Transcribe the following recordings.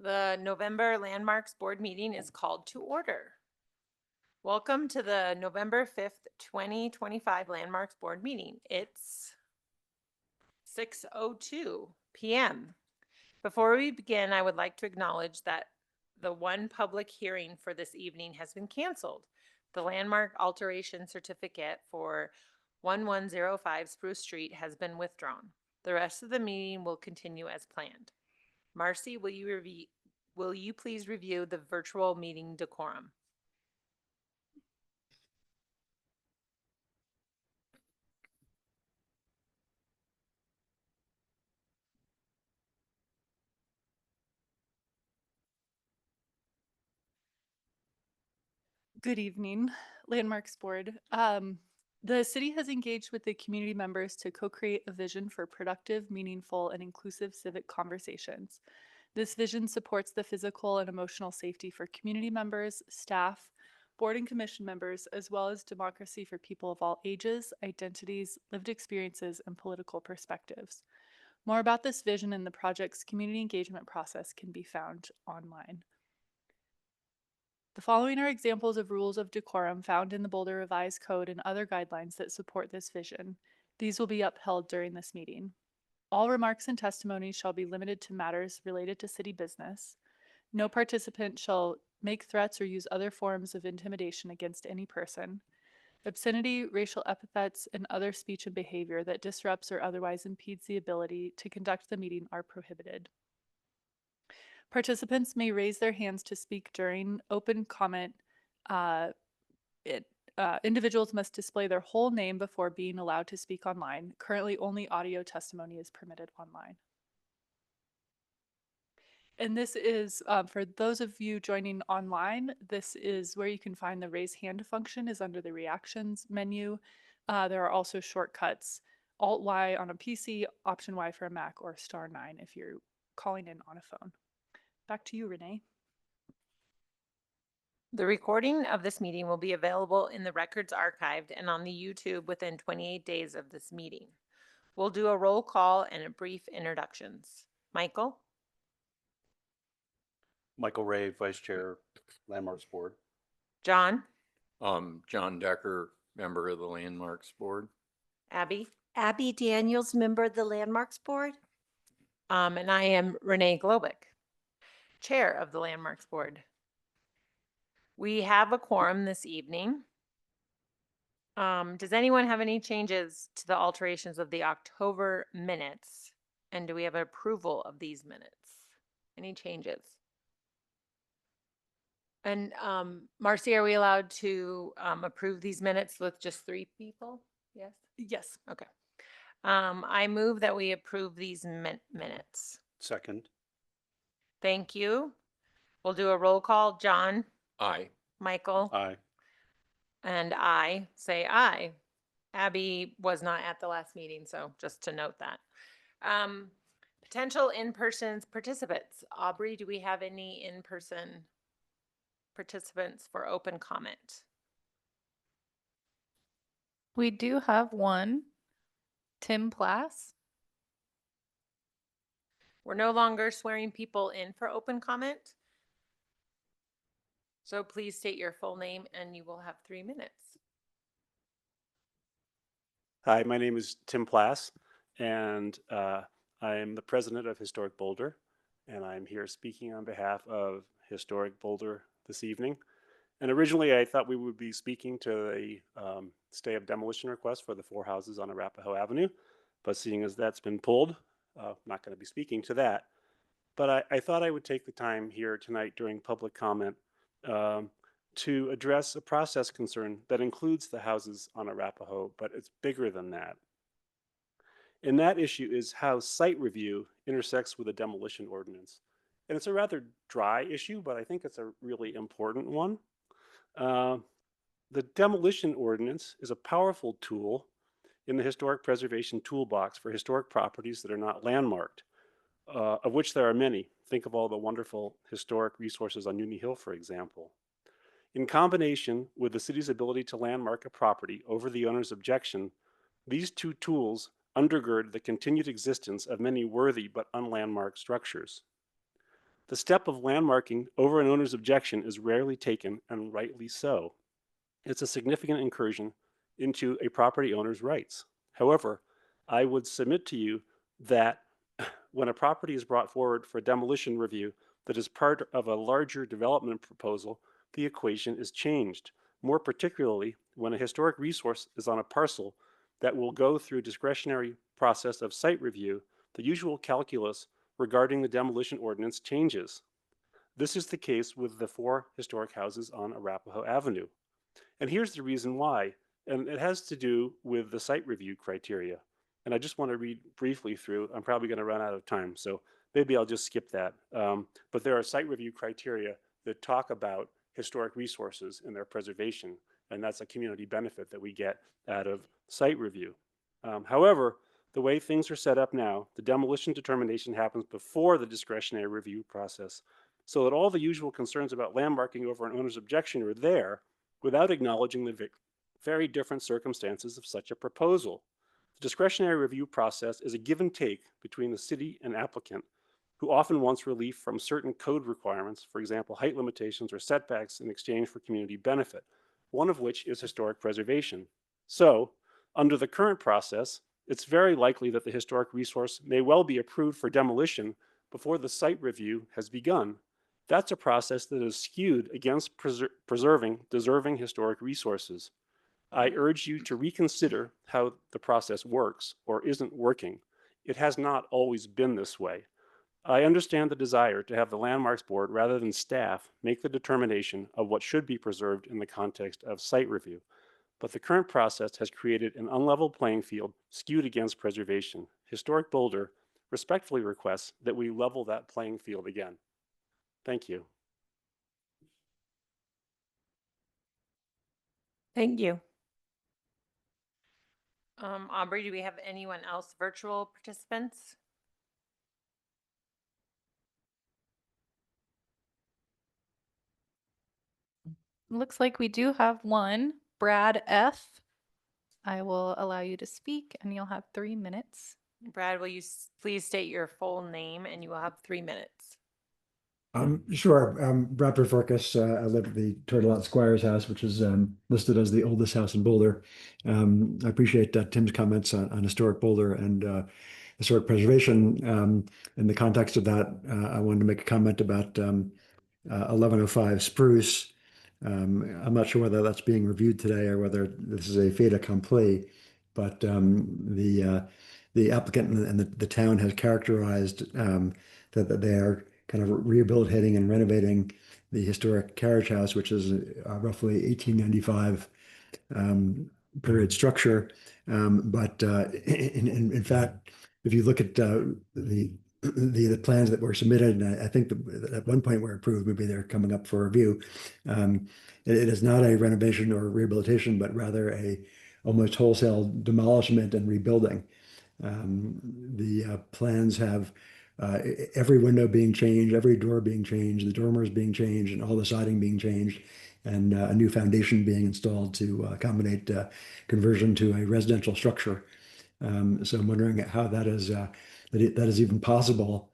The November Landmarks Board meeting is called to order. Welcome to the November 5th, 2025 Landmarks Board meeting. It's 6:02 p.m. Before we begin, I would like to acknowledge that the one public hearing for this evening has been canceled. The landmark alteration certificate for 1105 Spruce Street has been withdrawn. The rest of the meeting will continue as planned. Marcy, will you please review the virtual meeting decorum? Good evening, Landmarks Board. The city has engaged with the community members to co-create a vision for productive, meaningful, and inclusive civic conversations. This vision supports the physical and emotional safety for community members, staff, board and commission members, as well as democracy for people of all ages, identities, lived experiences, and political perspectives. More about this vision and the project's community engagement process can be found online. The following are examples of rules of decorum found in the Boulder Revised Code and other guidelines that support this vision. These will be upheld during this meeting. All remarks and testimonies shall be limited to matters related to city business. No participant shall make threats or use other forms of intimidation against any person. Obscenity, racial epithets, and other speech and behavior that disrupts or otherwise impedes the ability to conduct the meeting are prohibited. Participants may raise their hands to speak during open comment. Uh, Individuals must display their whole name before being allowed to speak online. Currently, only audio testimony is permitted online. And this is, for those of you joining online, this is where you can find the raise hand function is under the reactions menu. There are also shortcuts, Alt-Y on a PC, Option Y for a Mac, or *9 if you're calling in on a phone. Back to you, Renee. The recording of this meeting will be available in the records archived and on the YouTube within 28 days of this meeting. We'll do a roll call and a brief introductions. Michael? Michael Ray, Vice Chair, Landmarks Board. John? John Decker, member of the Landmarks Board. Abby? Abby Daniels, member of the Landmarks Board. And I am Renee Globick, Chair of the Landmarks Board. We have a quorum this evening. Does anyone have any changes to the alterations of the October minutes? And do we have approval of these minutes? Any changes? And Marcy, are we allowed to approve these minutes with just 3 people? Yes? Yes. Okay. I move that we approve these minutes. Second. Thank you. We'll do a roll call. John? Aye. Michael? Aye. And I say aye. Abby was not at the last meeting, so just to note that. Potential in-person participants. Aubrey, do we have any in-person participants for open comment? We do have one, Tim Plass. We're no longer swearing people in for open comment. So please state your full name and you will have 3 minutes. Hi, my name is Tim Plass, and I am the president of Historic Boulder, and I'm here speaking on behalf of Historic Boulder this evening. And originally, I thought we would be speaking to the stay of demolition request for the 4 houses on Arapahoe Avenue, but seeing as that's been pulled, I'm not going to be speaking to that. But I thought I would take the time here tonight during public comment to address a process concern that includes the houses on Arapahoe, but it's bigger than that. And that issue is how site review intersects with a demolition ordinance. And it's a rather dry issue, but I think it's a really important one. The demolition ordinance is a powerful tool in the historic preservation toolbox for historic properties that are not landmarked, of which there are many. Think of all the wonderful historic resources on Union Hill, for example. In combination with the city's ability to landmark a property over the owner's objection, these 2 tools undergird the continued existence of many worthy but unlandmarked structures. The step of landmarking over an owner's objection is rarely taken, and rightly so. It's a significant incursion into a property owner's rights. However, I would submit to you that when a property is brought forward for demolition review that is part of a larger development proposal, the equation is changed. More particularly, when a historic resource is on a parcel that will go through discretionary process of site review, the usual calculus regarding the demolition ordinance changes. This is the case with the 4 historic houses on Arapahoe Avenue. And here's the reason why, and it has to do with the site review criteria. And I just want to read briefly through, I'm probably going to run out of time, so maybe I'll just skip that. But there are site review criteria that talk about historic resources and their preservation, and that's a community benefit that we get out of site review. However, the way things are set up now, the demolition determination happens before the discretionary review process, so that all the usual concerns about landmarking over an owner's objection are there without acknowledging the very different circumstances of such a proposal. The discretionary review process is a give and take between the city and applicant, who often wants relief from certain code requirements, for example, height limitations or setbacks in exchange for community benefit, one of which is historic preservation. So, under the current process, it's very likely that the historic resource may well be approved for demolition before the site review has begun. That's a process that is skewed against preserving deserving historic resources. I urge you to reconsider how the process works or isn't working. It has not always been this way. I understand the desire to have the Landmarks Board, rather than staff, make the determination of what should be preserved in the context of site review. But the current process has created an unlevel playing field skewed against preservation. Historic Boulder respectfully requests that we level that playing field again. Thank you. Thank you. Aubrey, do we have anyone else, virtual participants? Looks like we do have one, Brad F. I will allow you to speak and you'll have 3 minutes. Brad, will you please state your full name and you will have 3 minutes. Sure. Brad Perforkis. I live at the Turtle Squires house, which is listed as the oldest house in Boulder. I appreciate Tim's comments on historic Boulder and historic preservation. In the context of that, I wanted to make a comment about 1105 Spruce. I'm not sure whether that's being reviewed today or whether this is a fait accompli, but the applicant and the town has characterized that they are kind of rehabilitating and renovating the historic carriage house, which is roughly 1895 period structure. But in fact, if you look at the plans that were submitted, and I think that at one point were approved, maybe they're coming up for review. It is not a renovation or rehabilitation, but rather a almost wholesale demolishment and rebuilding. The plans have every window being changed, every door being changed, the dormers being changed, and all the siding being changed, and a new foundation being installed to accommodate conversion to a residential structure. So I'm wondering how that is even possible,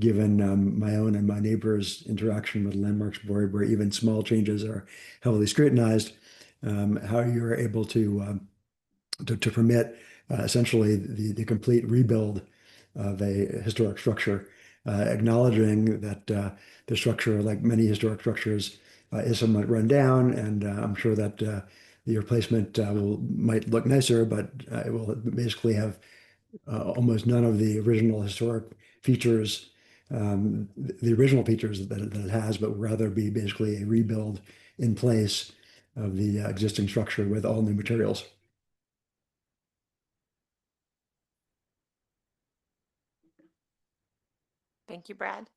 given my own and my neighbors' interaction with the Landmarks Board, where even small changes are heavily scrutinized. How you're able to permit essentially the complete rebuild of a historic structure, acknowledging that the structure, like many historic structures, is somewhat run down, and I'm sure that the replacement might look nicer, but it will basically have almost none of the original historic features, the original features that it has, but rather be basically a rebuild in place of the existing structure with all new materials. Thank you, Brad.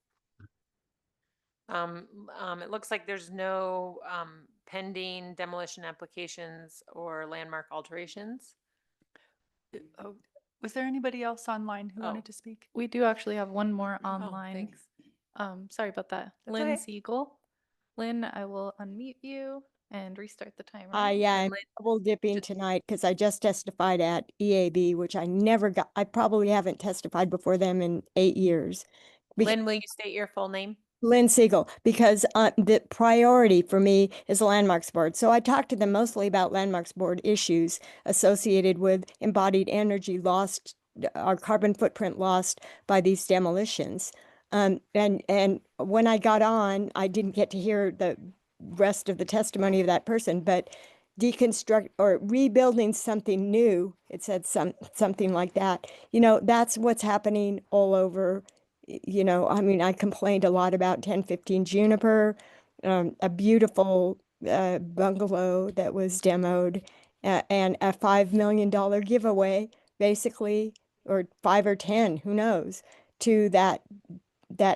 It looks like there's no pending demolition applications or landmark alterations. Oh, was there anybody else online who Oh. wanted to speak? We do actually have one more Oh, online. thanks. Sorry about that. That's Lynn okay. Siegel. Lynn, I will unmute you and restart the timer. Yeah, I'm Lynn, double dipping just- tonight because I just testified at EAB, which I probably haven't testified before them in 8 years. Lynn, will you state your full name? Lynn Siegel, because the priority for me is the Landmarks Board. So I talked to them mostly about Landmarks Board issues associated with embodied energy lost, our carbon footprint lost by these demolitions. And when I got on, I didn't get to hear the rest of the testimony of that person, but deconstruct or rebuilding something new, it said something like that. You know, that's what's happening all over. You know, I mean, I complained a lot about 1015 Juniper, a beautiful bungalow that was demoed, and a $5 million giveaway, basically, or 5 or 10, who knows, to that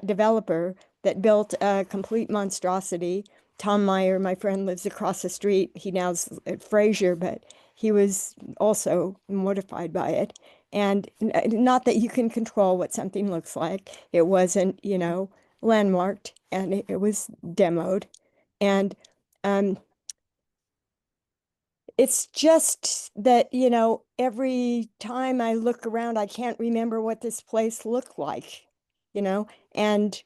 developer that built a complete monstrosity. Tom Meyer, my friend, lives across the street. He now's at Frazier, but he was also mortified by it. And not that you can control what something looks like. It wasn't, you know, landmarked, and it was demoed. And it's just that, you know, every time I look around, I can't remember what this place looked like, you know, and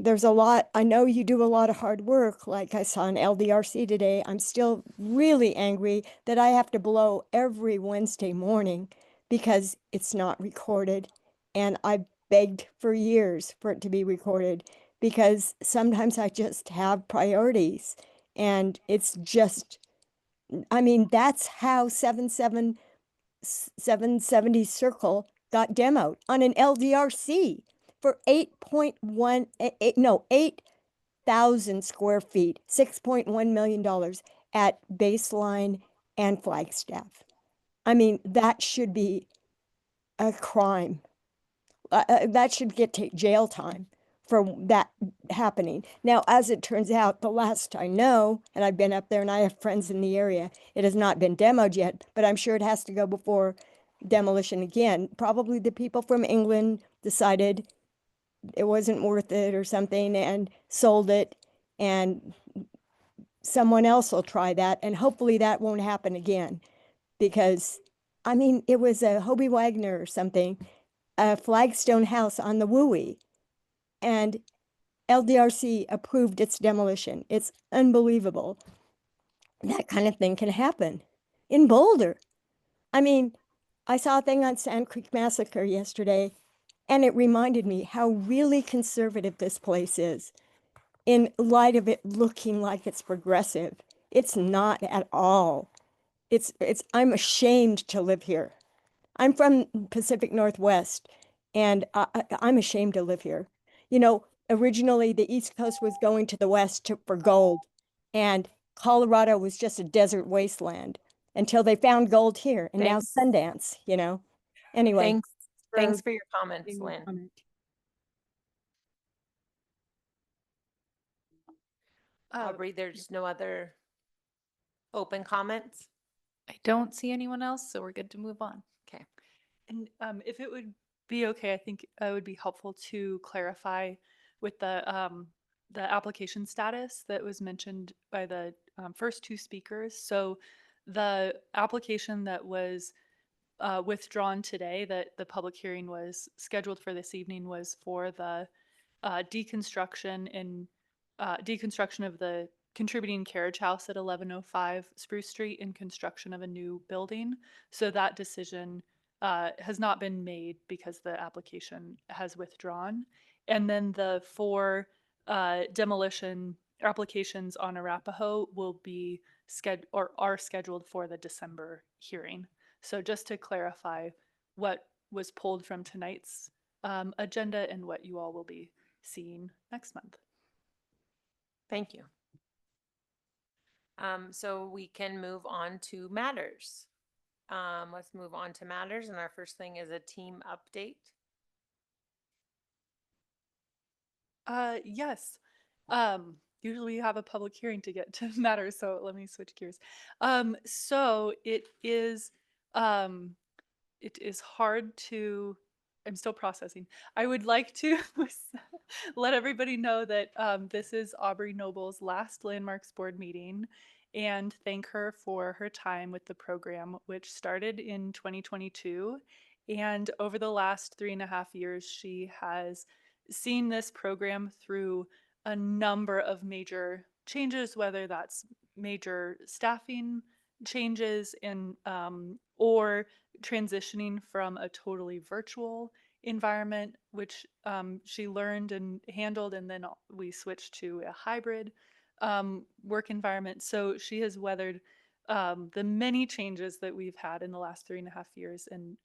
there's a lot, I know you do a lot of hard work, like I saw in LDRC today. I'm still really angry that I have to blow every Wednesday morning because it's not recorded. And I begged for years for it to be recorded because sometimes I just have priorities. And it's just, I mean, that's how 770 Circle got demoed on an LDRC for 8,000 square feet, $6.1 million at Baseline and Flagstaff. I mean, that should be a crime. That should get jail time for that happening. Now, as it turns out, the last I know, and I've been up there and I have friends in the area, it has not been demoed yet, but I'm sure it has to go before demolition again. Probably the people from England decided it wasn't worth it or something and sold it, and someone else will try that, and hopefully that won't happen again. Because, I mean, it was a Hobie Wagner or something, a flagstone house on the Wooey, and LDRC approved its demolition. It's unbelievable. That kind of thing can happen in Boulder. I mean, I saw a thing on Sand Creek Massacre yesterday, and it reminded me how really conservative this place is in light of it looking like it's progressive. It's not at all. I'm ashamed to live here. I'm from Pacific Northwest, and I'm ashamed to live here. You know, originally the East Coast was going to the West for gold, and Colorado was just a desert wasteland until they found gold here, and now Thanks. Sundance, you know. Anyway. Thanks for your comments, being a Lynn. comment. Aubrey, there's no other open comments? I don't see anyone else, so we're good to move on. Okay. And if it would be okay, I think it would be helpful to clarify with the application status that was mentioned by the first two speakers. So the application that was withdrawn today, that the public hearing was scheduled for this evening, was for the deconstruction of the contributing carriage house at 1105 Spruce Street and construction of a new building. So that decision has not been made because the application has withdrawn. And then the four demolition applications on Arapahoe will be are scheduled for the December hearing. So just to clarify what was pulled from tonight's agenda and what you all will be seeing next month. Thank you. So we can move on to matters. Let's move on to matters, and our first thing is a team update. Yes. Usually you have a public hearing to get to matters, so let me switch gears. So it is hard to, I'm still processing. I would like to let everybody know that this is Aubrey Noble's last Landmarks Board meeting, and thank her for her time with the program, which started in 2022 And over the last 3.5 years, she has seen this program through a number of major changes, whether that's major staffing changes in or transitioning from a totally virtual environment, which she learned and handled, and then we switched to a hybrid work environment. So she has weathered the many changes that we've had in the last 3.5 years, and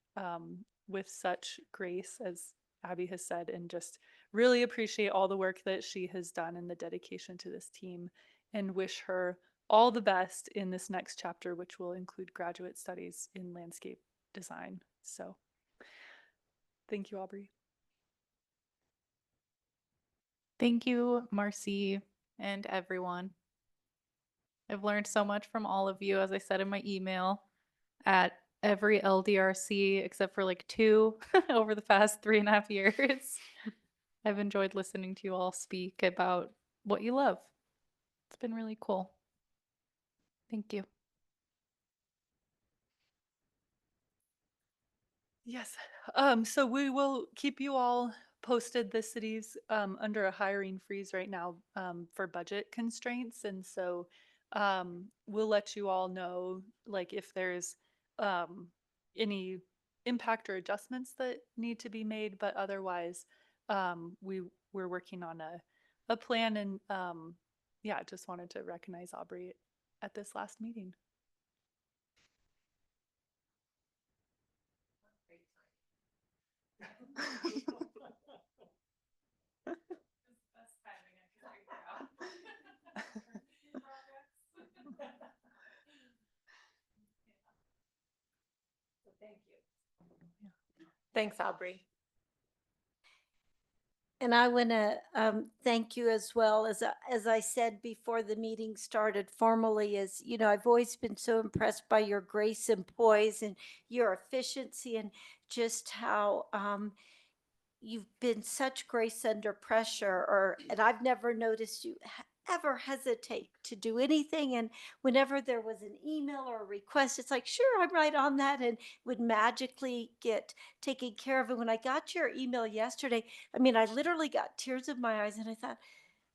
with such grace, as Abby has said, and just really appreciate all the work that she has done and the dedication to this team, and wish her all the best in this next chapter, which will include graduate studies in landscape design. So thank you, Aubrey. Thank you, Marcy, and everyone. I've learned so much from all of you, as I said in my email, at every LDRC except for like 2 over the past 3.5 years. I've enjoyed listening to you all speak about what you love. It's been really cool. Thank you. Yes. So we will keep you all posted. The city's under a hiring freeze right now for budget constraints. And so we'll let you all know, like, if there's any impact or adjustments that need to be made. But otherwise, we're working on a plan. And yeah, just wanted to recognize Aubrey at this last meeting. Thanks, Aubrey. And I want to thank you as well. As I said before the meeting started formally, is, you know, I've always been so impressed by your grace and poise and your efficiency, and just how you've been such grace under pressure. And I've never noticed you ever hesitate to do anything. And whenever there was an email or a request, it's like, sure, I'm right on that, and would magically get taken care of. And when I got your email yesterday, I mean, I literally got tears in my eyes, and I thought,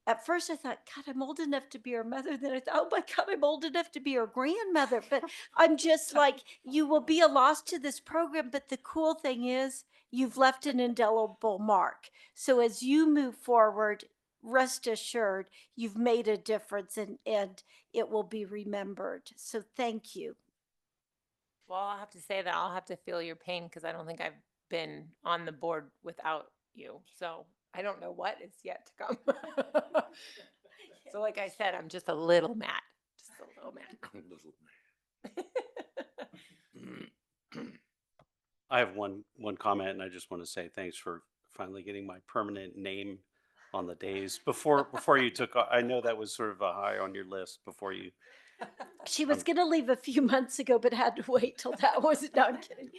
at first I thought, God, I'm old enough to be her mother. Then I thought, oh my God, I'm old enough to be her grandmother. But I'm just like, you will be a loss to this program. But the cool thing is, you've left an indelible mark. So as you move forward, rest assured, you've made a difference, and it will be remembered. So thank you. Well, I'll have to say that I'll have to feel your pain because I don't think I've been on the board without you. So I don't know what is yet to come. So like I said, I'm just a little mad. Just a little mad. I have one comment, and I just want to say thanks for finally getting my permanent name on the days before you took. I know that was sort of a high on your list before you. She was going to leave a few months ago, but had to wait till that was done. Kidding.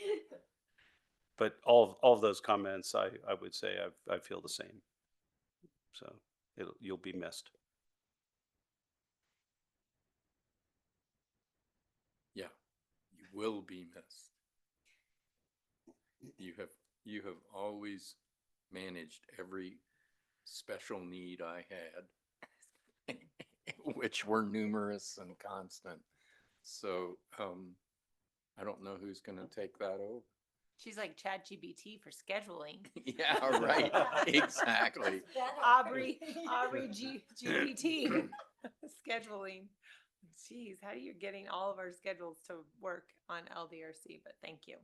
But all of those comments, I would say I feel the same. So you'll be missed. Yeah, you will be missed. You have always managed every special need I had, which were numerous and constant. So I don't know who's going to take that over. She's like ChatGPT for scheduling. Yeah, right. Exactly. Aubrey GPT scheduling. Jeez, how are you getting all of our schedules to work on LDRC? But thank you.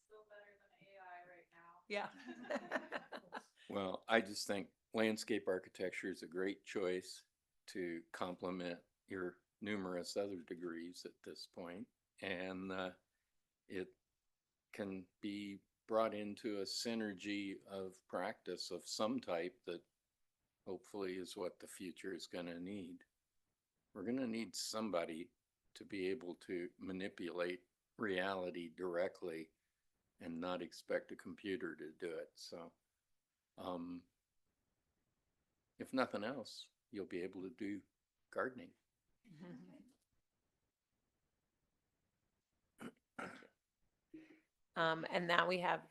Still better than AI right now. Yeah. Well, I just think landscape architecture is a great choice to complement your numerous other degrees at this point. And it can be brought into a synergy of practice of some type that hopefully is what the future is going to need. We're going to need somebody to be able to manipulate reality directly and not expect a computer to do it. So if nothing else, you'll be able to do gardening. And now we have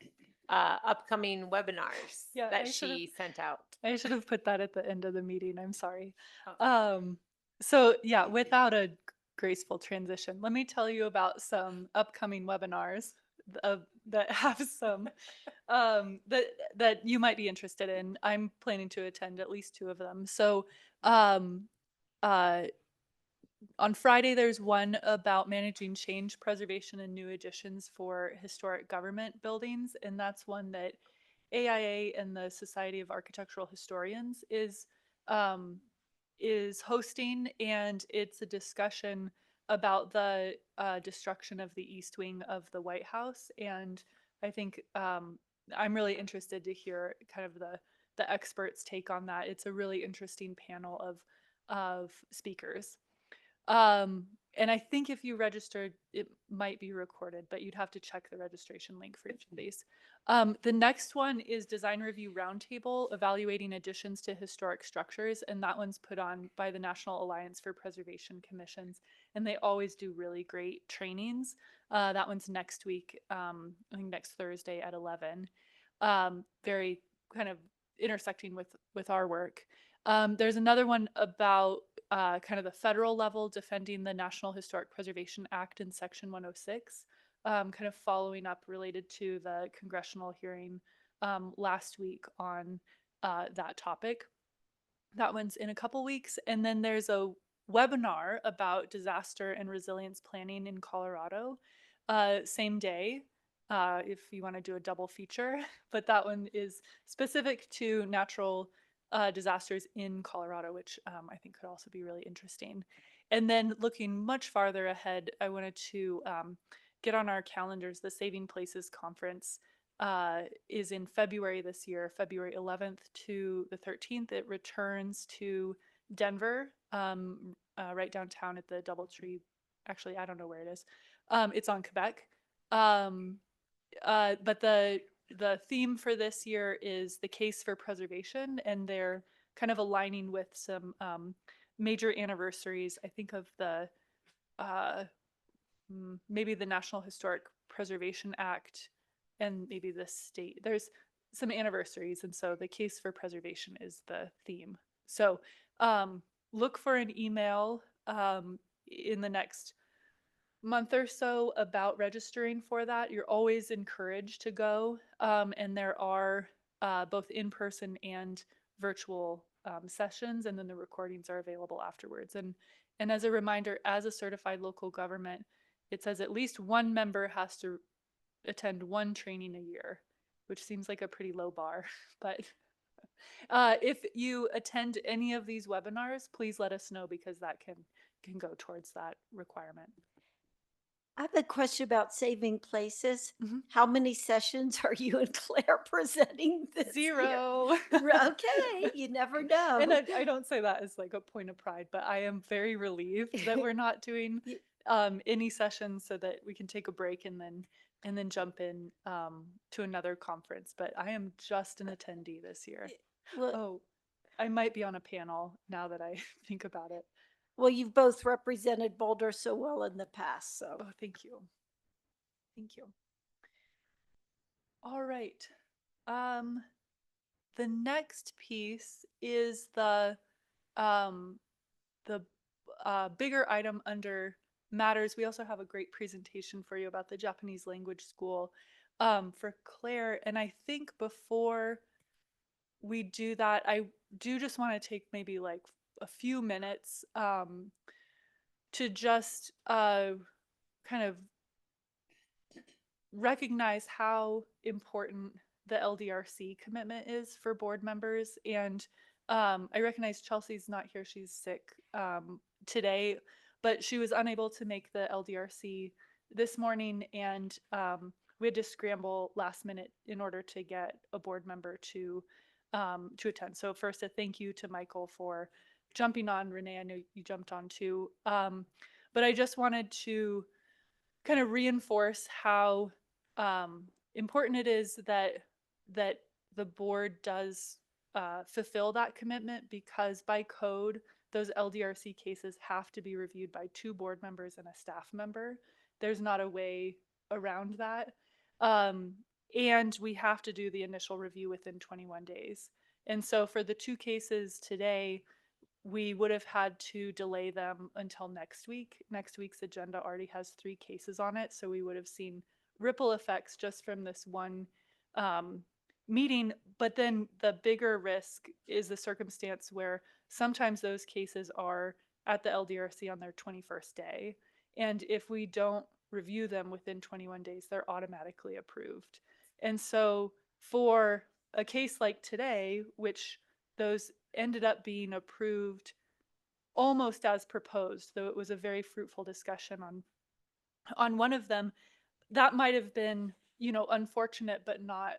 upcoming webinars Yeah, that I should've- she sent out. I should have put that at the end of the meeting. I'm sorry. Oh. So yeah, without a graceful transition, let me tell you about some upcoming webinars that have some that you might be interested in. I'm planning to attend at least 2 of them. So um, uh, on Friday, there's one about managing change, preservation, and new additions for historic government buildings, and that's one that AIA and the Society of Architectural Historians um, is hosting, and it's a discussion about the destruction of the East Wing of the White House. And I think I'm really interested to hear kind of the experts' take on that. It's a really interesting panel of speakers. And I think if you registered, it might be recorded, but you'd have to check the registration link for each of these. The next one is Design Review Roundtable, evaluating additions to historic structures, and that one's put on by the National Alliance for Preservation Commissions, and they always do really great trainings. That one's next week, I think next Thursday at 11. Very kind of intersecting with our work. There's another one about kind of the federal level, defending the National Historic Preservation Act in Section 106, kind of following up related to the congressional hearing last week on that topic. That one's in a couple weeks. And then there's a webinar about disaster and resilience planning in Colorado, same day. If you want to do a double feature, but that one is specific to natural disasters in Colorado, which I think could also be really interesting. And then looking much farther ahead, I wanted to get on our calendars. The Saving Places Conference is in February this year, February 11th to the 13th. It returns to Denver, right downtown at the Doubletree. Actually, I don't know where it is. It's on Quebec. But the theme for this year is the case for preservation, and they're kind of aligning with some major anniversaries. I think of the maybe the National Historic Preservation Act and maybe the state. There's some anniversaries, and so the case for preservation is the theme. So look for an email in the next month or so about registering for that. You're always encouraged to go, and there are both in-person and virtual sessions, and then the recordings are available afterwards. And as a reminder, as a certified local government, it says at least one member has to attend one training a year, which seems like a pretty low bar. But if you attend any of these webinars, please let us know, because that can go towards that requirement. I have a question about Saving Places. Mhm. How many sessions are you and Claire presenting this year? 0. Okay, you never know. And I don't say that as like a point of pride, but I am very relieved that we're not doing any sessions, so that we can take a break and then jump in to another conference. But I am just an attendee this year. Well, Oh, I might be on a panel now that I think about it. well, you've both represented Boulder so well in the past, so. Oh, thank you. Thank you. All right. The next piece is the bigger item under matters. We also have a great presentation for you about the Japanese language school for Claire. And I think before we do that, I do just want to take maybe like a few minutes to just kind of recognize how important the LDRC commitment is for board members. And I recognize Chelsea's not here. She's sick today, but she was unable to make the LDRC this morning, and we had to scramble last minute in order to get a board member to attend. So first, a thank you to Michael for jumping on. Renee, I know you jumped on too. But I just wanted to kind of reinforce how important it is that the board does fulfill that commitment, because by code, those LDRC cases have to be reviewed by 2 board members and a staff member. There's not a way around that. And we have to do the initial review within 21 days. And so for the two cases today, we would have had to delay them until next week. Next week's agenda already has 3 cases on it, so we would have seen ripple effects just from this one meeting. But then the bigger risk is the circumstance where sometimes those cases are at the LDRC on their 21st day. And if we don't review them within 21 days, they're automatically approved. And so for a case like today, which those ended up being approved almost as proposed, though it was a very fruitful discussion on one of them, that might have been, unfortunate, but not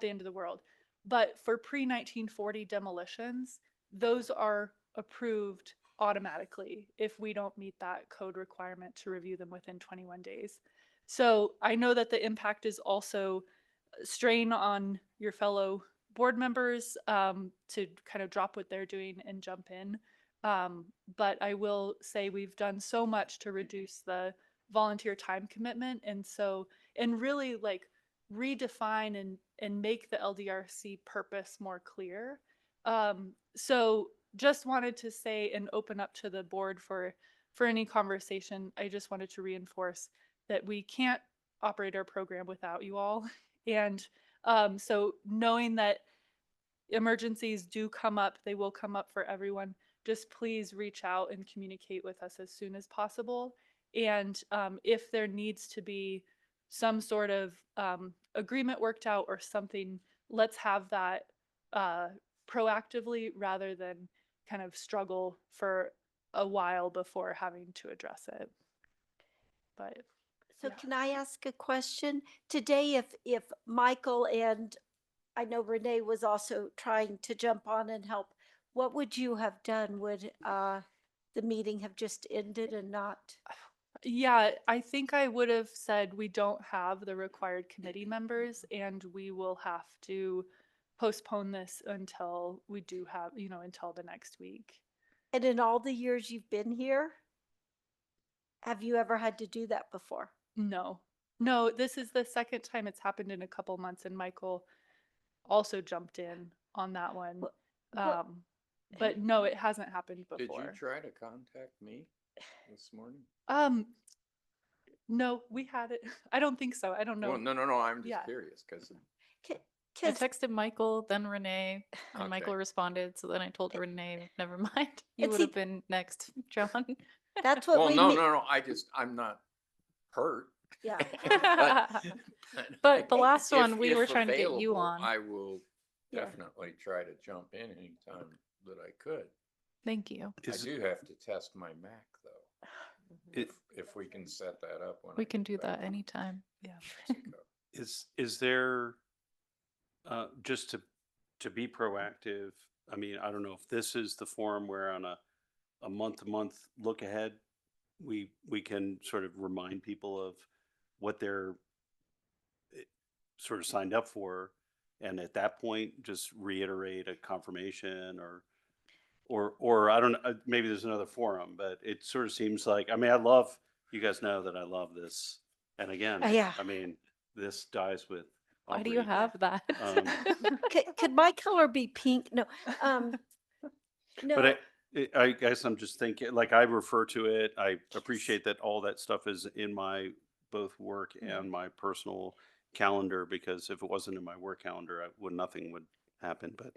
the end of the world. But for pre-1940 demolitions, those are approved automatically if we don't meet that code requirement to review them within 21 days. So I know that the impact is also strain on your fellow board members to kind of drop what they're doing and jump in. But I will say we've done so much to reduce the volunteer time commitment. And really like redefine and make the LDRC purpose more clear. So just wanted to say and open up to the board for any conversation. I just wanted to reinforce that we can't operate our program without you all. And so knowing that emergencies do come up, they will come up for everyone. Just please reach out and communicate with us as soon as possible. And if there needs to be some sort of agreement worked out or something, let's have that proactively rather than kind of struggle for a while before having to address it. But So yeah. can I ask a question? Today, if Michael and I know Renee was also trying to jump on and help, what would you have done? Would the meeting have just ended and not? Yeah, I think I would have said we don't have the required committee members and we will have to postpone this until we do have, until the next week. And in all the years you've been here, have you ever had to do that before? No, this is the second time it's happened in a couple months, and Michael also jumped in on that one. Well, But no, it hasn't happened Did before. you try to contact me this morning? No, we had it. I don't think so. I don't know. Well, no, I'm just Yeah. curious because I 'Cause- texted Michael, then Renee, and Okay. Michael responded. So then I told Renee, never mind. You And would see- have been next, John. that's what well, we no, mean. no, I'm not hurt. Yeah. But the last if- one, we if were trying to get you available, on. I will Yeah. definitely try to jump in anytime that I could. Thank you. I do have to test my Mac though. It- If we can set that up when We I can get do back that from anytime. Yeah. Mexico. Is there, just to be proactive, I mean, I don't know if this is the forum where on a month-to-month look ahead, we can sort of remind people of what they're sort of signed up for. And at that point, just reiterate a confirmation or I don't know, maybe there's another forum, but it sort of seems like, I mean, you guys know that I love this. And again, Yeah. I mean, this dies with. Why do you Aubrey. have that? Could my color be pink? No. No. But I guess I'm just thinking, like I refer to it, I appreciate that all that stuff is in my both work and my personal calendar, because if it wasn't in my work calendar, nothing would happen. But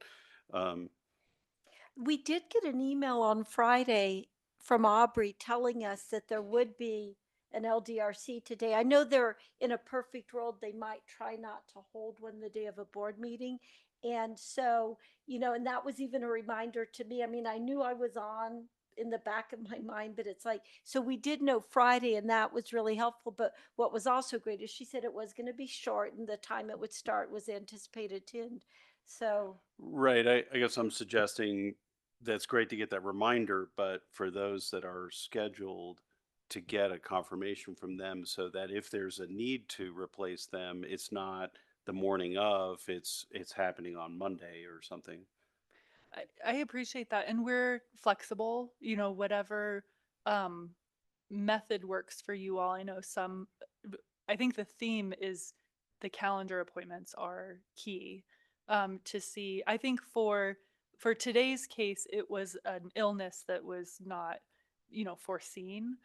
We did get an email on Friday from Aubrey telling us that there would be an LDRC today. I know they're in a perfect world, they might try not to hold one the day of a board meeting. And so, and that was even a reminder to me. I mean, I knew I was on in the back of my mind, but it's like, so we did know Friday and that was really helpful. But what was also great is she said it was going to be short and the time it would start was anticipated to end. So. right, I guess I'm suggesting that's great to get that reminder, but for those that are scheduled, to get a confirmation from them so that if there's a need to replace them, it's not the morning of, it's happening on Monday or something. I appreciate that. And we're flexible, whatever method works for you all. I know some I think the theme is the calendar appointments are key to see. I think for today's case, it was an illness that was not, foreseen.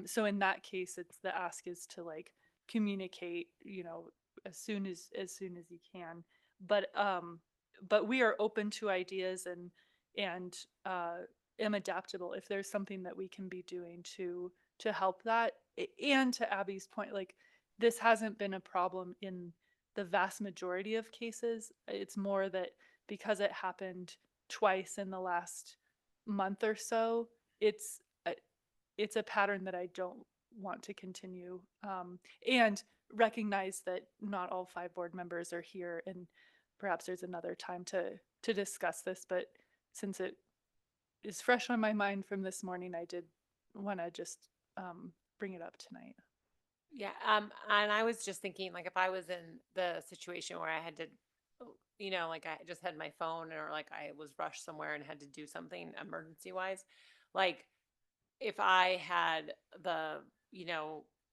So in that case, it's the ask is to like communicate, as soon as you can. But we are open to ideas and am adaptable if there's something that we can be doing to help that. And to Abby's point, like this hasn't been a problem in the vast majority of cases. It's more that because it happened twice in the last month or so, it's a pattern that I don't want to continue. And recognize that not all 5 board members are here, and perhaps there's another time to discuss this. But since it is fresh on my mind from this morning, I did want to just bring it up tonight. Yeah, and I was just thinking, like, if I was in the situation where I had to, like I just had my phone or like I was rushed somewhere and had to do something emergency wise, like if I had the,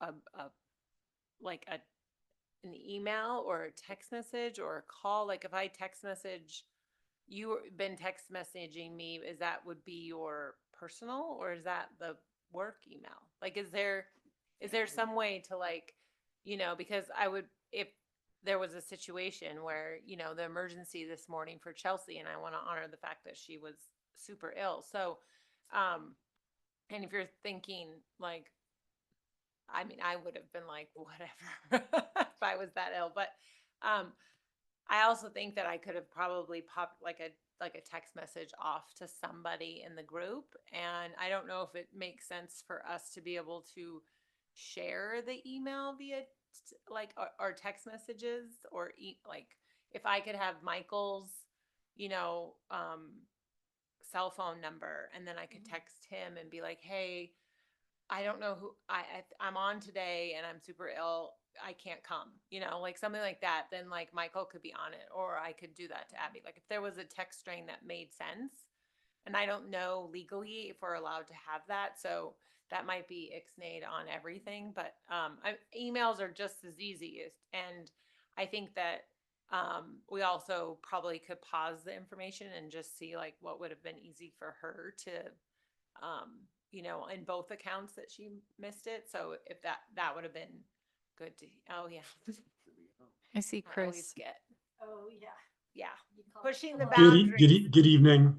a like an email or a text message or a call, like if I text message, been text messaging me, is that would be your personal or is that the work email? Like, is there some way to like, because I would, if there was a situation where, the emergency this morning for Chelsea, and I want to honor the fact that she was super ill. So, and if you're thinking like, I mean, I would have been like, whatever, if I was that ill, but, I also think that I could have probably popped like a text message off to somebody in the group. And I don't know if it makes sense for us to be able to share the email via like or text messages or like if I could have Michael's, cell phone number and then I could text him and be like, hey, I don't know who I'm on today and I'm super ill. I can't come, like something like that. Then like Michael could be on it, or I could do that to Abby. Like if there was a text string that made sense, and I don't know legally if we're allowed to have that. So that might be ixnayed on everything, but emails are just as easy. And I think that we also probably could pause the information and just see like what would have been easy for her to in both accounts that she missed it. So if that would have been good to, oh yeah. I see I always Chris. get, Oh, yeah. yeah, pushing the Good, boundaries. good evening.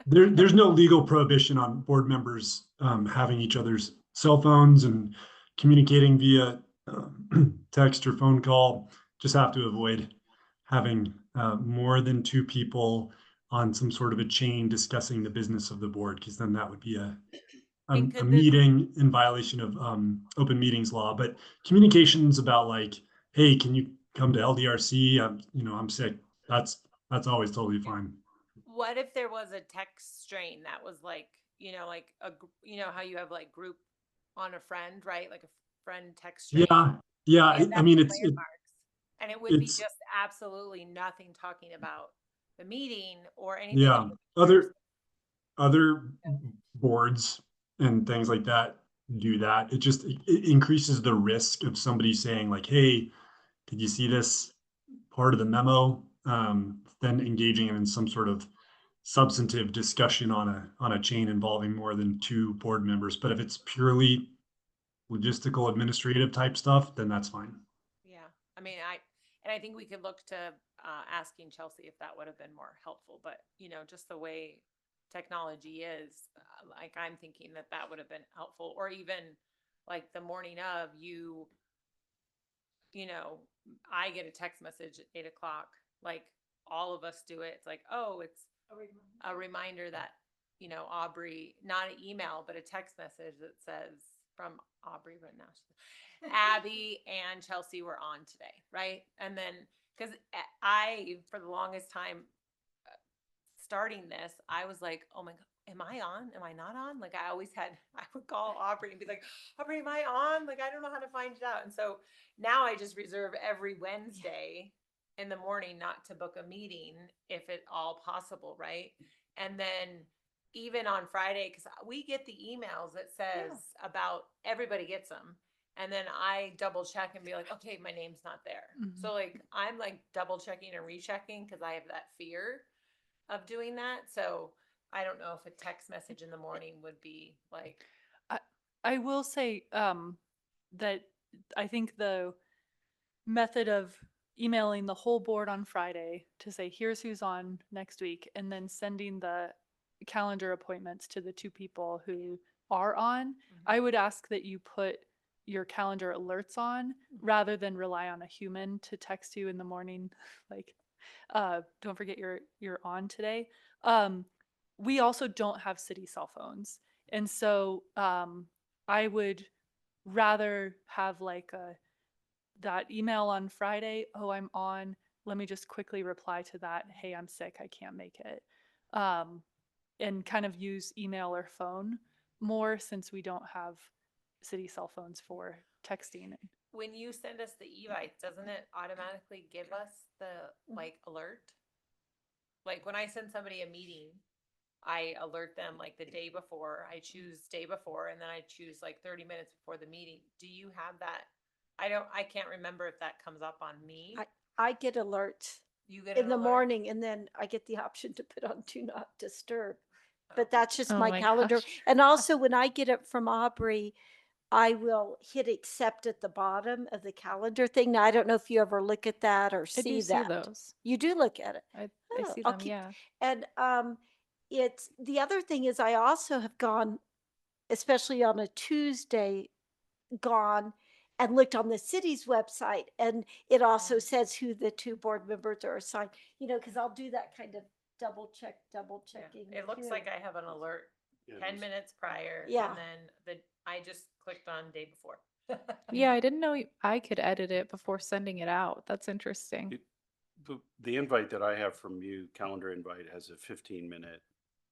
There's no legal prohibition on board members having each other's cell phones and communicating via text or phone call. Just have to avoid having more than 2 people on some sort of a chain discussing the business of the board, because then that would be a meeting in violation of open meetings law. But communications about like, hey, can you come to LDRC? I'm sick. That's always totally fine. What if there was a text strain that was like, like how you have like group on a friend, right? Like a friend text strain. Yeah. And I mean, that's landmarks. And it would be it's just absolutely nothing talking about the meeting or anything. yeah. Other boards and things like that do that. It increases the risk of somebody saying like, hey, did you see this part of the memo? Then engaging in some sort of substantive discussion on a chain involving more than 2 board members. But if it's purely logistical administrative type stuff, then that's fine. Yeah. I mean, I think we could look to asking Chelsea if that would have been more helpful, but just the way technology is, like I'm thinking that would have been helpful, or even like the morning of I get a text message at 8:00, like all of us do it. It's like, oh, it's a reminder that, Aubrey, not an email, but a text message that says from Aubrey right now. Abby and Chelsea were on today, right? And then, because I, for the longest time, starting this, I was like, oh my God, am I on? Am I not on? Like I would call Aubrey and be like, Aubrey, am I on? Like, I don't know how to find it out. And so now I just reserve every Wednesday in the morning not to book a meeting if at all possible, right? And then even on Friday, because we get the emails that says about, everybody gets them. And then I double check and be like, okay, my name's not there. Mhm. So like, I'm like double checking and rechecking because I have that fear of doing that. So I don't know if a text message in the morning would be like, I will say that I think the method of emailing the whole board on Friday to say, here's who's on next week, and then sending the calendar appointments to the two people who are on, I would ask that you put your calendar alerts on rather than rely on a human to text you in the morning, like, don't forget you're on today. We also don't have city cell phones. And so I would rather have like that email on Friday, oh, I'm on. Let me just quickly reply to that. Hey, I'm sick. I can't make it. And kind of use email or phone more since we don't have city cell phones for texting. when you send us the evites, doesn't it automatically give us the like alert? Like when I send somebody a meeting, I alert them like the day before. I choose day before, and then I choose like 30 minutes before the meeting. Do you have that? I can't remember if that comes up on me. I get alerts You get in an the alert? morning, and then I get the option to put on do not disturb. Oh. But that's just Oh my my calendar. gosh. And also when I get it from Aubrey, I will hit accept at the bottom of the calendar thing. Now, I don't know if you ever look at that or I see do see that. those. You do look at it. I Oh, see I'll them, keep- yeah. And it's the other thing is I also have gone, especially on a Tuesday, gone and looked on the city's website, and it also says who the two board members are assigned, because I'll do that kind of double Yeah. checking. It looks too. like I have an alert Yeah, 10 those- minutes prior. Yeah. And then I just clicked on day before. Yeah, I didn't know I could edit it before sending it out. That's interesting. It- The invite that I have from you, calendar invite, has a 15-minute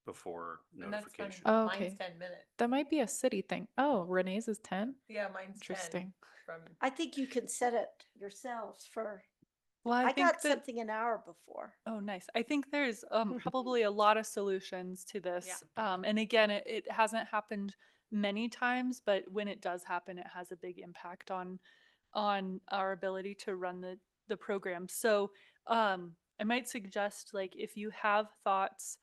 before And that's funny. notification. Oh, Mine's okay. 10 minutes. That might be a city thing. Oh, Renee's is 10? Yeah, mine's 10 Interesting. from I think you can set it yourselves for, Well, I I think got that something an hour before. Oh, nice. I think there's probably a lot of solutions to this. Yeah. And again, it hasn't happened many times, but when it does happen, it has a big impact on our ability to run the program. So I might suggest like if you have thoughts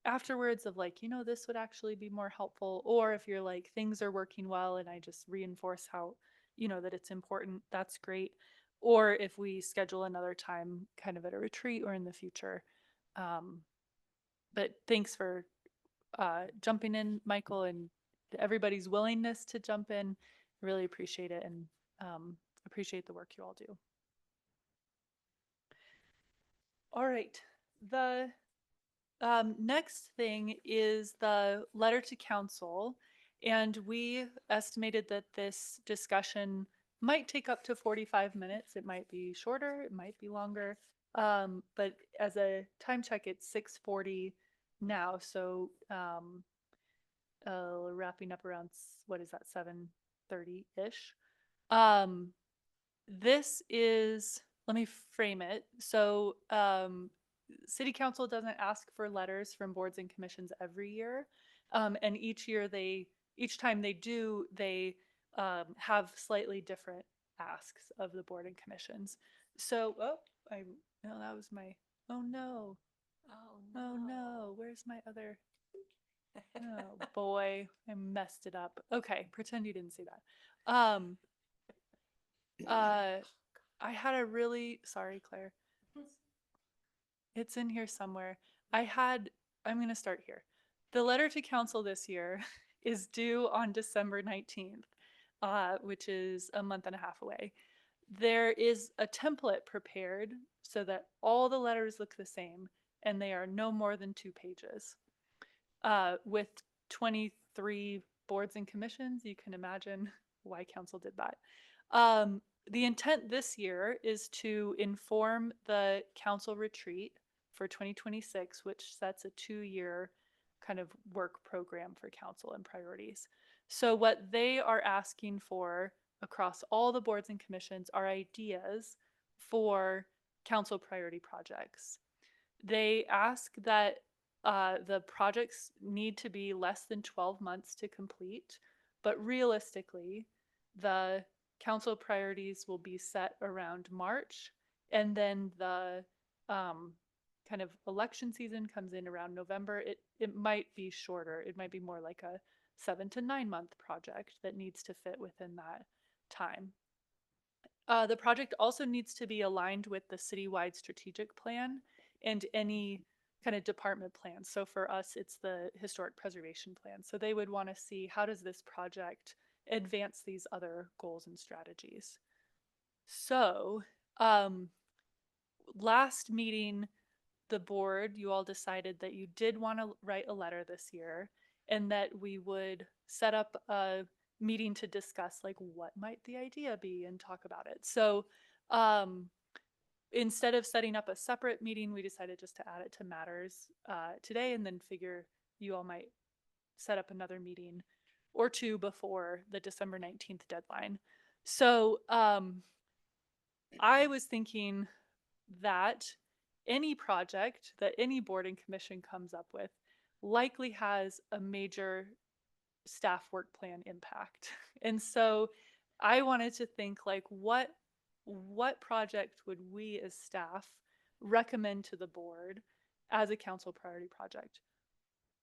afterwards of like, this would actually be more helpful, or if you're like things are working well and I just reinforce how, that it's important, that's great. Or if we schedule another time kind of at a retreat or in the future. But thanks for jumping in, Michael, and everybody's willingness to jump in. Really appreciate it, and appreciate the work you all do. All right. The next thing is the letter to council. And we estimated that this discussion might take up to 45 minutes. It might be shorter, it might be longer. But as a time check, it's 6:40 now. So wrapping up around, what is that, 7:30-ish. This is, let me frame it. So city council doesn't ask for letters from boards and commissions every year. And each time they do, they have slightly different asks of the board and commissions. So, that was my, oh no, oh no, where's my other, oh boy, I messed it up. Okay, pretend you didn't see that. I had a really, sorry, Claire. It's in here somewhere. I'm going to start here. The letter to council this year is due on December 19th, which is a month and a half away. There is a template prepared so that all the letters look the same and they are no more than 2 pages. With 23 boards and commissions, you can imagine why council did that. The intent this year is to inform the council retreat for 2026, which sets a 2-year kind of work program for council and priorities. So what they are asking for across all the boards and commissions are ideas for council priority projects. They ask that the projects need to be less than 12 months to complete, but realistically, the council priorities will be set around March, and then the kind of election season comes in around November. It might be shorter. It might be more like a 7 to 9 month project that needs to fit within that time. The project also needs to be aligned with the citywide strategic plan and any kind of department plans. So for us, it's the historic preservation plan. So they would want to see, how does this project advance these other goals and strategies? So last meeting, the board, you all decided that you did want to write a letter this year, and that we would set up a meeting to discuss like what might the idea be and talk about it. So instead of setting up a separate meeting, we decided just to add it to matters today, and then figure you all might set up another meeting or two before the December 19th deadline. So I was thinking that any project that any board and commission comes up with likely has a major staff work plan impact. And so I wanted to think like, what project would we as staff recommend to the board as a council priority project?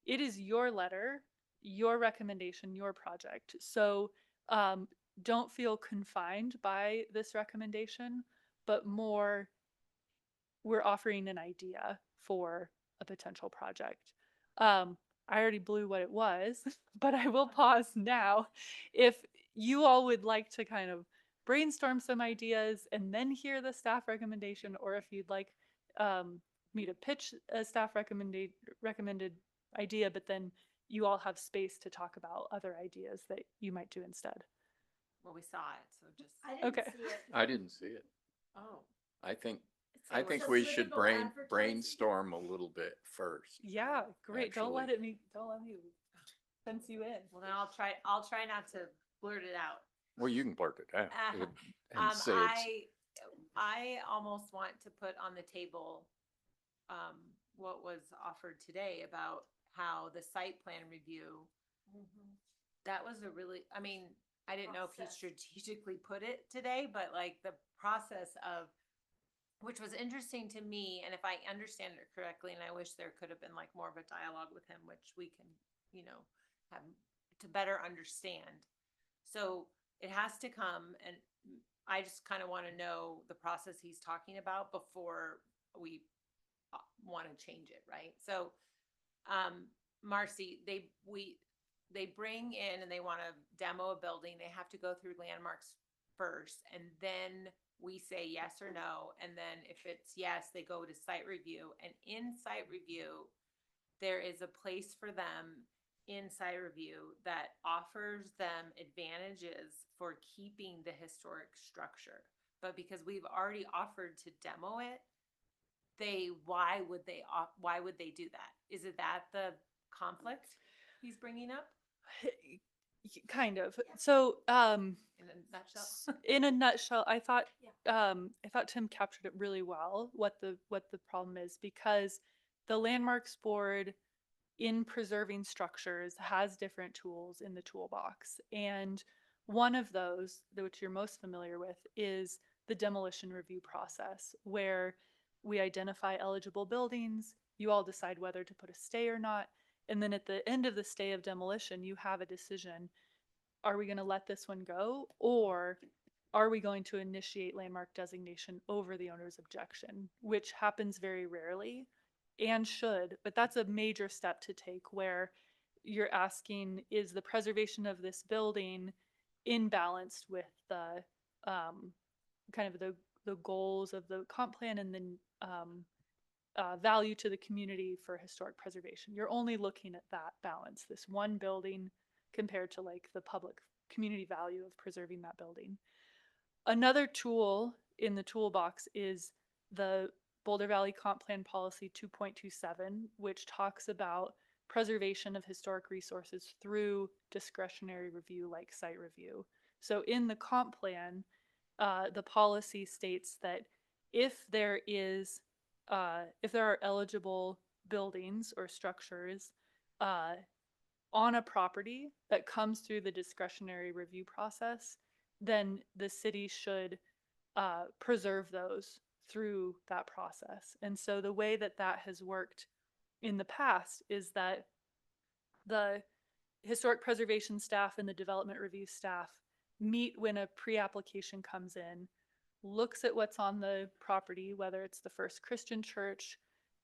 It is your letter, your recommendation, your project. So don't feel confined by this recommendation, but more, we're offering an idea for a potential project. I already blew what it was, but I will pause now. If you all would like to kind of brainstorm some ideas and then hear the staff recommendation, or if you'd like me to pitch a staff recommended idea, but then you all have space to talk about other ideas that you might do instead. Well, we saw it, so just. I didn't Okay. see it. I didn't see it. Oh. I think So I it's think a we should political advertising. brainstorm a little bit first. Yeah, great. Don't let Actually. me fence you in. Well, then I'll try not to blurt it out. Well, you can blurt it out Uh-huh. and say it's. I almost want to put on the table what was offered today about how the site plan review, that was a really, I mean, I didn't know if he Process. strategically put it today, but like the process of, which was interesting to me, and if I understand it correctly, and I wish there could have been like more of a dialogue with him, which we can, have to better understand. So it has to come, and I just kind of want to know the process he's talking about before we want to change it, right? So, Marcy, they bring in and they want to demo a building. They have to go through landmarks first, and then we say yes or no. And then if it's yes, they go to site review. And in site review, there is a place for them in site review that offers them advantages for keeping the historic structure. But because we've already offered to demo it, why would they do that? Is it that the conflict he's bringing up Kind of. So in a nutshell? in a nutshell, I thought Tim captured it really well, what the problem is, because the Landmarks Board, in preserving structures, has different tools in the toolbox. And one of those, which you're most familiar with, is the demolition review process, where we identify eligible buildings, you all decide whether to put a stay or not, and then at the end of the stay of demolition, you have a decision. Are we going to let this one go, or are we going to initiate landmark designation over the owner's objection, which happens very rarely and should, but that's a major step to take, where you're asking, is the preservation of this building in balance with the kind of the goals of the comp plan, and then value to the community for historic preservation. You're only looking at that balance, this one building compared to like the public community value of preserving that building. Another tool in the toolbox is the Boulder Valley Comp Plan Policy 2.27, which talks about preservation of historic resources through discretionary review like site review. So in the comp plan, the policy states that if there are eligible buildings or structures on a property that comes through the discretionary review process, then the city should preserve those through that process. And so the way that that has worked in the past is that the historic preservation staff and the development review staff meet when a pre-application comes in, looks at what's on the property, whether it's the First Christian Church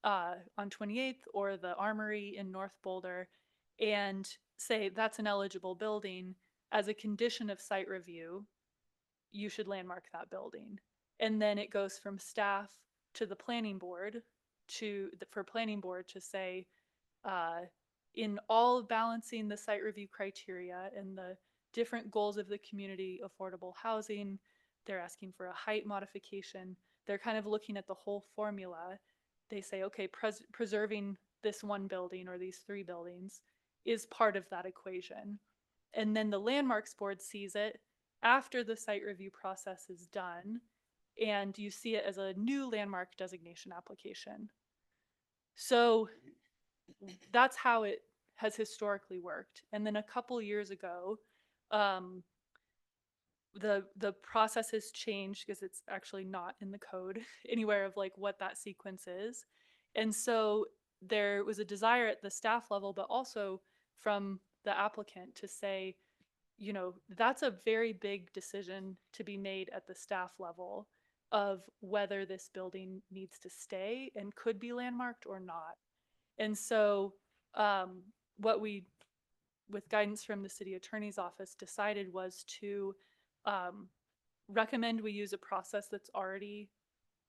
on 28th or the Armory in North Boulder, and say that's an eligible building. As a condition of site review, you should landmark that building. And then it goes from staff to the planning board for planning board to say, in all balancing the site review criteria and the different goals of the community, affordable housing, they're asking for a height modification. They're kind of looking at the whole formula. They say, okay, preserving this one building or these 3 buildings is part of that equation. And then the landmarks board sees it after the site review process is done, and you see it as a new landmark designation application. So that's how it has historically worked. And then a couple years ago, the process has changed because it's actually not in the code anywhere of like what that sequence is. And so there was a desire at the staff level, but also from the applicant to say, you know, that's a very big decision to be made at the staff level of whether this building needs to stay and could be landmarked or not. And so what we, with guidance from the city attorney's office, decided was to recommend we use a process that's already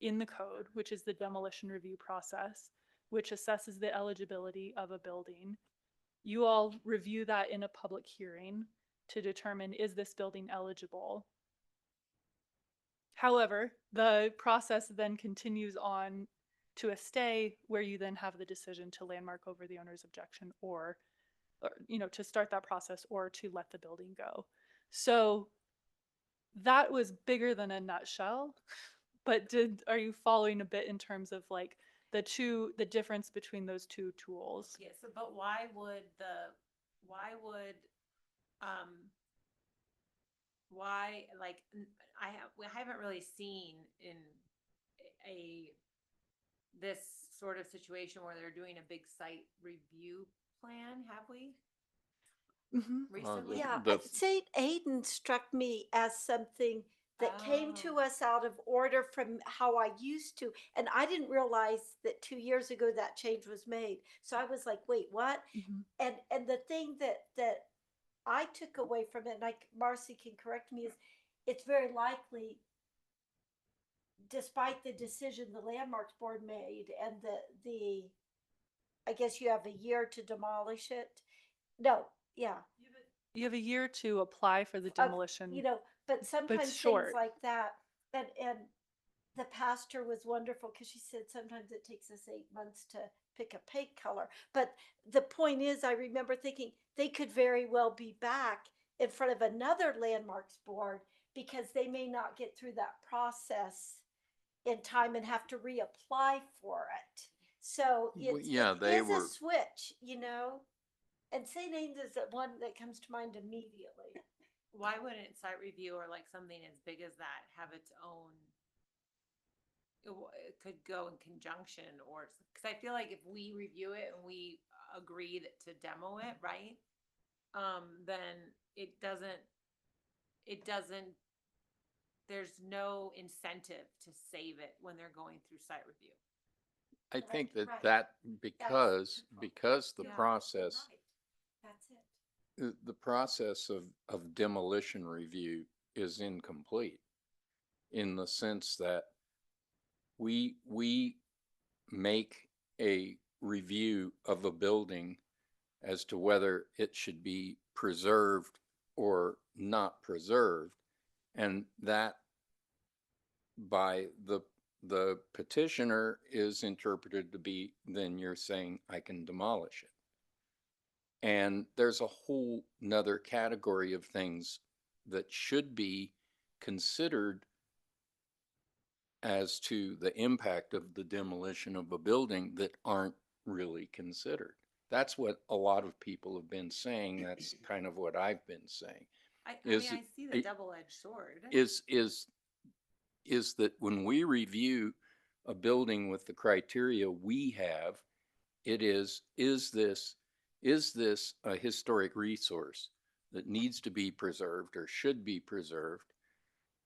in the code, which is the demolition review process, which assesses the eligibility of a building. You all review that in a public hearing to determine, is this building eligible? However, the process then continues on to a stay where you then have the decision to landmark over the owner's objection or you know, to start that process or to let the building go. So that was bigger than a nutshell, but are you following a bit in terms of like the difference between those 2 tools? Yes, but why would I haven't really seen in this sort of situation where they're doing a big site review plan, have we? Recently? Yeah, The- St. Aidan struck me as something that came to Oh. us out of order from how I used to. And I didn't realize that 2 years ago that change was made. So I was like, wait, what? Mhm. And the thing that I took away from it, and Marcy can correct me, is it's very likely, despite the decision the landmarks board made and the I guess you have a year to demolish it. No, yeah. You have a year to apply for the demolition. You know, but sometimes things short. like that, and the pastor was wonderful because she said sometimes it takes us 8 months to pick a paint color. But the point is, I remember thinking they could very well be back in front of another landmarks board because they may not get through that process in time and have to reapply for it. So Well, it's, yeah, it they is a were- switch, you know? And St. Aidan's is the one that comes to mind immediately. Why wouldn't site review or like something as big as that have its own? It could go in conjunction, or because I feel like if we review it and we agree to demo it, right? Then it doesn't. There's no incentive to save it when they're going through site review. I think that right. because the Yeah. process, Right. That's it. the process of demolition review is incomplete in the sense that we make a review of a building as to whether it should be preserved or not preserved, and that by the petitioner is interpreted to be, then you're saying I can demolish it. And there's a whole nother category of things that should be considered as to the impact of the demolition of a building that aren't really considered. That's what a lot of people have been saying. That's kind of what I've been saying. I is, mean, I see the double-edged sword. is that when we review a building with the criteria we have, it is this a historic resource that needs to be preserved or should be preserved?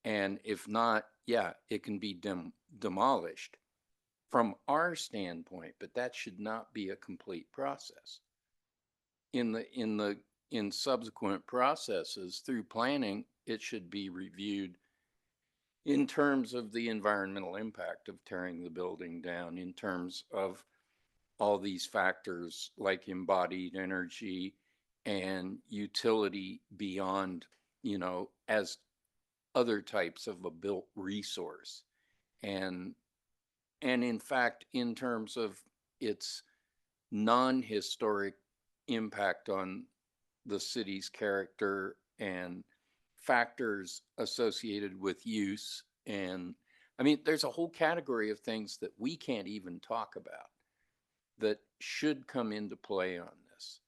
And if not, yeah, it can be demolished from our standpoint, but that should not be a complete process. In subsequent processes through planning, it should be reviewed in terms of the environmental impact of tearing the building down, in terms of all these factors like embodied energy and utility beyond, as other types of a built resource. And in fact, in terms of its non-historic impact on the city's character and factors associated with use. And I mean, there's a whole category of things that we can't even talk about that should come into play on this.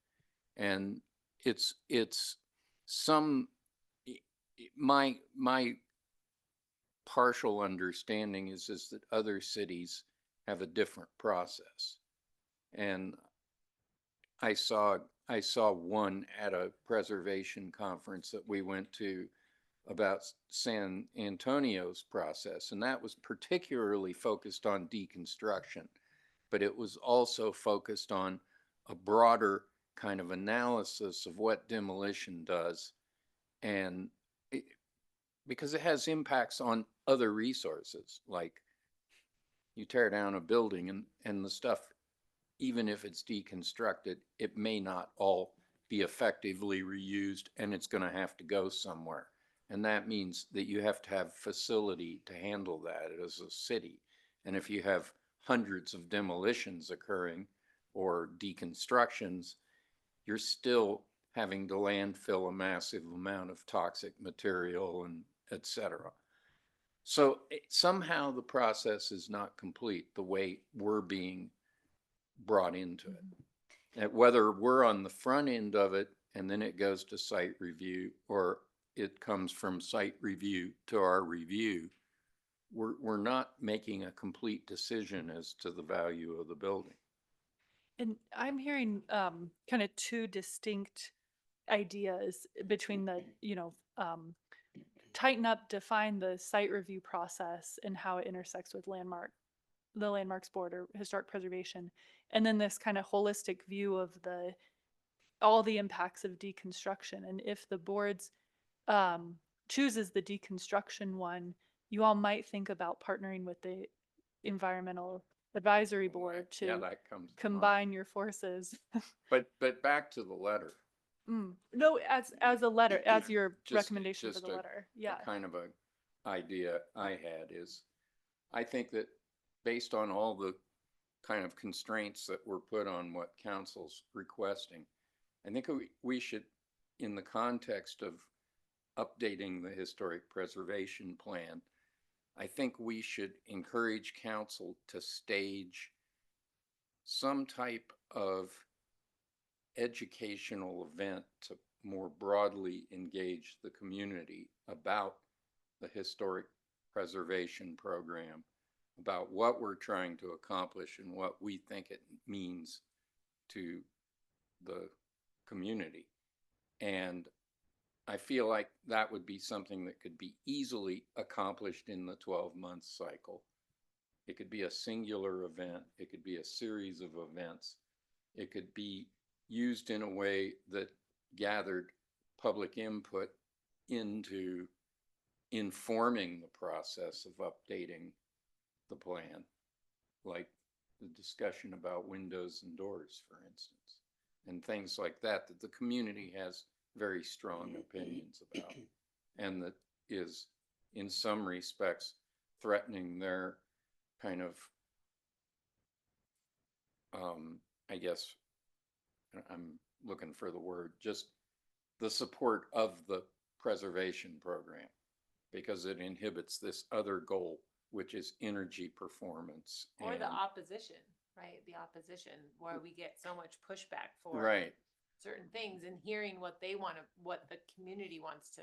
And it's my partial understanding is that other cities have a different process. And I saw one at a preservation conference that we went to about San Antonio's process, and that was particularly focused on deconstruction, but it was also focused on a broader kind of analysis of what demolition does, and because it has impacts on other resources, like you tear down a building and the stuff, even if it's deconstructed, it may not all be effectively reused, and it's going to have to go somewhere. And that means that you have to have facility to handle that as a city. And if you have hundreds of demolitions occurring or deconstructions, you're still having to landfill a massive amount of toxic material and et cetera. So somehow the process is not complete the way we're being brought into it. And whether we're on the front end of it and then it goes to site review, or it comes from site review to our review, we're not making a complete decision as to the value of the building. And I'm hearing kind of two distinct ideas between the, tighten up, define the site review process and how it intersects with the landmarks board or historic preservation. And then this kind of holistic view of all the impacts of deconstruction. And if the board's chooses the deconstruction one, you all might think about partnering with the environmental advisory board to that comes to combine your forces. mind. But back to the letter. No, as a letter, as your Just- recommendation for just the a- letter. Yeah. A kind of a idea I had is, I think that based on all the kind of constraints that were put on what council's requesting, I think we should, in the context of updating the historic preservation plan, I think we should encourage council to stage some type of educational event to more broadly engage the community about the historic preservation program, about what we're trying to accomplish and what we think it means to the community. And I feel like that would be something that could be easily accomplished in the 12-month cycle. It could be a singular event. It could be a series of events. It could be used in a way that gathered public input into informing the process of updating the plan, like the discussion about windows and doors, for instance, and things like that the community has very strong opinions about, and that is in some respects threatening their kind of, I guess, I'm looking for the word, just the support of the preservation program, because it inhibits this other goal, which is energy performance. Or the and- opposition, right? The opposition, where we get so much pushback for. Right. certain things and hearing what they want to, what the community wants to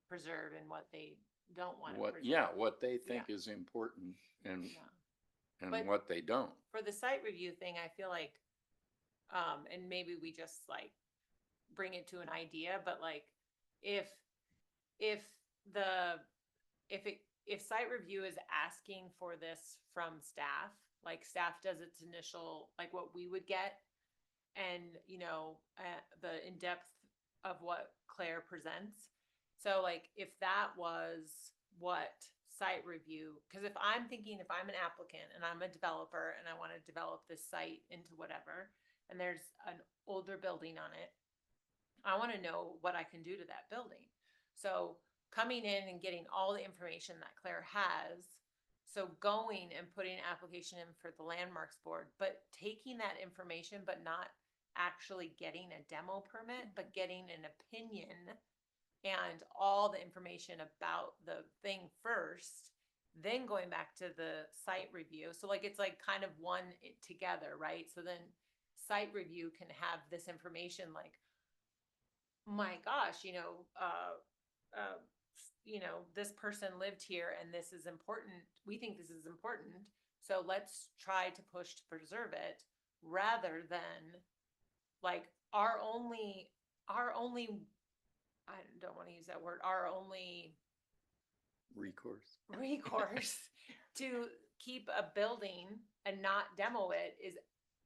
preserve and what they don't want to What, preserve. yeah, what they think is important and, Yeah. and But- what they don't. For the site review thing, I feel like, and maybe we just like bring it to an idea, but like if site review is asking for this from staff, like staff does its initial, like what we would get, and the in-depth of what Claire presents. So like if that was what site review, because if I'm an applicant and I'm a developer and I want to develop this site into whatever, and there's an older building on it, I want to know what I can do to that building. So coming in and getting all the information that Claire has, so going and putting an application in for the landmarks board, but taking that information, but not actually getting a demo permit, but getting an opinion and all the information about the thing first, then going back to the site review. So like, it's like kind of one together, right? So then site review can have this information like, my gosh, this person lived here and this is important. We think this is important. So let's try to push to preserve it, rather than like our only, I don't want to use that word, our only Recourse. recourse to keep a building and not demo it is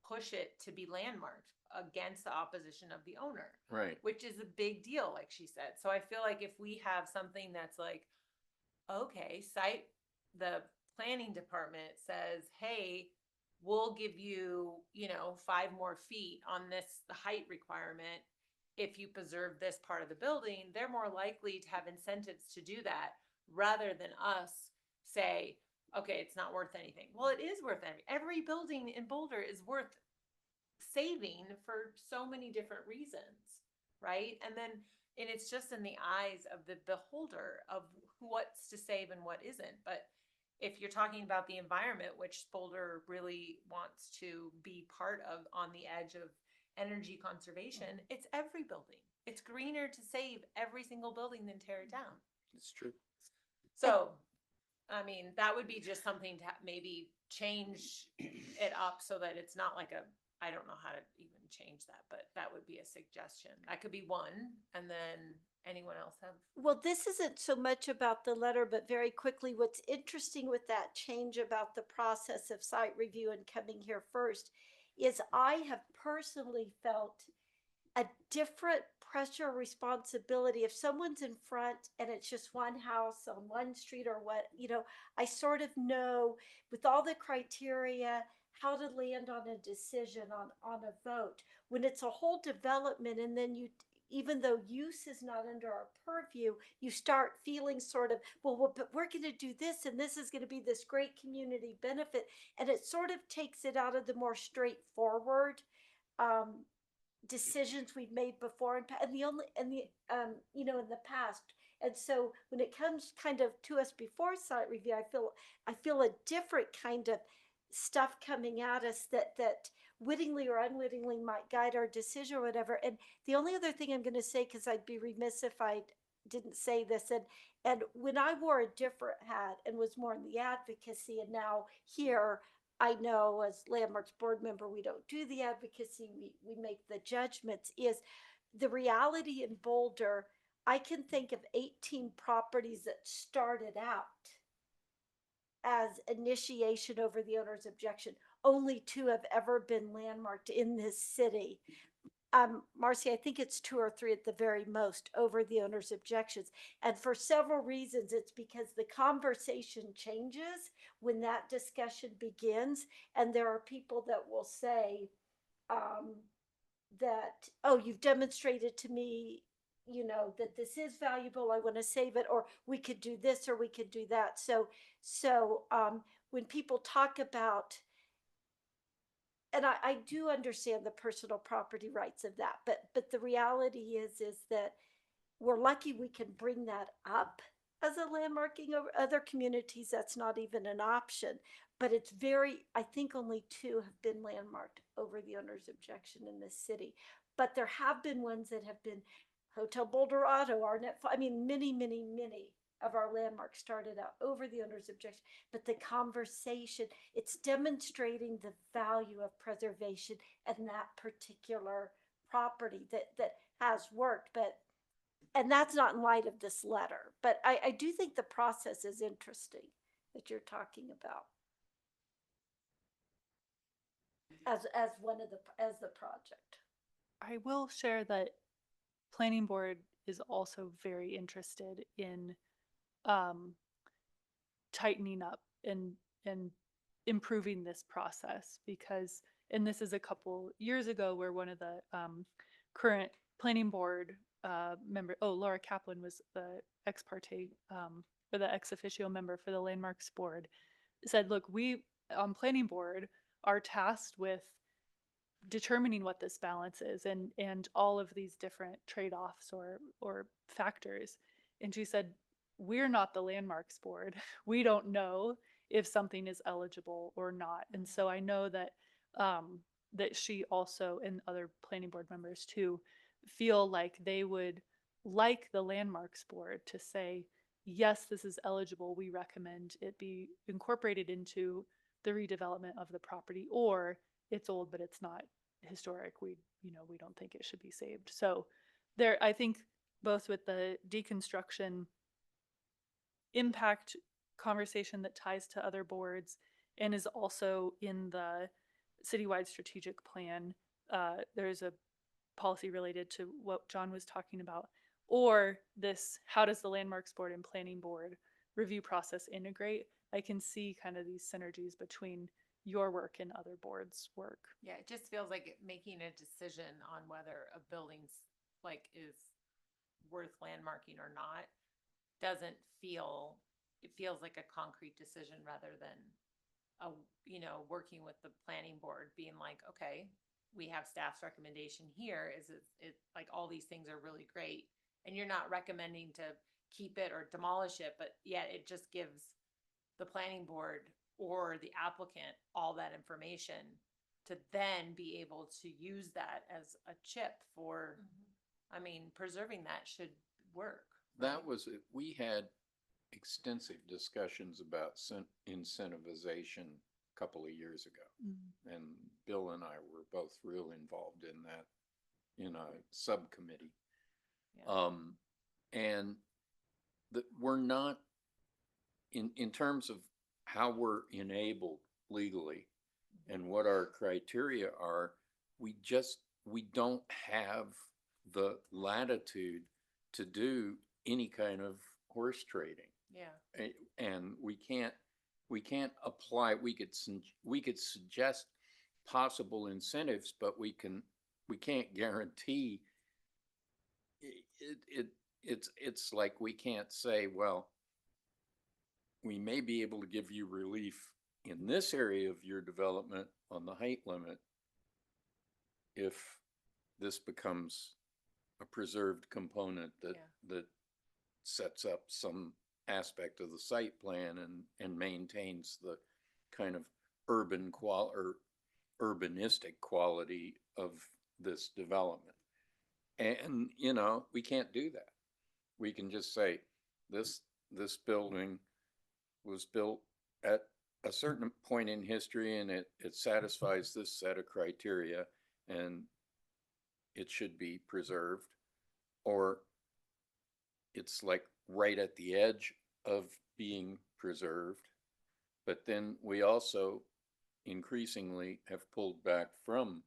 push it to be landmarked against the opposition of the owner, Right. which is a big deal, like she said. So I feel like if we have something that's like, okay, the planning department says, hey, we'll give you, 5 more feet on the height requirement if you preserve this part of the building, they're more likely to have incentives to do that, rather than us say, okay, it's not worth anything. Well, it is worth anything. Every building in Boulder is worth saving for so many different reasons, right? And it's just in the eyes of the beholder of what's to save and what isn't. But if you're talking about the environment, which Boulder really wants to be part of on the edge of energy conservation, it's every building. It's greener to save every single building than tear it down. It's true. So, I mean, that would be just something to maybe change it up so that it's not like I don't know how to even change that, but that would be a suggestion. That could be one, and then anyone else have? Well, this isn't so much about the letter, but very quickly, what's interesting with that change about the process of site review and coming here first is I have personally felt a different pressure or responsibility. If someone's in front and it's just one house on one street or what, I sort of know with all the criteria how to land on a decision on a vote. When it's a whole development and then even though use is not under our purview, you start feeling sort of, well, but we're going to do this and this is going to be this great community benefit. And it sort of takes it out of the more straightforward decisions we've made before in the past. And so when it comes kind of to us before site review, I feel a different kind of stuff coming at us that wittingly or unwittingly might guide our decision or whatever. And the only other thing I'm going to say, because I'd be remiss if I didn't say this, and when I wore a different hat and was more in the advocacy, and now here I know as Landmarks board member, we don't do the advocacy, we make the judgments, is the reality in Boulder. I can think of 18 properties that started out as initiation over the owner's objection. Only 2 have ever been landmarked in this city. Marcy, I think it's 2 or 3 at the very most over the owner's objections. And for several reasons, it's because the conversation changes when that discussion begins. And there are people that will say that, oh, you've demonstrated to me, that this is valuable. I want to save it, or we could do this, or we could do that. So when people talk about, and I do understand the personal property rights of that, but the reality is that we're lucky we can bring that up as a landmarking over other communities, that's not even an option. But it's very, I think only 2 have been landmarked over the owner's objection in this city. But there have been ones that have been Hotel Boulderado, Arnett, I mean, many of our landmarks started out over the owner's objection. But the conversation, it's demonstrating the value of preservation and that particular property that has worked. And that's not in light of this letter, but I do think the process is interesting that you're talking about as one of as the project. I will share that planning board is also very interested in tightening up and improving this process because, and this is a couple years ago where one of the current planning board member, Laura Kaplan was the ex parte or the ex officio member for the landmarks board, said, look, we on planning board are tasked with determining what this balance is and all of these different trade-offs or factors. And she said, we're not the landmarks board. We don't know if something is eligible or not. And so I know that that she also, and other planning board members too, feel like they would like the landmarks board to say, yes, this is eligible. We recommend it be incorporated into the redevelopment of the property, or it's old, but it's not historic. We don't think it should be saved. So there, I think both with the deconstruction impact conversation that ties to other boards and is also in the citywide strategic plan, there's a policy related to what John was talking about, or this, how does the landmarks board and planning board review process integrate? I can see kind of these synergies between your work and other boards' work. Yeah, it just feels like making a decision on whether a building's is worth landmarking or not doesn't feel, it feels like a concrete decision rather than working with the planning board being like, okay, we have staff's recommendation here, is it like all these things are really great and you're not recommending to keep it or demolish it, but yet it just gives the planning board or the applicant all that information to then be able to use that as a chip for, I mean, preserving that should work. That was, we had extensive discussions about incentivization a couple of years ago. And Bill and I were both real involved in that in a subcommittee. Yeah. And that we're not, in terms of how we're enabled legally and what our criteria are, we don't have the latitude to do any kind of horse trading. Yeah. And we can't apply, we could suggest possible incentives, but we can't guarantee it's like we can't say, well, we may be able to give you relief in this area of your development on the height limit if this becomes a preserved component that sets up some aspect of the site plan and maintains the kind of urbanistic quality of this development. And, we can't do that. We can just say this building was built at a certain point in history and it satisfies this set of criteria and it should be preserved, or it's like right at the edge of being preserved. But then we also increasingly have pulled back from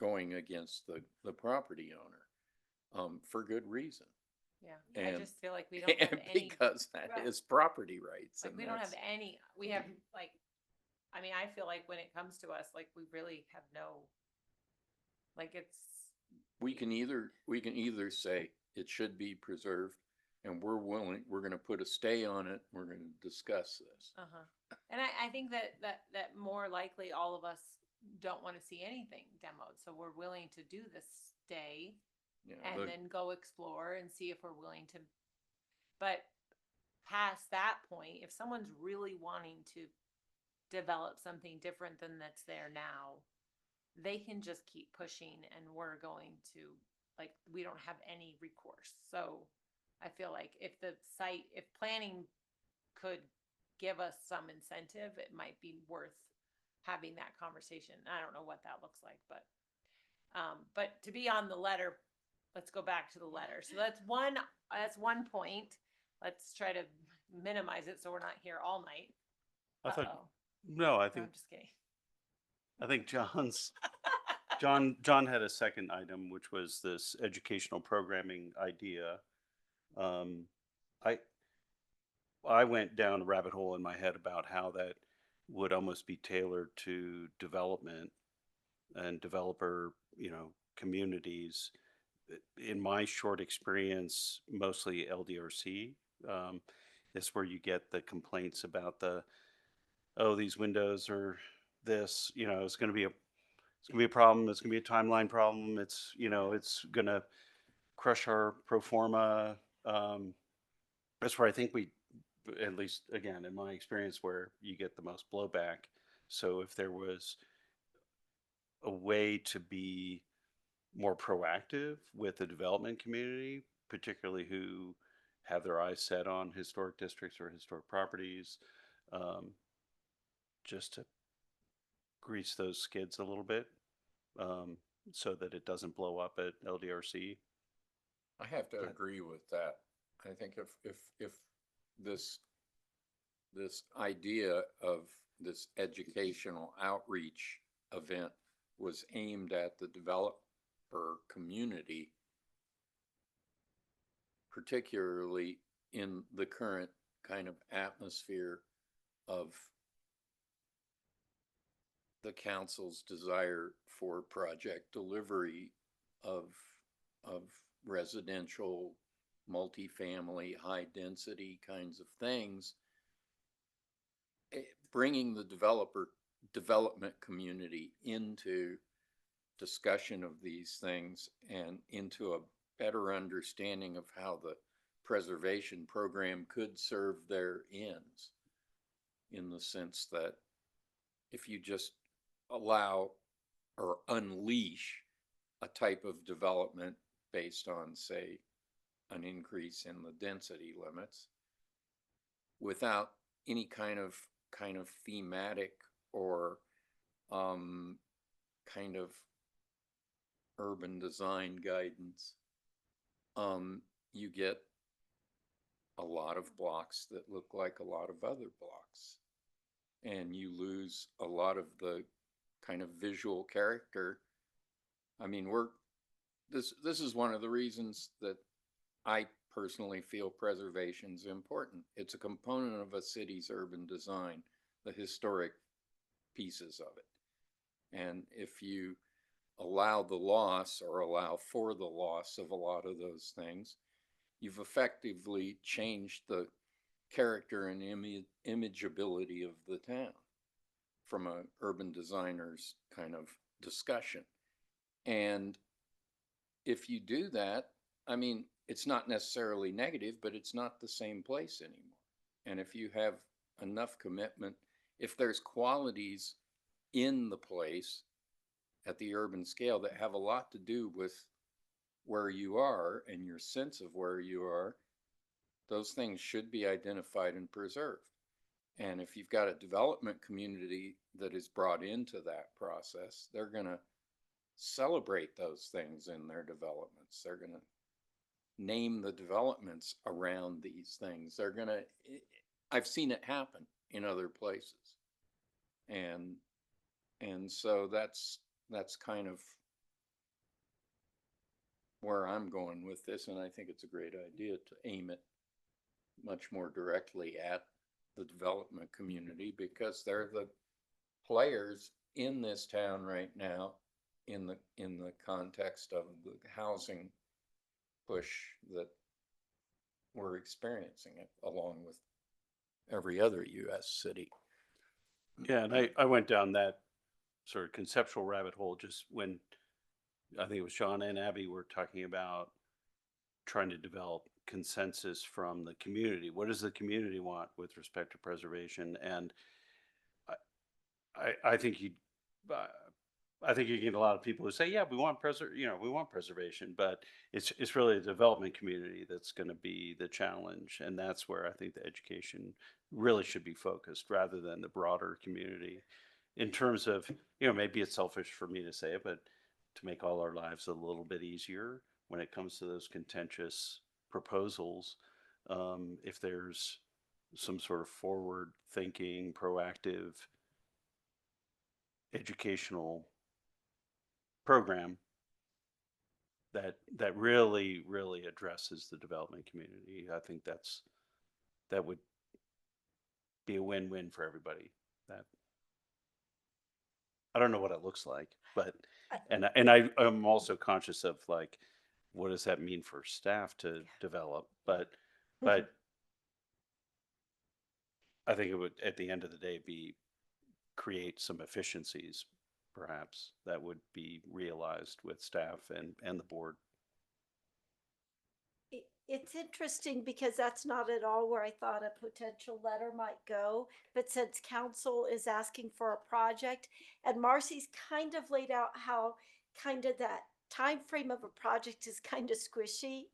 going against the property owner for good reason. Yeah. And I just feel like we don't have any. because that Right. is property rights. Like and we don't have that's- any, we have I mean, I feel like when it comes to us, we really have no, it's. We can either say it should be preserved and we're going to put a stay on it. We're going to discuss this. And I think that more likely all of us don't want to see anything demoed. So we're willing to do this stay You know, and then go explore and see if we're willing to. But past that point, if someone's really wanting to develop something different than that's there now, they can just keep pushing and we're going to, like, we don't have any recourse. So I feel like if planning could give us some incentive, it might be worth having that conversation. I don't know what that looks like, but to be on the letter, let's go back to the letter. So that's one point. Let's try to minimize it so we're not here all night. I thought, Uh-oh. no, I No, think, I'm just kidding. I think John had a second item, which was this educational programming idea. I, I went down a rabbit hole in my head about how that would almost be tailored to development and developer, communities. In my short experience, mostly LDRC, is where you get the complaints about oh, these windows are this, it's gonna be a problem. It's gonna be a timeline problem. It's gonna crush our pro forma. That's where I think at least again, in my experience, where you get the most blowback. So if there was a way to be more proactive with the development community, particularly who have their eyes set on historic districts or historic properties, just to grease those skids a little bit, so that it doesn't blow up at LDRC. I have to agree with that. I think if this idea of this educational outreach event was aimed at the developer community, particularly in the current kind of atmosphere of the council's desire for project delivery of residential, multifamily, high density kinds of things, bringing the development community into discussion of these things and into a better understanding of how the preservation program could serve their ends, in the sense that if you just allow or unleash a type of development based on, say, an increase in the density limits without any kind of thematic or kind of urban design guidance, you get a lot of blocks that look like a lot of other blocks, and you lose a lot of the kind of visual character. I mean, this is one of the reasons that I personally feel preservation is important. It's a component of a city's urban design, the historic pieces of it. And if you allow the loss or allow for the loss of a lot of those things, you've effectively changed the character and imageability of the town from an urban designer's kind of discussion. And if you do that, I mean, it's not necessarily negative, but it's not the same place anymore. And if you have enough commitment, if there's qualities in the place at the urban scale that have a lot to do with where you are and your sense of where you are, those things should be identified and preserved. And if you've got a development community that is brought into that process, they're going to celebrate those things in their developments. They're going to name the developments around these things. They're going to, I've seen it happen in other places. And so that's kind of where I'm going with this. And I think it's a great idea to aim it much more directly at the development community, because they're the players in this town right now in the context of the housing push that we're experiencing, it along with every other U.S. city. Yeah, and I went down that sort of conceptual rabbit hole just when I think it was Sean and Abby were talking about trying to develop consensus from the community. What does the community want with respect to preservation? And I think uh, I think you get a lot of people who say, yeah, we want we want preservation, but it's really the development community that's going to be the challenge. And that's where I think the education really should be focused rather than the broader community in terms of, maybe it's selfish for me to say it, but to make all our lives a little bit easier when it comes to those contentious proposals, if there's some sort of forward thinking, proactive educational program that really addresses the development community, I think that would be a win-win for everybody. That I don't know what it looks like, but I'm also conscious of like, what does that mean for staff to develop? But I think it would, at the end of the day, create some efficiencies, perhaps, that would be realized with staff and the board. It's interesting because that's not at all where I thought a potential letter might go. But since council is asking for a project, and Marcy's kind of laid out how kind of that time frame of a project is kind of squishy,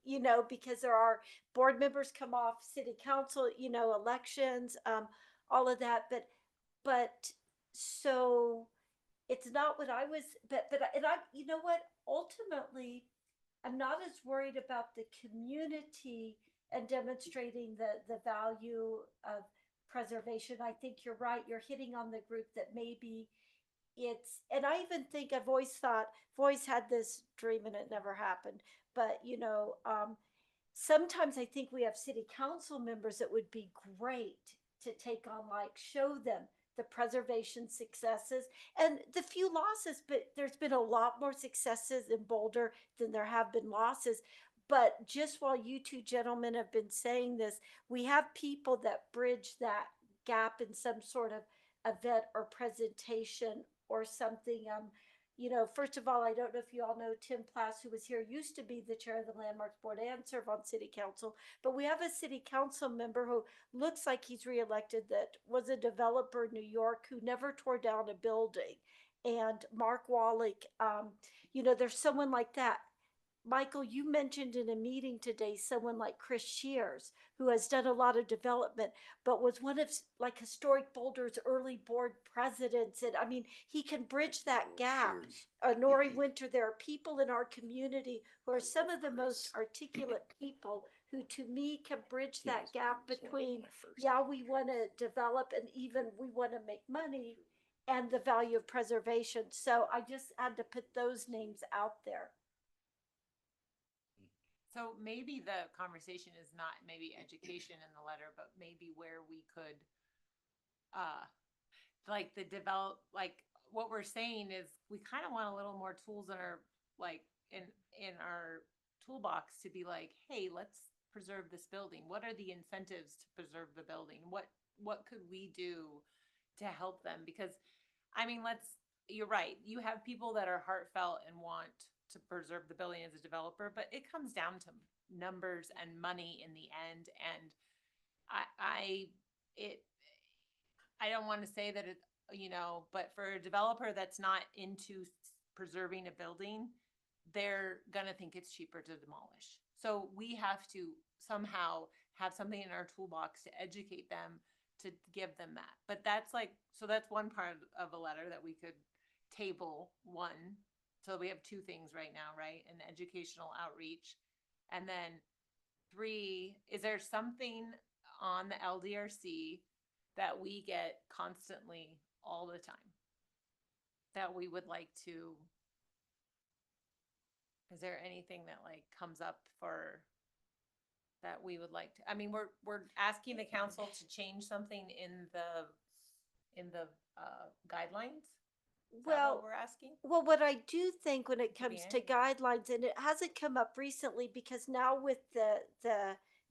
because there are board members come off city council, elections, all of that. But so it's not what I was, and I, what, ultimately, I'm not as worried about the community and demonstrating the value of preservation. I think you're right. You're hitting on the group that maybe and I even think I've always had this dream and it never happened. But, sometimes I think we have city council members that would be great to take on, like, show them the preservation successes and the few losses, but there's been a lot more successes in Boulder than there have been losses. But just while you two gentlemen have been saying this, we have people that bridge that gap in some sort of event or presentation or something. First of all, I don't know if you all know Tim Plass, who was here, used to be the chair of the Landmarks Board and serve on city council. But we have a city council member who looks like he's reelected that was a developer in New York who never tore down a building. And Mark Wallach, there's someone like that. Michael, you mentioned in a meeting today someone like Chris Shears, who has done a lot of development, but was one of like Historic Boulder's early board presidents. And I mean, he can bridge that gap. Nori Winter, there are people in our community who are some of the most articulate people who, to me, can bridge that gap between, we want to develop and even we want to make money and the value of preservation. So I just had to put those names out there. So maybe the conversation is not maybe education in the letter, but maybe where we could, like what we're saying is we kind of want a little more tools in our, like in our toolbox to be like, hey, let's preserve this building. What are the incentives to preserve the building? What could we do to help them? Because I mean, you're right. You have people that are heartfelt and want to preserve the building as a developer, but it comes down to numbers and money in the end. And I don't want to say that it, but for a developer that's not into preserving a building, they're going to think it's cheaper to demolish. So we have to somehow have something in our toolbox to educate them, to give them that. But that's that's one part of a letter that we could table one. So we have two things right now, right? An educational outreach. And then 3, is there something on the LDRC that we get constantly all the time that we would like to, is there anything that like comes up for that we would like to, I mean, we're asking the council to change something in the guidelines? Well, we're asking. Well, what I do think when it Could be comes to anything. guidelines, and it hasn't come up recently because now with the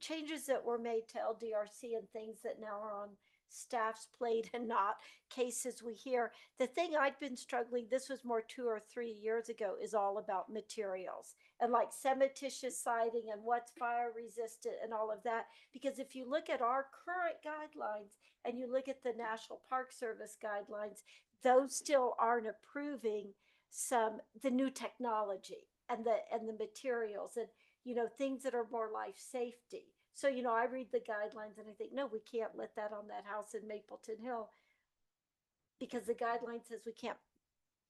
changes that were made to LDRC and things that now are on staff's plate and not cases we hear. The thing I've been struggling, this was more 2 or 3 years ago, is all about materials and like cementitious siding and what's fire resistant and all of that. Because if you look at our current guidelines and you look at the National Park Service guidelines, those still aren't approving the new technology and the materials and, things that are more life safety. So, I read the guidelines and I think, no, we can't let that on that house in Mapleton Hill because the guideline says we can't.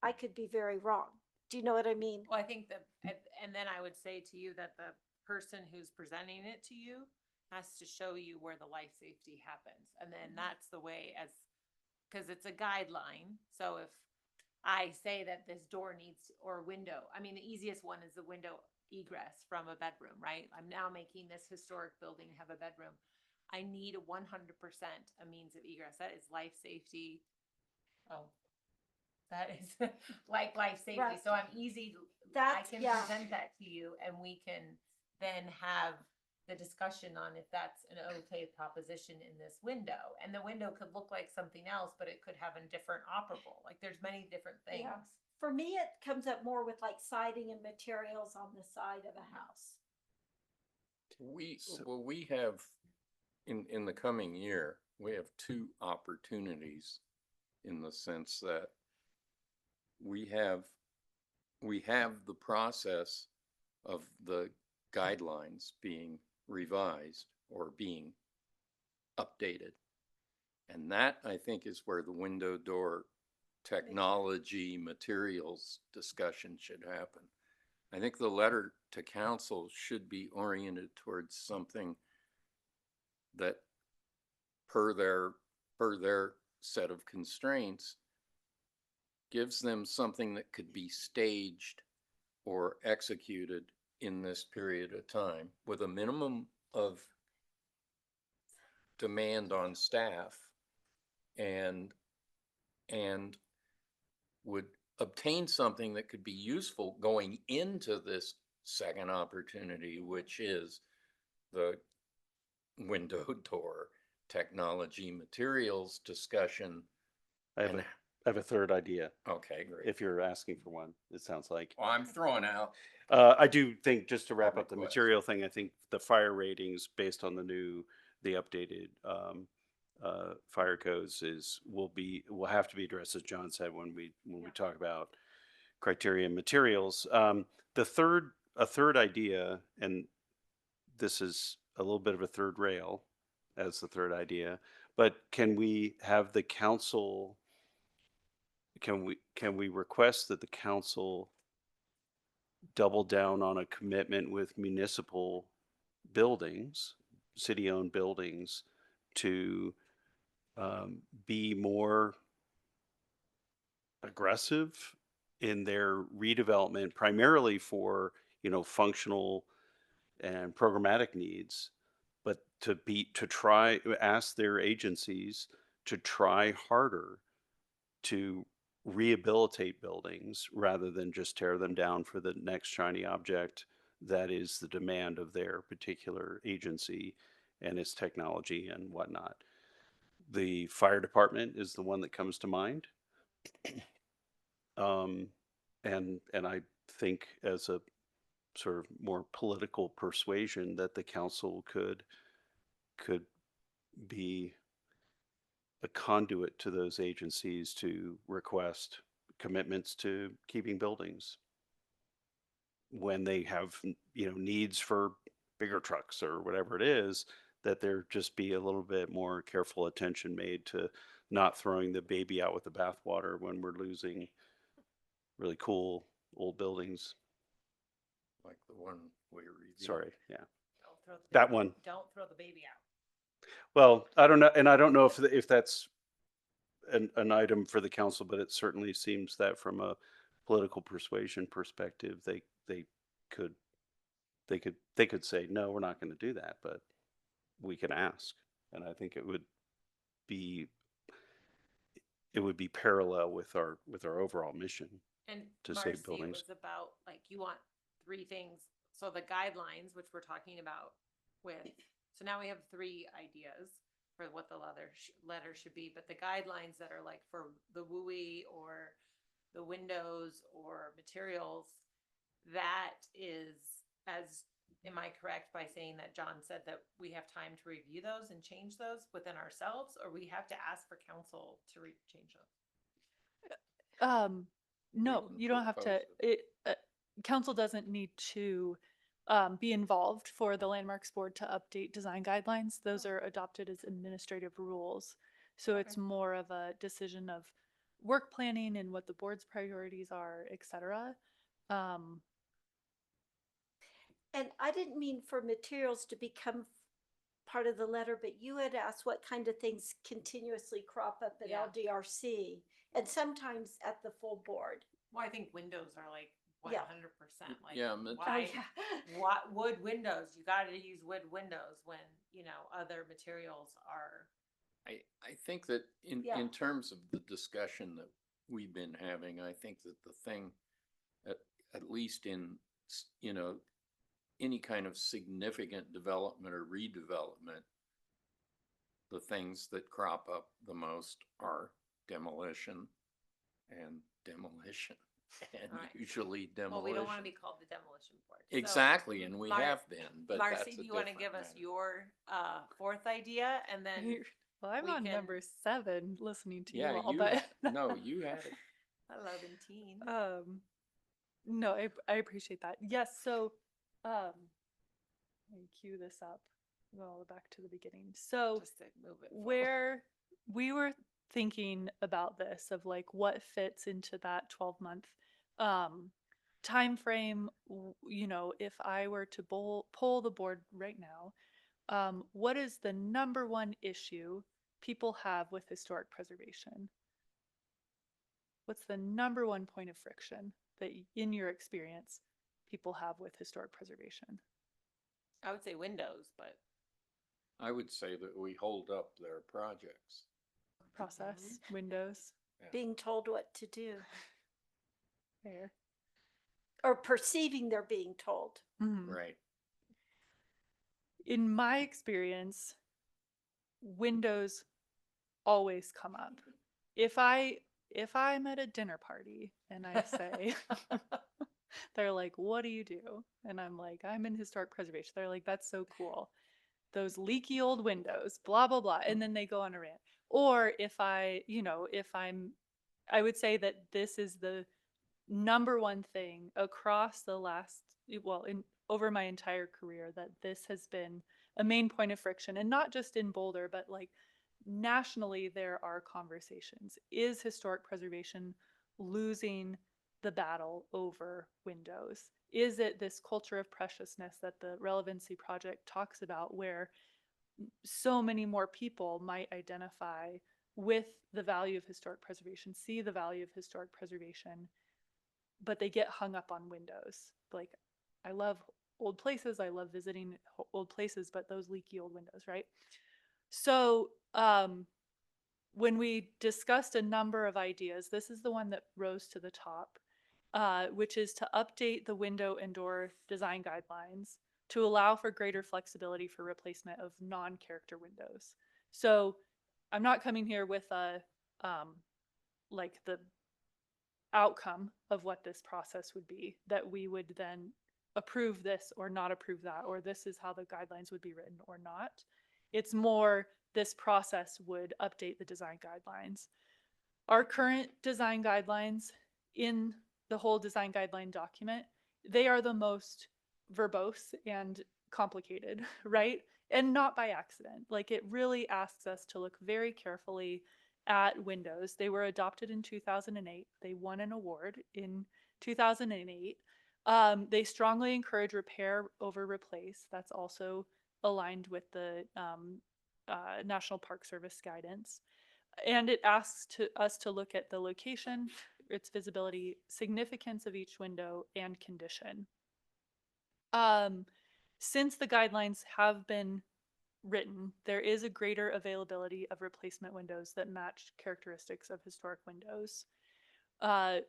I could be very wrong. Do you know what I mean? Well, I think that, and then I would say to you that the person who's presenting it to you has to show you where the life safety happens. And then that's the way because it's a guideline. So if I say that this door needs, or window, I mean, the easiest one is the window egress from a bedroom, right? I'm now making this historic building have a bedroom. I need 100% a means of egress. That is life safety. Oh, that is like life safety. Right. So I'm easy. I can present that to you and we can then have the discussion on if that's an okay proposition in this window. And the window could look like something else, but it could have a different operable. Like there's many different things. Yeah. For me, it comes up more with like siding and materials on the side of a house. We have, in the coming year, we have 2 opportunities in the sense that we have the process of the guidelines being revised or being updated. And that, I think, is where the window door technology materials discussion should happen. I think the letter to council should be oriented towards something that per their set of constraints gives them something that could be staged or executed in this period of time with a minimum of demand on staff and would obtain something that could be useful going into this second opportunity, which is the window door technology materials discussion. I have a third idea, Okay, great. if you're asking for one, it sounds like. Well, I'm throwing out. I do think, just to wrap up the Request. material thing, I think the fire ratings based on the updated fire codes will have to be addressed, as John said, when we talk about criteria and materials. A third idea, and this is a little bit of a third rail as the third idea, but can we have the council, can we request that the council double down on a commitment with municipal buildings, city-owned buildings, to be more aggressive in their redevelopment, primarily for, functional and programmatic needs, but to try ask their agencies to try harder to rehabilitate buildings rather than just tear them down for the next shiny object that is the demand of their particular agency and its technology and whatnot. The fire department is the one that comes to mind. And I think, as a sort of more political persuasion, that the council could be a conduit to those agencies to request commitments to keeping buildings when they have, needs for bigger trucks or whatever it is, that there just be a little bit more careful attention made to not throwing the baby out with the bathwater when we're losing really cool old buildings. Like the one we reviewed. Sorry, yeah. Don't throw the That baby- one. Don't throw the baby out. Well, I don't know, and I don't know if that's an item for the council, but it certainly seems that from a political persuasion perspective, they could say, no, we're not going to do that, but we can ask. And I think it would be parallel with our overall mission. And To Marcy, save buildings. it was about, like, you want 3 things. So the guidelines, which we're talking about with, so now we have 3 ideas. for what the letter should be, but the guidelines that are like for the WUI or the windows or materials, that is, am I correct by saying that John said that we have time to review those and change those within ourselves, or we have to ask for council to change those? No, can you don't have to, propose council doesn't need to be involved for the Landmarks Board to update design guidelines. Those are adopted as administrative rules. So it's Okay. more of a decision of work planning and what the board's priorities are, et cetera. And I didn't mean for materials to become part of the letter, but you had asked what kind of things continuously crop up at Yeah. LDRC and sometimes at the full board. Well, I think windows are like Yeah. 100%. Like, Yeah, but- Oh, why, yeah. what wood windows? You got to use wood windows when, you know, other materials are. I think that Yeah. in terms of the discussion that we've been having, I think that the thing, at least in, you know, any kind of significant development or redevelopment, the things that crop up the most are demolition and demolition, and Right. usually demolition. Well, we don't want to be called the demolition board. So, Exactly, and we Mar- have been, but that's Marcy, a do you want to different give us matter. your fourth idea, and then Well, I'm we on can- number 7 listening to you Yeah, all, but no, you had it. 11 teen. no, I appreciate that. Yes, so let me cue this up. Go all back to the beginning. So Just to move it forward. where we were thinking about this of like what fits into that 12-month time frame, you know, if I were to poll the board right now, what is the number one issue people have with historic preservation? What's the number one point of friction that in your experience people have with historic preservation? I would say windows, but I would say that we hold up their projects. Process, windows, Being told what to do fair. or perceiving they're being told. Mhm. Right. In my experience, windows always come up. If I'm at a dinner party and I say, they're like, what do you do? And I'm like, I'm in historic preservation. They're like, that's so cool. Those leaky old windows, blah, blah, blah. And then they go on a rant. Or if I would say that this is the number one thing across the last, over my entire career, that this has been a main point of friction, and not just in Boulder, but like nationally, there are conversations. Is historic preservation losing the battle over windows? Is it this culture of preciousness that the Relevancy Project talks about, where so many more people might identify with the value of historic preservation, see the value of historic preservation, but they get hung up on windows? Like, I love old places, I love visiting old places, but those leaky old windows, right? So when we discussed a number of ideas, this is the one that rose to the top, which is to update the window and door design guidelines to allow for greater flexibility for replacement of non-character windows. So I'm not coming here with a like the outcome of what this process would be, that we would then approve this or not approve that, or this is how the guidelines would be written or not. It's more this process would update the design guidelines. Our current design guidelines in the whole design guideline document, they are the most verbose and complicated, right? And not by accident. Like, it really asks us to look very carefully at windows. They were adopted in 2008. They won an award in 2008. They strongly encourage repair over replace. That's also aligned with the National Park Service guidance. And it asks us to look at the location, its visibility, significance of each window, and condition. Since the guidelines have been written, there is a greater availability of replacement windows that match characteristics of historic windows. I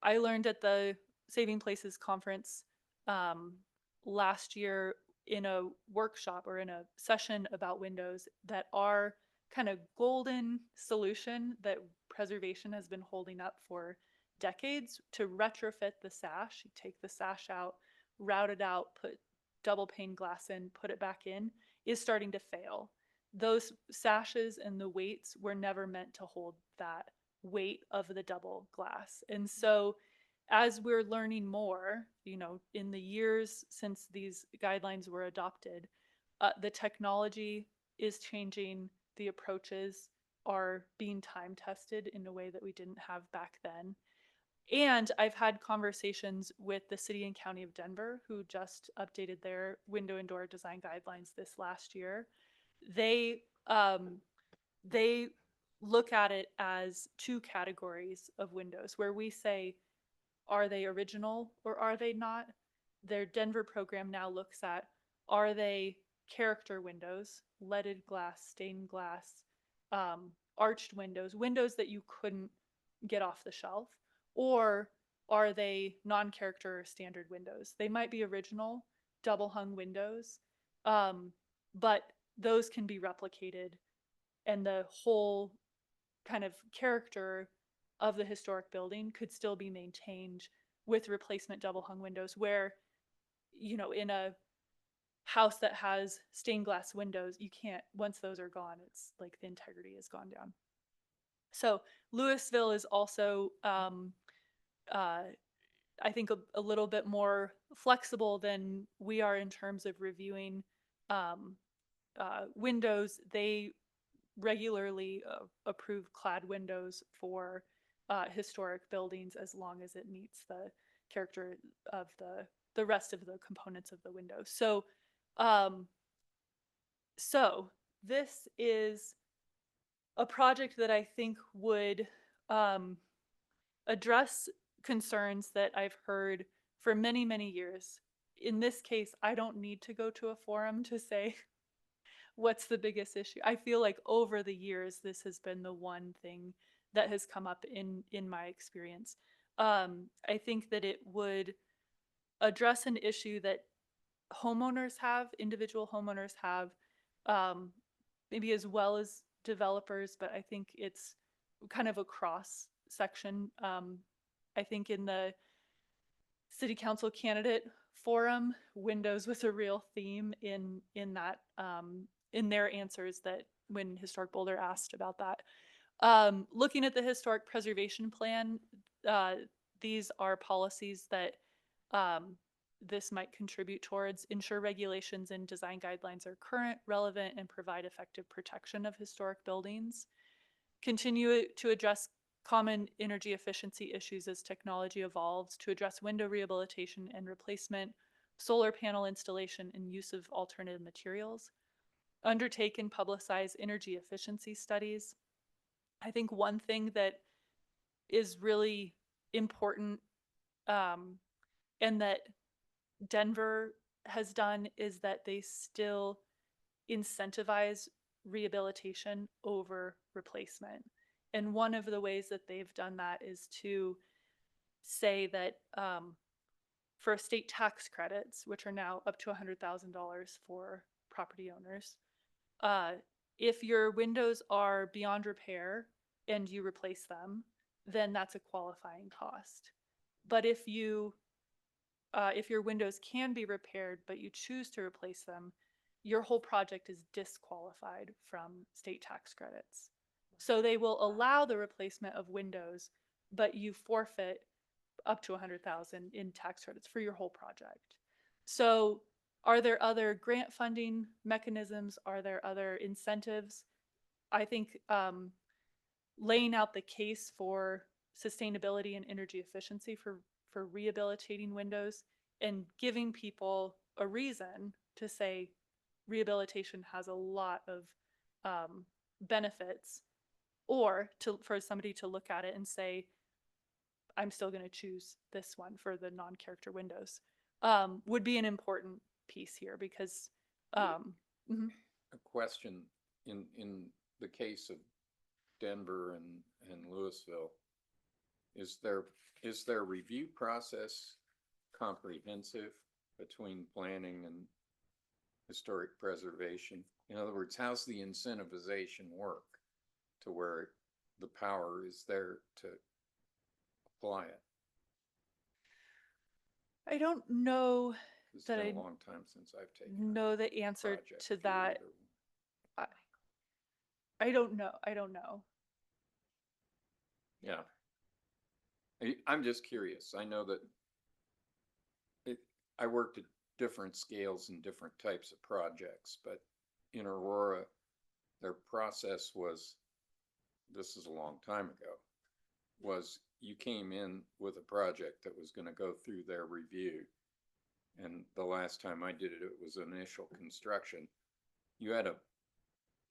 learned at the Saving Places conference last year in a workshop or in a session about windows that our kind of golden solution that preservation has been holding up for decades to retrofit the sash. You take the sash out, route it out, put double pane glass in, put it back in, is starting to fail. Those sashes and the weights were never meant to hold that weight of the double glass. And so as we're learning more, in the years since these guidelines were adopted, the technology is changing, the approaches are being time tested in a way that we didn't have back then. And I've had conversations with the city and county of Denver, who just updated their window and door design guidelines this last year. They look at it as two categories of windows, where we say, are they original or are they not? Their Denver program now looks at, are they character windows, leaded glass, stained glass, arched windows, windows that you couldn't get off the shelf, or are they non-character or standard windows? They might be original, double hung windows, but those can be replicated, and the whole kind of character of the historic building could still be maintained with replacement double hung windows, where, in a house that has stained glass windows, you can't, once those are gone, it's like the integrity has gone down. So Louisville is also, I think, a little bit more flexible than we are in terms of reviewing windows. They regularly approve clad windows for historic buildings, as long as it meets the character of the rest of the components of the window. So this is a project that I think would address concerns that I've heard for many, many years. In this case, I don't need to go to a forum to say what's the biggest issue. I feel like over the years, this has been the one thing that has come up in my experience. I think that it would address an issue that individual homeowners have, maybe as well as developers, but I think it's kind of a cross section. I think in the city council candidate forum, windows was a real theme in that, in their answers, that when Historic Boulder asked about that. Looking at the historic preservation plan, these are policies that this might contribute towards. Ensure regulations and design guidelines are current, relevant, and provide effective protection of historic buildings. Continue to address common energy efficiency issues as technology evolves, to address window rehabilitation and replacement, solar panel installation, and use of alternative materials. Undertake and publicize energy efficiency studies. I think one thing that is really important, and that Denver has done, is that they still incentivize rehabilitation over replacement. And one of the ways that they've done that is to say that for state tax credits, which are now up to $100,000 for property owners, if your windows are beyond repair and you replace them, then that's a qualifying cost. But if your windows can be repaired, but you choose to replace them, your whole project is disqualified from state tax credits. So they will allow the replacement of windows, but you forfeit up to $100,000 in tax credits for your whole project. So are there other grant funding mechanisms? Are there other incentives? I think laying out the case for sustainability and energy efficiency for rehabilitating windows, and giving people a reason to say rehabilitation has a lot of benefits, or for somebody to look at it and say, I'm still going to choose this one for the non-character windows, would be an important piece here, because A question, in the case of Denver and Louisville, is their review process comprehensive between planning and historic preservation? In other words, how's the incentivization work to where the power is there to apply it? I don't know It's that been I a long time since I've taken a know the answer project to through that. either. I don't know. I don't know. Yeah. I'm just curious. I know that I worked at different scales and different types of projects, but in Aurora, their process was, this is a long time ago, was you came in with a project that was going to go through their review. And the last time I did it, it was initial construction. You had a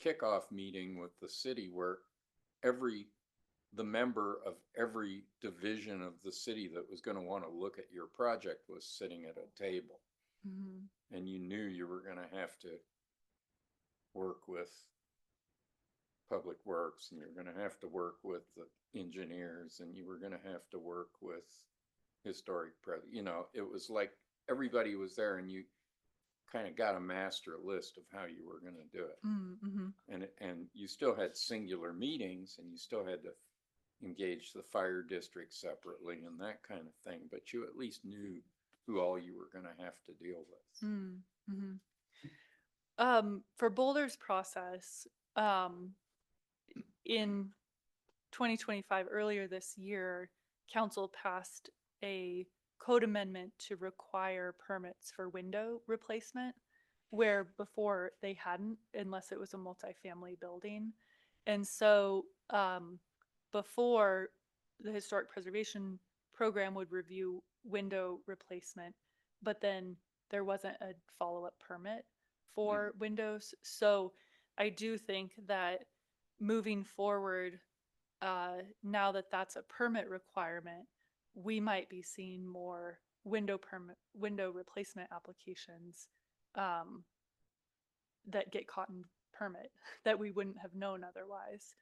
kickoff meeting with the city where the member of every division of the city that was going to want to look at your project was sitting at a table. And you knew you were going to have to work with Public Works, and you're going to have to work with the engineers, and you were going to have to work with historic, it was like everybody was there, and you kind of got a master list of how you were going to do it. And you still had singular meetings, and you still had to engage the fire district separately and that kind of thing, but you at least knew who all you were going to have to deal with. For Boulder's process, in 2025, earlier this year, council passed a code amendment to require permits for window replacement, where before they hadn't, unless it was a multifamily building. And so before, the historic preservation program would review window replacement, but then there wasn't a follow-up permit for windows. So I do think that moving forward, now that that's a permit requirement, we might be seeing more window replacement applications that get caught in permit that we wouldn't have known otherwise.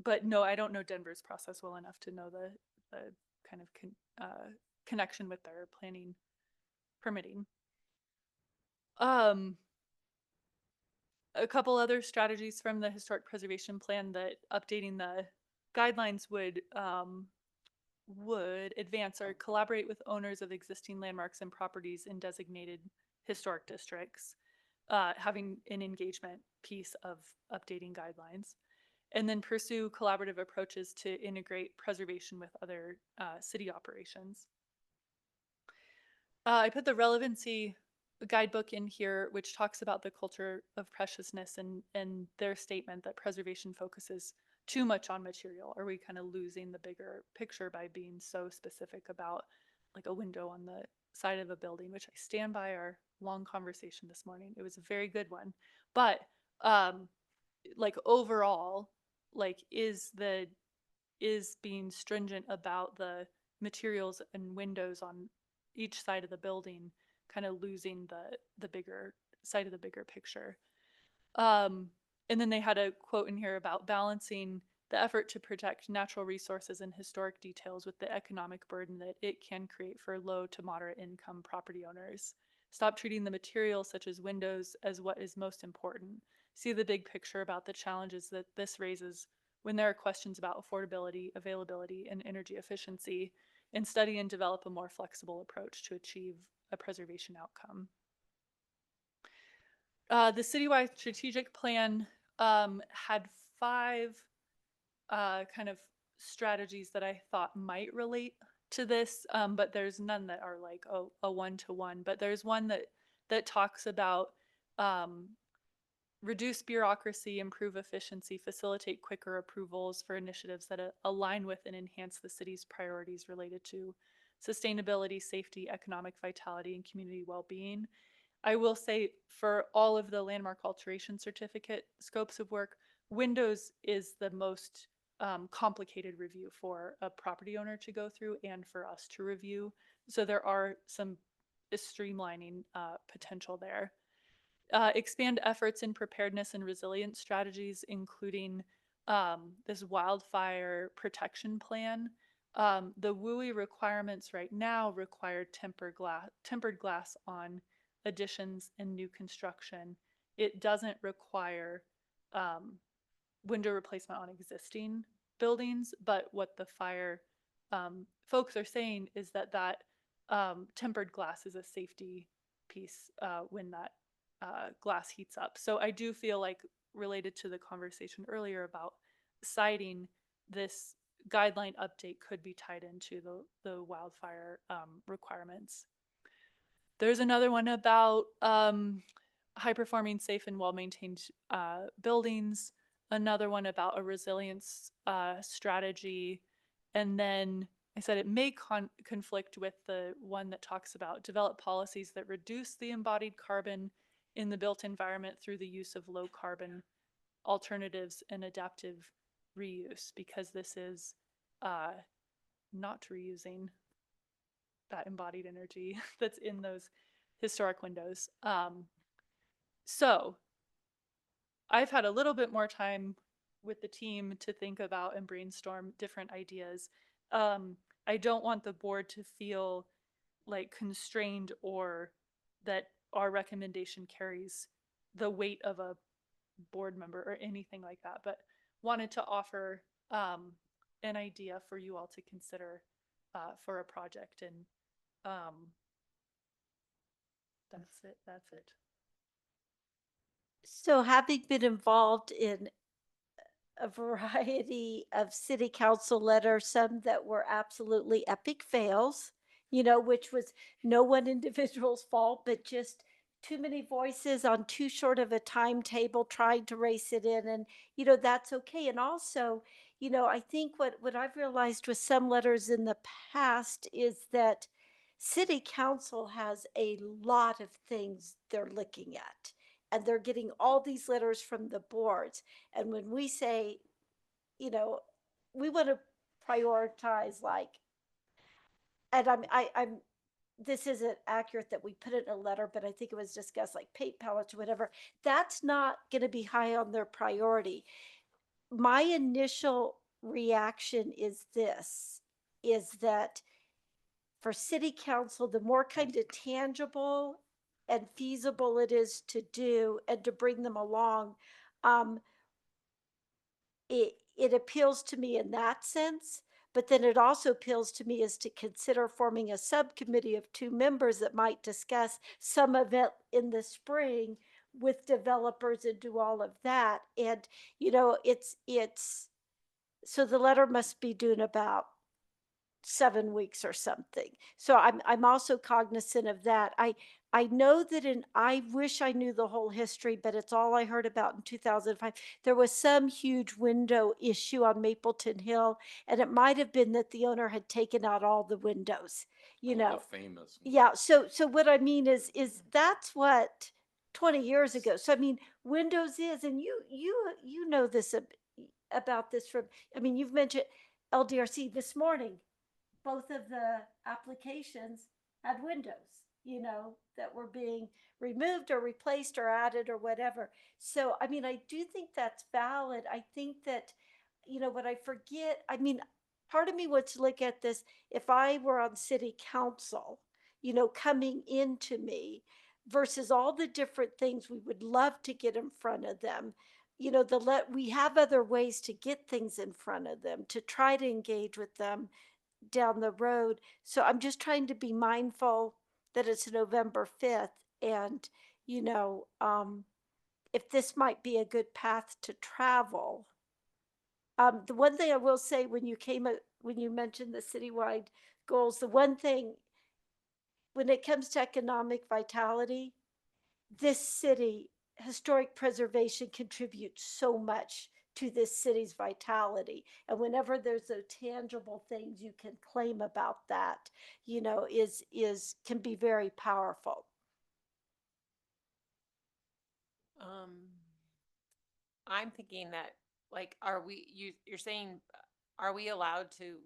But no, I don't know Denver's process well enough to know the kind of connection with their planning permitting. A couple other strategies from the historic preservation plan that updating the guidelines would advance or collaborate with owners of existing landmarks and properties in designated historic districts, having an engagement piece of updating guidelines, and then pursue collaborative approaches to integrate preservation with other city operations. I put the relevancy guidebook in here, which talks about the culture of preciousness and their statement that preservation focuses too much on material. Are we kind of losing the bigger picture by being so specific about like a window on the side of a building, which I stand by our long conversation this morning. It was a very good one. But like overall, like is being stringent about the materials and windows on each side of the building kind of losing the bigger side of the bigger picture. And then they had a quote in here about balancing the effort to protect natural resources and historic details with the economic burden that it can create for low to moderate income property owners. Stop treating the materials such as windows as what is most important. See the big picture about the challenges that this raises when there are questions about affordability, availability, and energy efficiency, and study and develop a more flexible approach to achieve a preservation outcome. The citywide strategic plan had 5 kind of strategies that I thought might relate to this, but there's none that are like a one-to-one. But there's one that talks about reduce bureaucracy, improve efficiency, facilitate quicker approvals for initiatives that align with and enhance the city's priorities related to sustainability, safety, economic vitality, and community well-being. I will say for all of the landmark alteration certificate scopes of work, windows is the most complicated review for a property owner to go through and for us to review. So there are some streamlining potential there. Expand efforts in preparedness and resilience strategies, including this wildfire protection plan. The WUI requirements right now require tempered glass on additions and new construction. It doesn't require window replacement on existing buildings, but what the fire folks are saying is that tempered glass is a safety piece when that glass heats up. So I do feel like, related to the conversation earlier about siding, this guideline update could be tied into the wildfire requirements. There's another one about high-performing, safe, and well-maintained buildings. Another one about a resilience strategy. And then I said it may conflict with the one that talks about develop policies that reduce the embodied carbon in the built environment through the use of low carbon alternatives and adaptive reuse, because this is not reusing that embodied energy that's in those historic windows. So I've had a little bit more time with the team to think about and brainstorm different ideas. I don't want the board to feel like constrained or that our recommendation carries the weight of a board member or anything like that, but wanted to offer an idea for you all to consider for a project. And that's it. So having been involved in a variety of city council letters, some that were absolutely epic fails, which was no one individual's fault, but just too many voices on too short of a timetable trying to race it in. And, that's okay. And also, I think what I've realized with some letters in the past is that city council has a lot of things they're looking at, and they're getting all these letters from the boards. And when we say, we want to prioritize, like, and I'm this isn't accurate that we put it in a letter, but I think it was discussed, like paint pallets or whatever. That's not going to be high on their priority. My initial reaction is that for city council, the more kind of tangible and feasible it is to do and to bring them along, it appeals to me in that sense. But then it also appeals to me as to consider forming a subcommittee of 2 members that might discuss some of it in the spring with developers and do all of that. And, it's so the letter must be due in about 7 weeks or something. So I'm also cognizant of that. I know that I wish I knew the whole history, but it's all I heard about in 2005. There was some huge window issue on Mapleton Hill, and it might have been that the owner had taken out all the windows, The famous one. Yeah, so what I mean is that's what 20 years ago. So I mean, Windows is, and you know this about this from, you've mentioned LDRC this morning. Both of the applications had windows, that were being removed or replaced or added or whatever. So, I do think that's valid. I think that, what I forget, part of me wants to look at this, if I were on city council, coming into me versus all the different things we would love to get in front of them. We have other ways to get things in front of them, to try to engage with them down the road. So I'm just trying to be mindful that it's November 5th, and, if this might be a good path to travel. The one thing I will say, when you mentioned the citywide goals, the one thing, when it comes to economic vitality, this city, historic preservation contributes so much to this city's vitality. And whenever there's a tangible things you can claim about that, can be very powerful. I'm thinking that, like, you're saying, are we allowed to,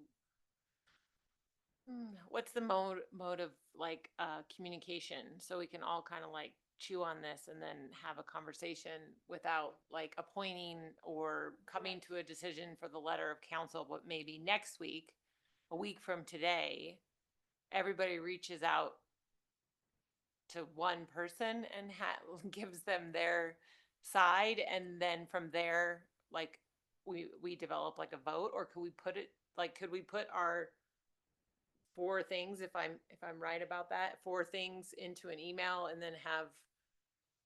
what's the mode of, like, communication, so we can all kind of like chew on this and then have a conversation without, like, appointing or coming to a decision for the letter of council, but maybe next week, a week from today, everybody reaches out to one person and gives them their side, and then from there, like, we develop like a vote, or could we put it, like, could we put our 4 things, if I'm right about that, 4 things into an email, and then have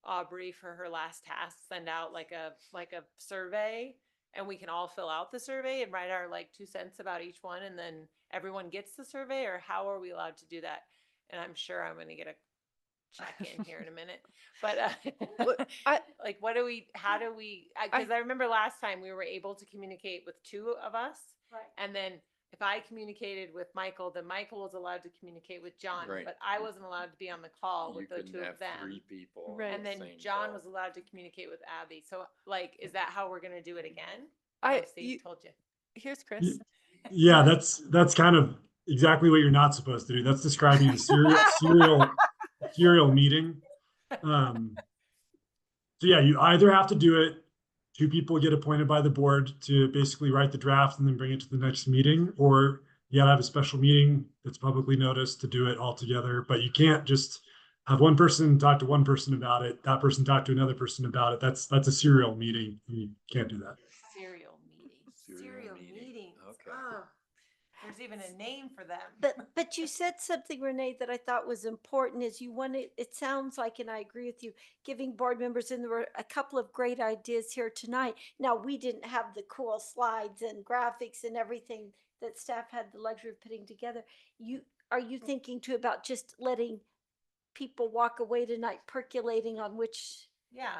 Aubrey for her last task send out like a survey, and we can all fill out the survey and write our like 2 cents about each one, and then everyone gets the survey, or how are we allowed to do that? And I'm sure I'm going to get a check in here in a minute, but like, how do we, because I remember last time we were able to communicate with 2 of us, Right. and then if I communicated with Michael, then Michael was allowed to communicate with John, Right. but I wasn't allowed to be on the call with the can 2 of have them. 3 people. Right. And then same John call. was allowed to communicate with Abby. So, like, is that how we're gonna do it again? I- Oh, see, you- told you. Here's Chris. Yeah, that's kind of exactly what you're not supposed to do. That's describing a serial meeting. So yeah, you either have to do it, 2 people get appointed by the board to basically write the draft and then bring it to the next meeting, or you gotta have a special meeting that's publicly noticed to do it all together. But you can't just have one person talk to one person about it, that person talk to another person about it. That's a serial meeting. You can't do that. Serial meetings. Serial meeting. meetings. Okay. Oh, there's even a name for them. But you said something, Renee, that I thought was important, is you wanted, it sounds like, and I agree with you, giving board members, and there were a couple of great ideas here tonight. Now, we didn't have the cool slides and graphics and everything that staff had the luxury of putting together. Are you thinking too about just letting people walk away tonight percolating on which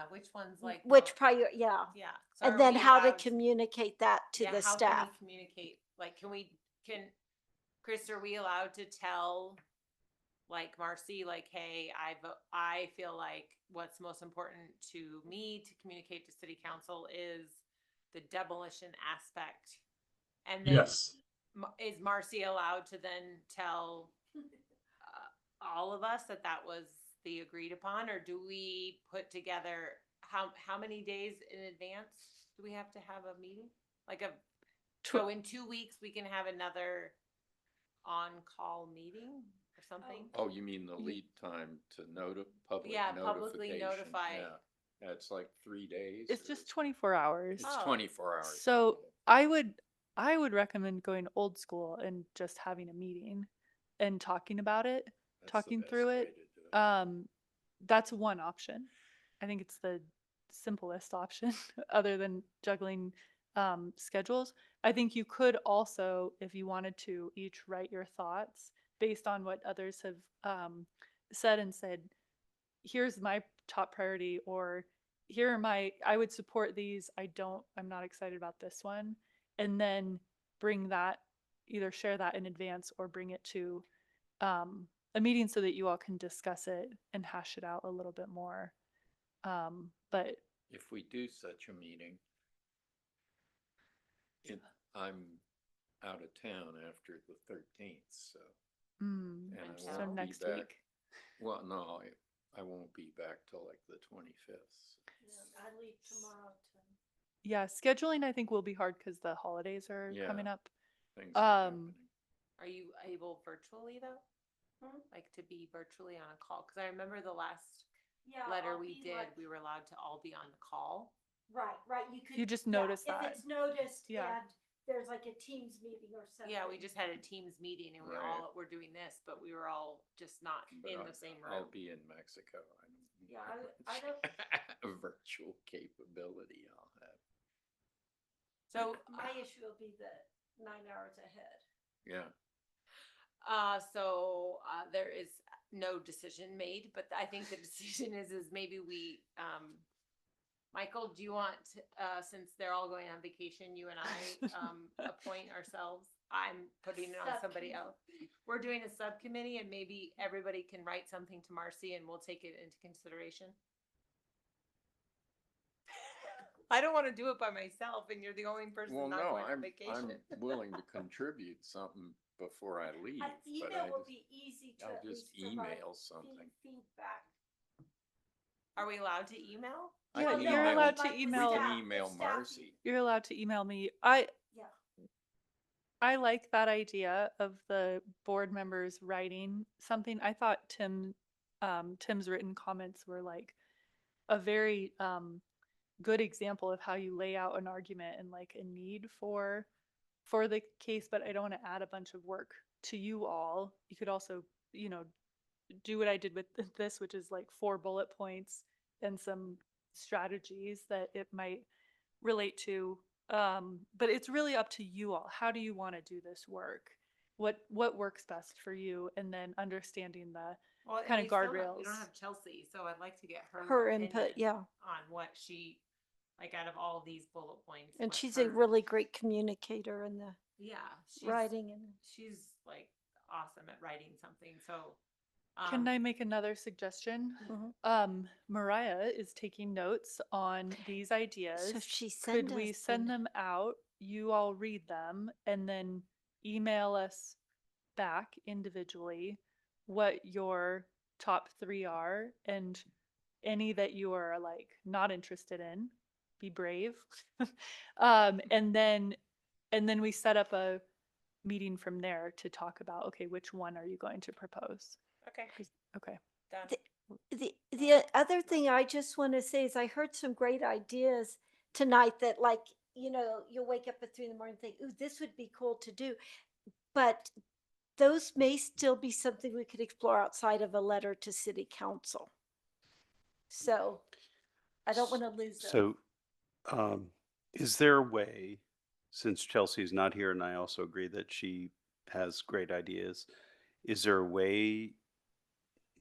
Which one's like yeah. yeah. So And are then we how to allowed communicate that to the how staff. Can we communicate? Like, Chris, are we allowed to tell, like, Marcy, like, hey, I feel like what's most important to me to communicate to city council is the demolition aspect. And then Yes. is Marcy allowed to then tell all of us that was the agreed upon, or do we put together, how many days in advance do we have to have a meeting? Like so in 2 weeks we can have another on-call meeting or something? Oh, you mean the lead time to public Yeah, publicly notification? notify. Yeah, it's like 3 days. It's or- just 24 hours. It's Oh. 24 hours. So I would recommend going old school and just having a meeting and talking about it, That's the talking best through way it. to do it. That's one option. I think it's the simplest option other than juggling schedules. I think you could also, if you wanted to, each write your thoughts based on what others have said, and said, here's my top priority, or here are I would support these. I'm not excited about this one. And then bring that, either share that in advance or bring it to a meeting so that you all can discuss it and hash it out a little bit more. But If we do such a meeting, I'm out of town after the 13th, so. And I so won't be next back. week. Well, no, I won't be back till like the 25th. I leave tomorrow. Yeah, scheduling I think will be hard because the holidays are Yeah. coming up. Things are happening. Are you able virtually though? Like to be virtually on a call? Because I remember the last letter we did, we were allowed to all be on the call. Right. You could. You just notice If that. it's noticed Yeah. and there's like a Teams meeting or something. Yeah, we just had a Teams meeting and we Right. all were doing this, but we were all just not But in I'll- the same I'll room. be in Mexico. I don't Yeah, know I how don't- much virtual capability I'll have. So, My issue will be the 9 hours ahead. Yeah. there is no decision made, but I think the decision is maybe we, Michael, do you want, since they're all going on vacation, you and I, appoint ourselves? I'm putting it on somebody else. We're doing a subcommittee, and maybe everybody can write something to Marcy and we'll take it into consideration. I don't want to do it by myself and you're the only person Well, not no, going on I'm vacation. willing to contribute something before I leave, An but email I will just, be easy to I'll at just least provide email something. feedback. Are we allowed to email? I Yeah, can you're email- allowed to like the email- We staff- can email the staff Marcy. You're allowed to email me. Yeah. I like that idea of the board members writing something. I thought Tim Tim's written comments were like a very good example of how you lay out an argument and like a need for the case, but I don't want to add a bunch of work to you all. You could also, you know, do what I did with this, which is like 4 bullet points and some strategies that it might relate to. But it's really up to you all. How do you want to do this work? What works best for you? And then understanding the Well, and kind of we still don't- We guardrails. don't have Chelsea, so I'd like to get Her input, opinion yeah. on what she, like out of all these bullet points. And what she's a her- really great communicator in the Yeah. She's, writing and. She's like awesome at writing something, so. Can I make another suggestion? Mariah is taking notes on these ideas. So if she send Could we us send then- them out? You all read them and then email us back individually what your top 3 are, and any that you are like not interested in, be brave. And then we set up a meeting from there to talk about, okay, which one are you going to propose? Okay, Okay. done. The other thing I just want to say is I heard some great ideas tonight that, like, you know, you'll wake up at 3 in the morning and think, ooh, this would be cool to do. But those may still be something we could explore outside of a letter to city council. So I don't want to lose those. So, is there a way, since Chelsea's not here and I also agree that she has great ideas, is there a way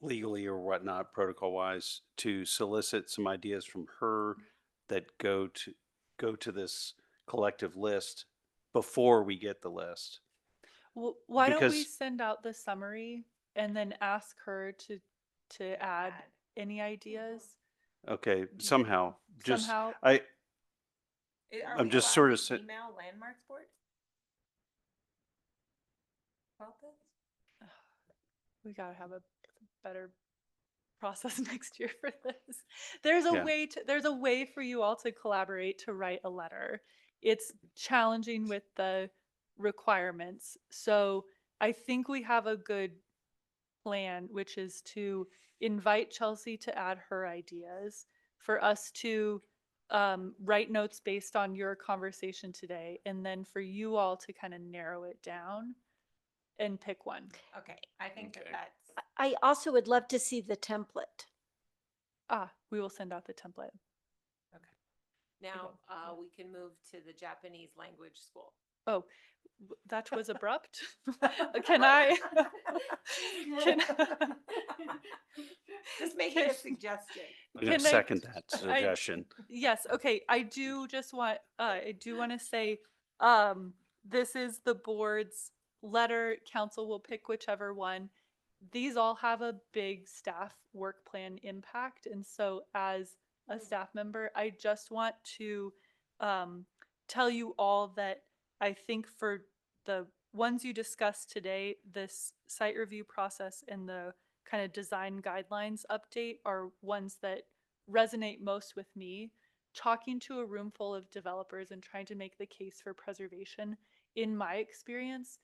legally or whatnot, protocol wise, to solicit some ideas from her that go to this collective list before we get the list? Well, why don't we Because- send out the summary and then ask her to add any ideas Okay, somehow, just, somehow? Are I'm we just allowed sort to of sa- email Landmarks Board? About this? We gotta have a better process next year for this. There's a Yeah. way for you all to collaborate to write a letter. It's challenging with the requirements. So I think we have a good plan, which is to invite Chelsea to add her ideas, for us to write notes based on your conversation today, and then for you all to kind of narrow it down and pick one. Okay, I think that Okay. that's, I also would love to see the template. We will send out the template. now, we can move to the Japanese language school. Oh, that was abrupt. Can I? Can, Just making a can- suggestion. I'm gonna Can I- second that suggestion. Yes, okay. I do want to say, this is the board's letter. Council will pick whichever one. These all have a big staff work plan impact. And so as a staff member, I just want to tell you all that I think for the ones you discussed today, this site review process and the kind of design guidelines update are ones that resonate most with me. Talking to a room full of developers and trying to make the case for preservation, in my experience,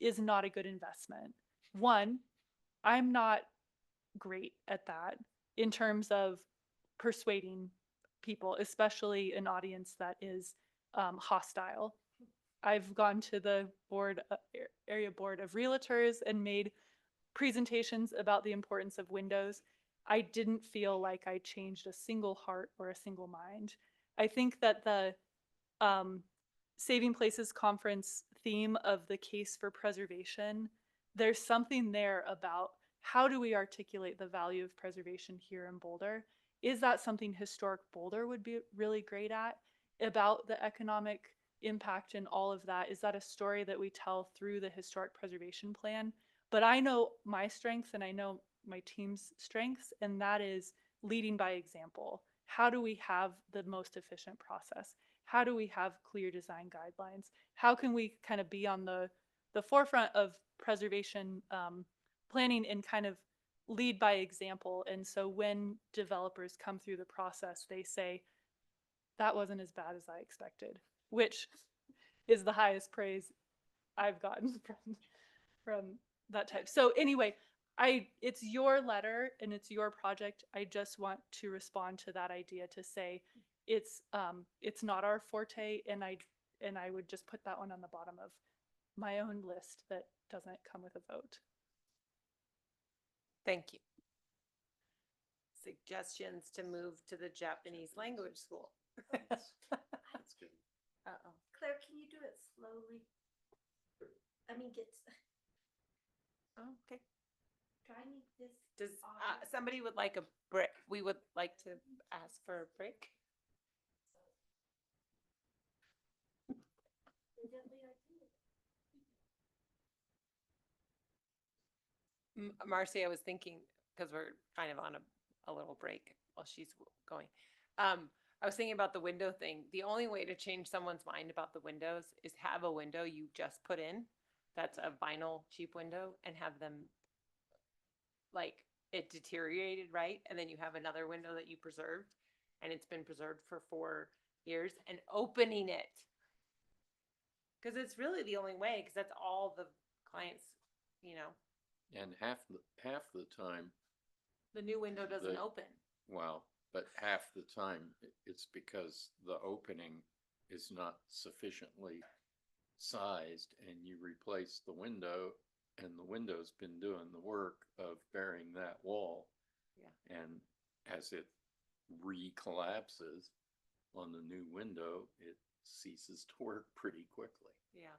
is not a good investment. One, I'm not great at that in terms of persuading people, especially an audience that is hostile. I've gone to the area board of realtors and made presentations about the importance of windows. I didn't feel like I changed a single heart or a single mind. I think that the Saving Places Conference theme of the case for preservation, there's something there about how do we articulate the value of preservation here in Boulder? Is that something Historic Boulder would be really great at, about the economic impact and all of that? Is that a story that we tell through the historic preservation plan? But I know my strengths and I know my team's strengths, and that is leading by example. How do we have the most efficient process? How do we have clear design guidelines? How can we kind of be on the forefront of preservation planning and kind of lead by example? And so when developers come through the process, they say, that wasn't as bad as I expected, which is the highest praise I've gotten from that type. So anyway, it's your letter and it's your project. I just want to respond to that idea to say it's not our forte, and I would just put that one on the bottom of my own list that doesn't come with a vote. Thank you. Suggestions to move to the Japanese language school. That's good. Uh-oh. Claire, can you do it slowly? I mean, Oh, okay. do I need this? Does, audio? somebody would like a break? We would like to ask for a break. Evidently I did. Marcy, I was thinking, because we're kind of on a little break while she's going. I was thinking about the window thing. The only way to change someone's mind about the windows is have a window you just put in. That's a vinyl cheap window, and have them like it deteriorated, right? And then you have another window that you preserved, and it's been preserved for 4 years, and opening it. Because it's really the only way, because that's all the clients, And half the time, the new window doesn't The- open. well, but half the time it's because the opening is not sufficiently sized and you replace the window and the window's been doing the work of burying that wall. Yeah. And as it re-collapses on the new window, it ceases to work pretty quickly. Yeah.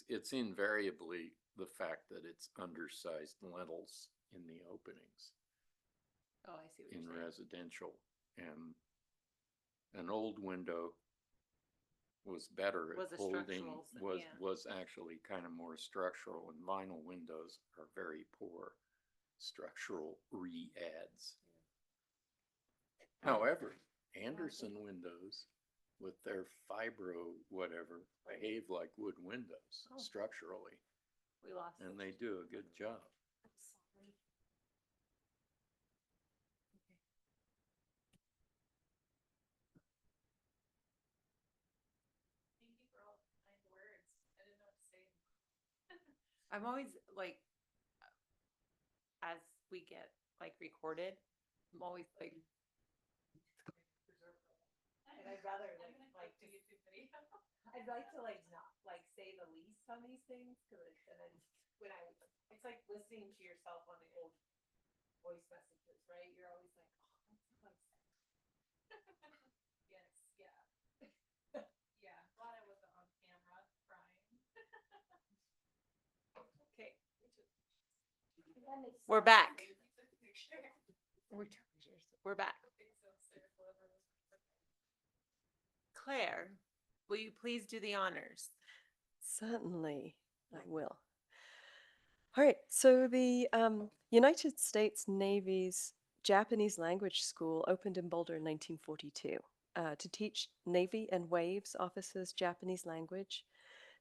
It's invariably the fact that it's undersized lintels in the openings Oh, I see what in you're saying. residential. And an old window was better Was a at holding, structural, yeah. was actually kind of more structural, and vinyl windows are very poor structural re-adds. However, Anderson windows with their fibro whatever behave like wood windows Oh. structurally, We lost and it. they do a good job. I'm sorry. Thank you for all the kind words. I didn't know what to say. I'm always like, as we get like recorded, I'm always like, and I'd rather I'm like, gonna like click the just- YouTube video. I'd like to like not like say the least on these things, because and then when it's like listening to yourself on the old voice messages, right? You're always like, oh, that's nice. Yes, yeah. Yeah, glad I wasn't on camera crying. Okay, That makes we're sense. back. You took a picture. We're back. Thanks so much, whoever was- Claire, will you please do the honors? Certainly, I will. All right, so the United States Navy's Japanese language school opened in Boulder in 1942 to teach Navy and Waves officers Japanese language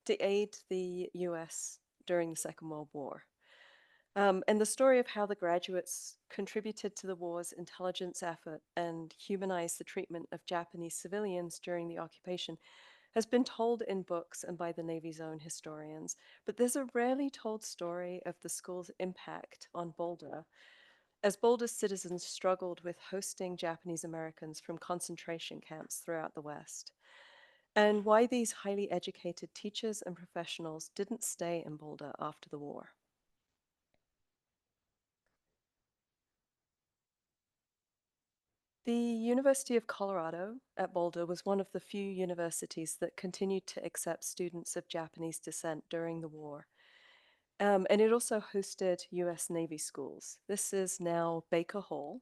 to aid the US during the Second World War. And the story of how the graduates contributed to the war's intelligence effort and humanized the treatment of Japanese civilians during the occupation has been told in books and by the Navy's own historians, but there's a rarely told story of the school's impact on Boulder, as Boulder's citizens struggled with hosting Japanese Americans from concentration camps throughout the West, and why these highly educated teachers and professionals didn't stay in Boulder after the war. The University of Colorado at Boulder was one of the few universities that continued to accept students of Japanese descent during the war. And it also hosted US Navy schools. This is now Baker Hall,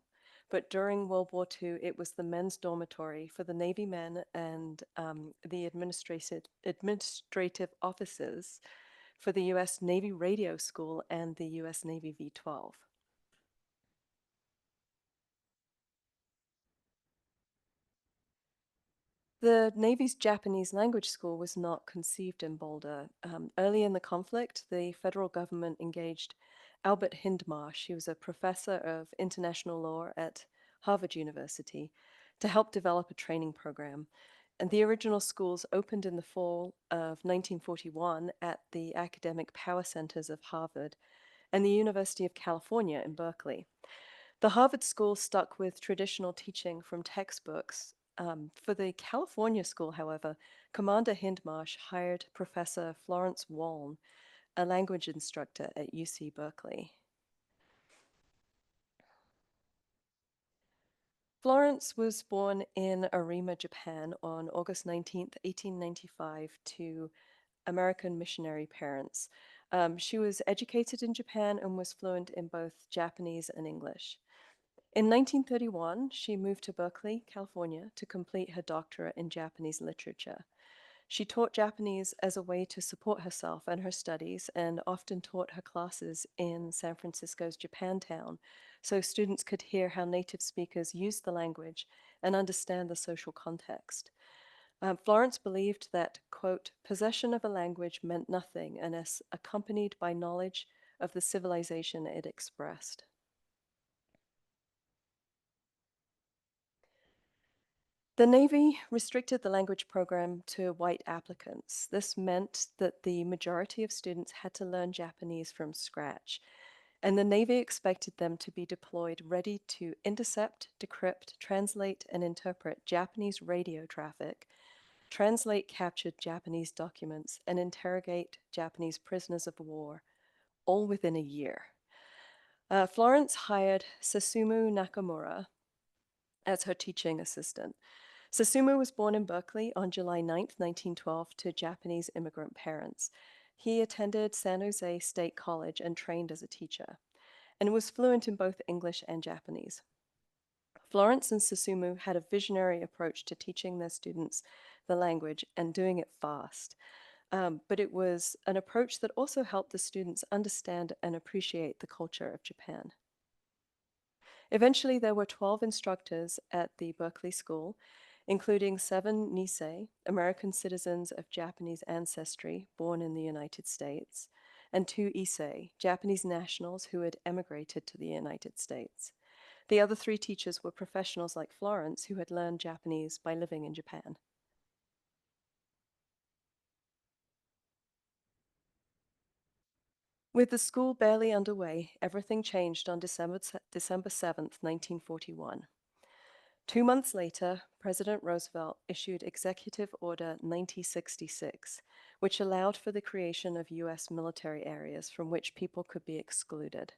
but during World War II, it was the men's dormitory for the Navy men and the administrative officers for the US Navy Radio School and the US Navy V-12. The Navy's Japanese language school was not conceived in Boulder. Early in the conflict, the federal government engaged Albert Hindmarsh, he was a professor of international law at Harvard University, to help develop a training program. And the original schools opened in the fall of 1941 at the academic power centers of Harvard and the University of California in Berkeley. The Harvard School stuck with traditional teaching from textbooks. For the California school, however, Commander Hindmarsh hired Professor Florence Waln, a language instructor at UC Berkeley. Florence was born in Arima, Japan on August 19th, 1895 to American missionary parents. She was educated in Japan and was fluent in both Japanese and English. In 1931, she moved to Berkeley, California, to complete her doctorate in Japanese literature. She taught Japanese as a way to support herself and her studies, and often taught her classes in San Francisco's Japantown, so students could hear how native speakers used the language and understand the social context. Florence believed that, quote, possession of a language meant nothing unless accompanied by knowledge of the civilization it expressed. The Navy restricted the language program to white applicants. This meant that the majority of students had to learn Japanese from scratch, and the Navy expected them to be deployed ready to intercept, decrypt, translate, and interpret Japanese radio traffic, translate captured Japanese documents, and interrogate Japanese prisoners of war, all within a year. Florence hired Susumu Nakamura as her teaching assistant. Susumu was born in Berkeley on July 9, 1912, to Japanese immigrant parents. He attended San Jose State College and trained as a teacher, and was fluent in both English and Japanese. Florence and Susumu had a visionary approach to teaching their students the language and doing it fast. But it was an approach that also helped the students understand and appreciate the culture of Japan. Eventually, there were 12 instructors at the Berkeley School, including 7 Nisei, American citizens of Japanese ancestry born in the United States, and 2 Issei, Japanese nationals who had emigrated to the United States. The other 3 teachers were professionals like Florence who had learned Japanese by living in Japan. With the school barely underway, everything changed on December 7th, 1941. 2 months later, President Roosevelt issued Executive Order 9066, which allowed for the creation of U.S. military areas from which people could be excluded.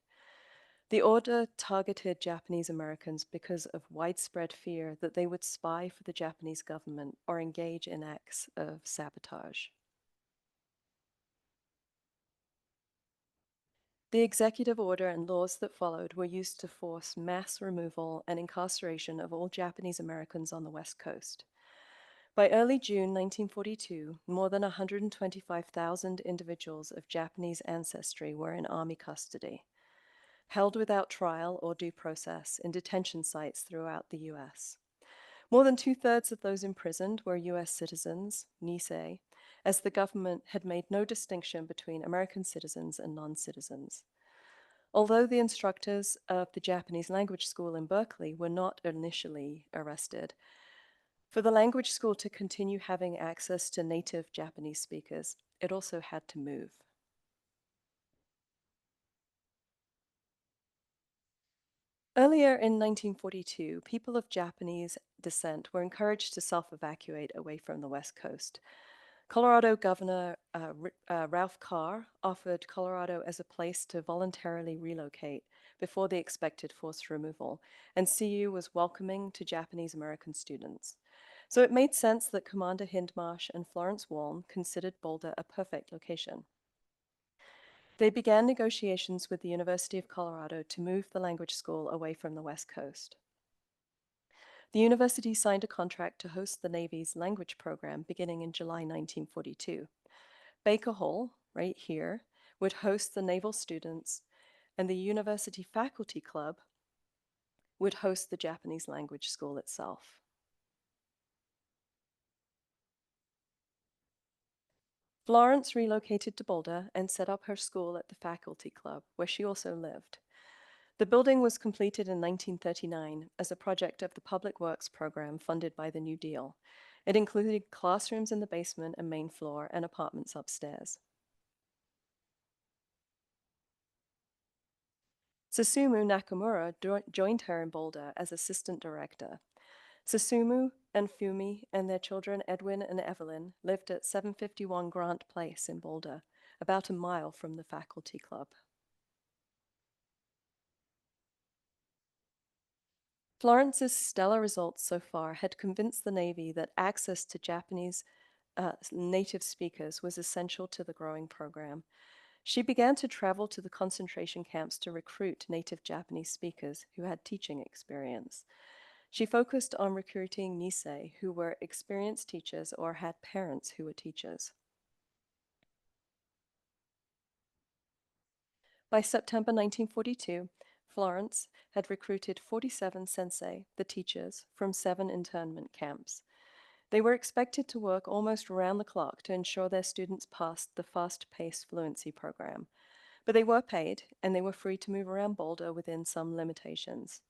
The order targeted Japanese Americans because of widespread fear that they would spy for the Japanese government or engage in acts of sabotage. The executive order and laws that followed were used to force mass removal and incarceration of all Japanese Americans on the West Coast. By early June 1942, more than 125,000 individuals of Japanese ancestry were in Army custody, held without trial or due process in detention sites throughout the U.S. More than 2/3 of those imprisoned were U.S. citizens, Nisei, as the government had made no distinction between American citizens and non-citizens. Although the instructors of the Japanese language school in Berkeley were not initially arrested, for the language school to continue having access to native Japanese speakers, it also had to move. Earlier in 1942, people of Japanese descent were encouraged to self-evacuate away from the West Coast. Colorado Governor Ralph Carr offered Colorado as a place to voluntarily relocate before the expected forced removal, and CU was welcoming to Japanese American students. So it made sense that Commander Hindmarsh and Florence Waln considered Boulder a perfect location. They began negotiations with the University of Colorado to move the language school away from the West Coast. The university signed a contract to host the Navy's language program beginning in July 1942. Baker Hall, right here, would host the naval students, and the University Faculty Club would host the Japanese language school itself. Florence relocated to Boulder and set up her school at the Faculty Club, where she also lived. The building was completed in 1939 as a project of the Public Works program funded by the New Deal. It included classrooms in the basement and main floor and apartments upstairs. Susumu Nakamura joined her in Boulder as assistant director. Susumu and Fumi and their children Edwin and Evelyn lived at 751 Grant Place in Boulder, about a mile from the faculty club. Florence's stellar results so far had convinced the Navy that access to Japanese native speakers was essential to the growing program. She began to travel to the concentration camps to recruit native Japanese speakers who had teaching experience. She focused on recruiting Nisei who were experienced teachers or had parents who were teachers. By September 1942, Florence had recruited 47 sensei, the teachers, from 7 internment camps. They were expected to work almost around the clock to ensure their students passed the fast-paced fluency program. But they were paid, and they were free to move around Boulder within some limitations.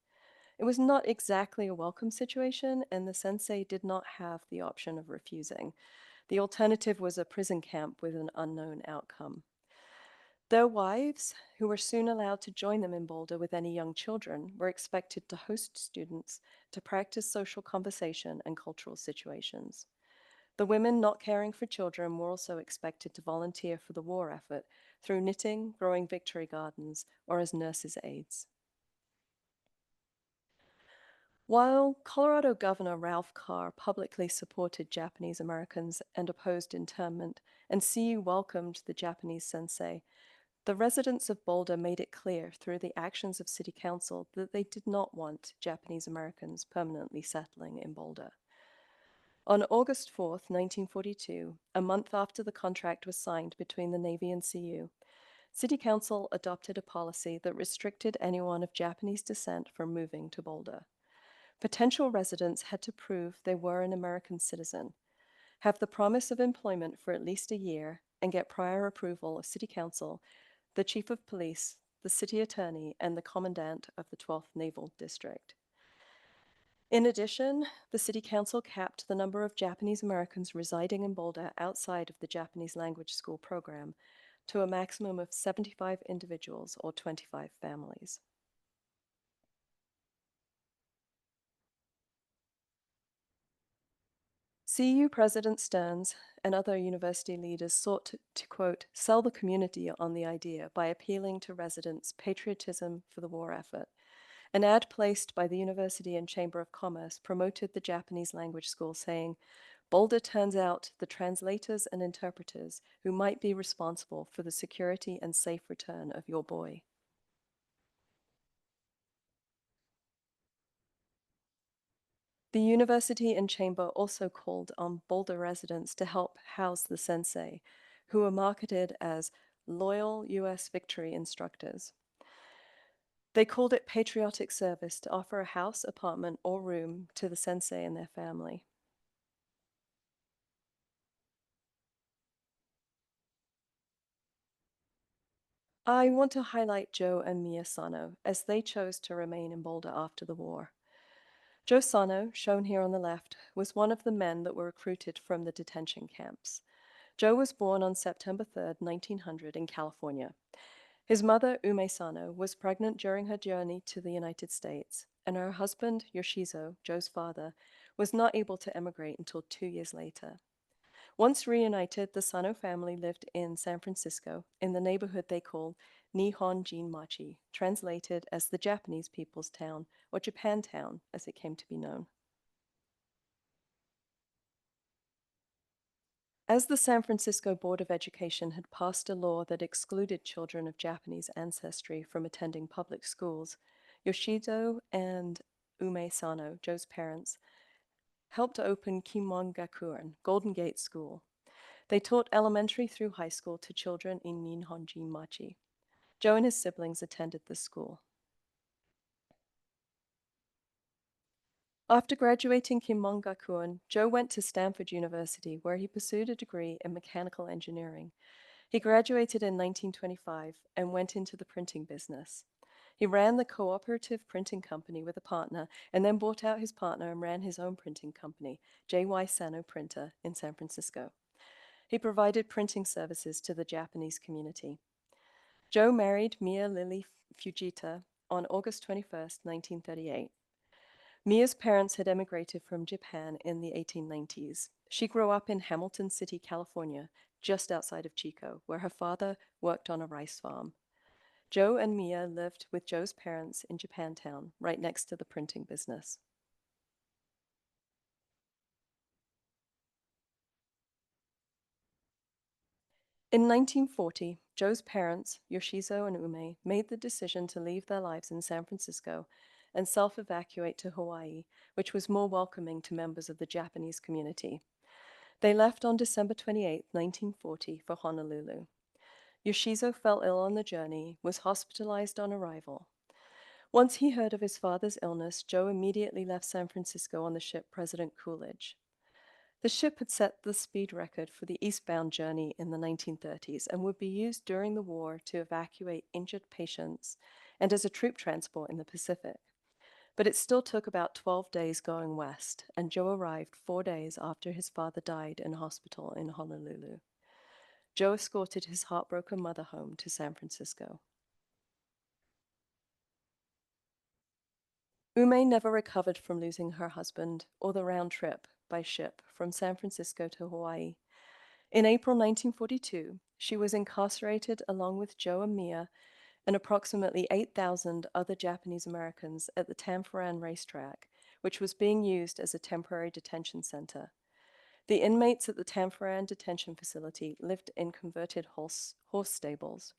It was not exactly a welcome situation, and the sensei did not have the option of refusing. The alternative was a prison camp with an unknown outcome. Their wives, who were soon allowed to join them in Boulder with any young children, were expected to host students, to practice social conversation and cultural situations. The women not caring for children were also expected to volunteer for the war effort through knitting, growing victory gardens, or as nurses' aides. While Colorado Governor Ralph Carr publicly supported Japanese Americans and opposed internment, and CU welcomed the Japanese sensei, the residents of Boulder made it clear through the actions of City Council that they did not want Japanese Americans permanently settling in Boulder. On August 4th, 1942, a month after the contract was signed between the Navy and CU, City Council adopted a policy that restricted anyone of Japanese descent from moving to Boulder. Potential residents had to prove they were an American citizen, have the promise of employment for at least a year, and get prior approval of City Council, the Chief of Police, the City Attorney, and the Commandant of the 12th Naval District. In addition, the City Council capped the number of Japanese Americans residing in Boulder outside of the Japanese language school program to a maximum of 75 individuals or 25 families. CU President Stearns and other university leaders sought to, quote, sell the community on the idea by appealing to residents' patriotism for the war effort. An ad placed by the University and Chamber of Commerce promoted the Japanese language school, saying, Boulder turns out the translators and interpreters who might be responsible for the security and safe return of your boy. The university and chamber also called on Boulder residents to help house the sensei, who were marketed as loyal U.S. Victory instructors. They called it patriotic service to offer a house, apartment, or room to the sensei and their family. I want to highlight Joe and Mia Sano, as they chose to remain in Boulder after the war. Joe Sano, shown here on the left, was one of the men that were recruited from the detention camps. Joe was born on September 3, 1900 in California. His mother, Ume Sano, was pregnant during her journey to the United States, and her husband, Yoshizo, Joe's father, was not able to emigrate until 2 years later. Once reunited, the Sano family lived in San Francisco, in the neighborhood they called Nihon Jinmachi, translated as the Japanese people's town, or Japantown, as it came to be known. As the San Francisco Board of Education had passed a law that excluded children of Japanese ancestry from attending public schools, Yoshizo and Ume Sano, Joe's parents, helped open Kinmon Gakuin, Golden Gate School. They taught elementary through high school to children in Nihon Jinmachi. Joe and his siblings attended this school. After graduating Kinmon Gakuin, Joe went to Stanford University, where he pursued a degree in mechanical engineering. He graduated in 1925 and went into the printing business. He ran the cooperative printing company with a partner and then bought out his partner and ran his own printing company, J.Y. Sano Printer, in San Francisco. He provided printing services to the Japanese community. Joe married Mia Lily Fujita on August 21st, 1938. Mia's parents had emigrated from Japan in the 1890s. She grew up in Hamilton City, California, just outside of Chico, where her father worked on a rice farm. Joe and Mia lived with Joe's parents in Japantown, right next to the printing business. In 1940, Joe's parents, Yoshizo and Ume, made the decision to leave their lives in San Francisco and self-evacuate to Hawaii, which was more welcoming to members of the Japanese community. They left on December 28, 1940, for Honolulu. Yoshizo fell ill on the journey, was hospitalized on arrival. Once he heard of his father's illness, Joe immediately left San Francisco on the ship President Coolidge. The ship had set the speed record for the eastbound journey in the 1930s and would be used during the war to evacuate injured patients and as a troop transport in the Pacific. But it still took about 12 days going west, and Joe arrived 4 days after his father died in hospital in Honolulu. Joe escorted his heartbroken mother home to San Francisco. Ume never recovered from losing her husband or the round trip by ship from San Francisco to Hawaii. In April 1942, she was incarcerated along with Joe and Mia and approximately 8,000 other Japanese Americans at the Tanforan racetrack, which was being used as a temporary detention center. The inmates at the Tanforan detention facility lived in converted horse stables.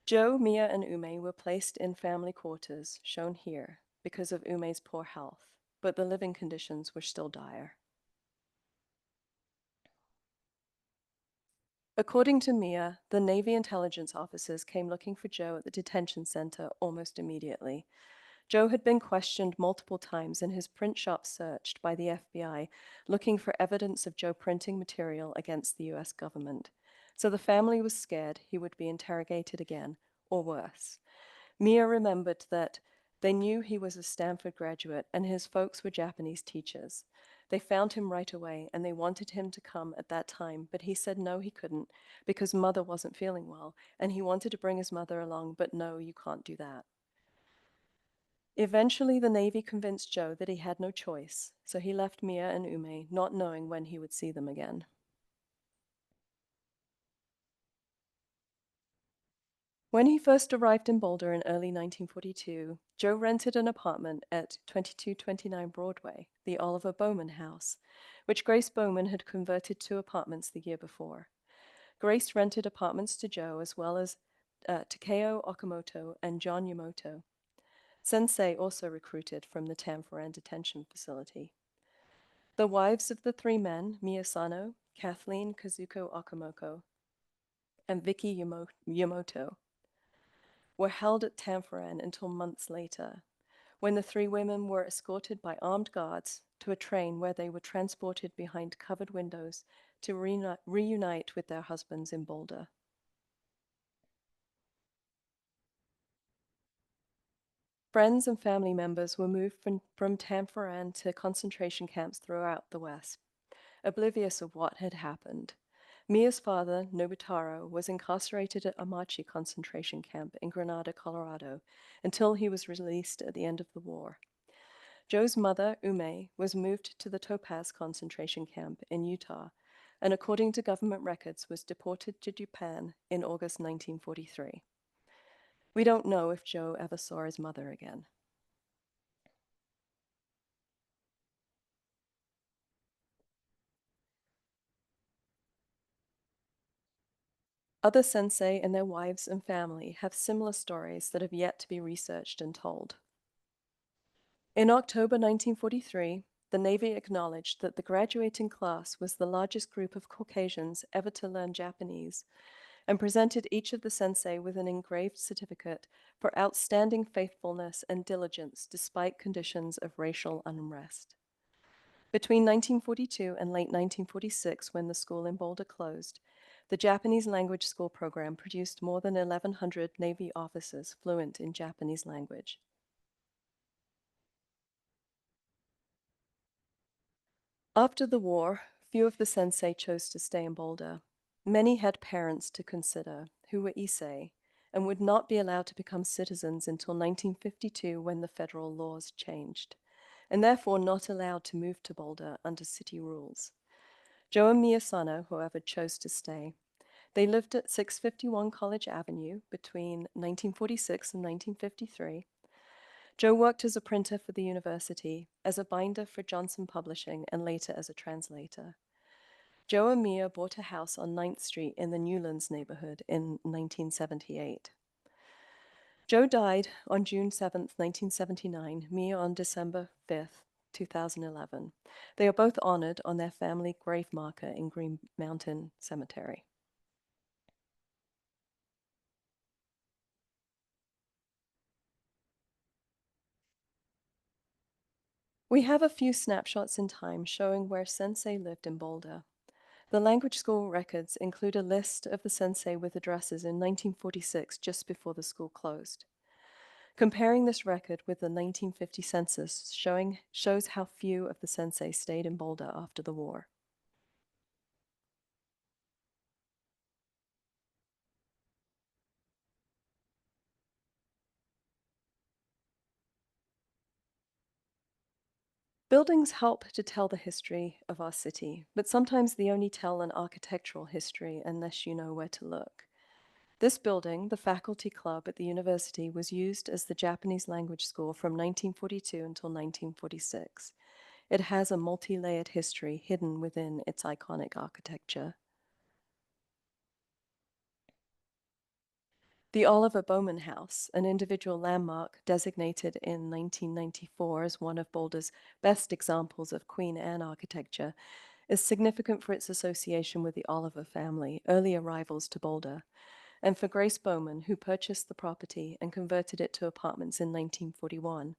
Joe, Mia, and Ume were placed in family quarters, shown here, because of Ume's poor health, but the living conditions were still dire. According to Mia, the Navy intelligence officers came looking for Joe at the detention center almost immediately. Joe had been questioned multiple times and his print shop searched by the FBI, looking for evidence of Joe printing material against the US government. So the family was scared he would be interrogated again, or worse. Mia remembered that they knew he was a Stanford graduate and his folks were Japanese teachers. They found him right away and they wanted him to come at that time, but he said no, he couldn't because mother wasn't feeling well and he wanted to bring his mother along, but no, you can't do that. Eventually, the Navy convinced Joe that he had no choice, so he left Mia and Ume, not knowing when he would see them again. When he first arrived in Boulder in early 1942, Joe rented an apartment at 2229 Broadway, the Oliver Bowman House, which Grace Bowman had converted to apartments the year before. Grace rented apartments to Joe as well as Takeo Okamoto and John Yamoto. Sensei also recruited from the Tanforan detention facility. The wives of the three men, Mia Sano, Kathleen Kazuko Okamoko, and Vicky Yamoto, were held at Tanforan until months later, when the three women were escorted by armed guards to a train where they were transported behind covered windows to reunite with their husbands in Boulder. Friends and family members were moved from Tanforan to concentration camps throughout the West, oblivious of what had happened. Mia's father, Nobutaro, was incarcerated at Amachi concentration camp in Granada, Colorado, until he was released at the end of the war. Joe's mother, Ume, was moved to the Topaz concentration camp in Utah, and according to government records, was deported to Japan in August 1943. We don't know if Joe ever saw his mother again. Other sensei and their wives and family have similar stories that have yet to be researched and told. In October 1943, the Navy acknowledged that the graduating class was the largest group of Caucasians ever to learn Japanese and presented each of the sensei with an engraved certificate for outstanding faithfulness and diligence despite conditions of racial unrest. Between 1942 and late 1946, when the school in Boulder closed, the Japanese language school program produced more than 1,100 Navy officers fluent in Japanese language. After the war, few of the sensei chose to stay in Boulder. Many had parents to consider who were Issei, and would not be allowed to become citizens until 1952 when the federal laws changed, and therefore not allowed to move to Boulder under city rules. Joe and Mia Sano, however, chose to stay. They lived at 651 College Avenue between 1946 and 1953. Joe worked as a printer for the university, as a binder for Johnson Publishing, and later as a translator. Joe and Mia bought a house on 9th Street in the Newlands neighborhood in 1978. Joe died on June 7, 1979, Mia on December 5th, 2011. They are both honored on their family grave marker in Green Mountain Cemetery. We have a few snapshots in time showing where Sensei lived in Boulder. The language school records include a list of the Sensei with addresses in 1946, just before the school closed. Comparing this record with the 1950 census shows how few of the Sensei stayed in Boulder after the war. Buildings help to tell the history of our city, but sometimes they only tell an architectural history unless you know where to look. This building, the faculty club at the university, was used as the Japanese language school from 1942 until 1946. It has a multi-layered history hidden within its iconic architecture. The Oliver Bowman House, an individual landmark designated in 1994 as one of Boulder's best examples of Queen Anne architecture, is significant for its association with the Oliver family, early arrivals to Boulder, and for Grace Bowman, who purchased the property and converted it to apartments in 1941.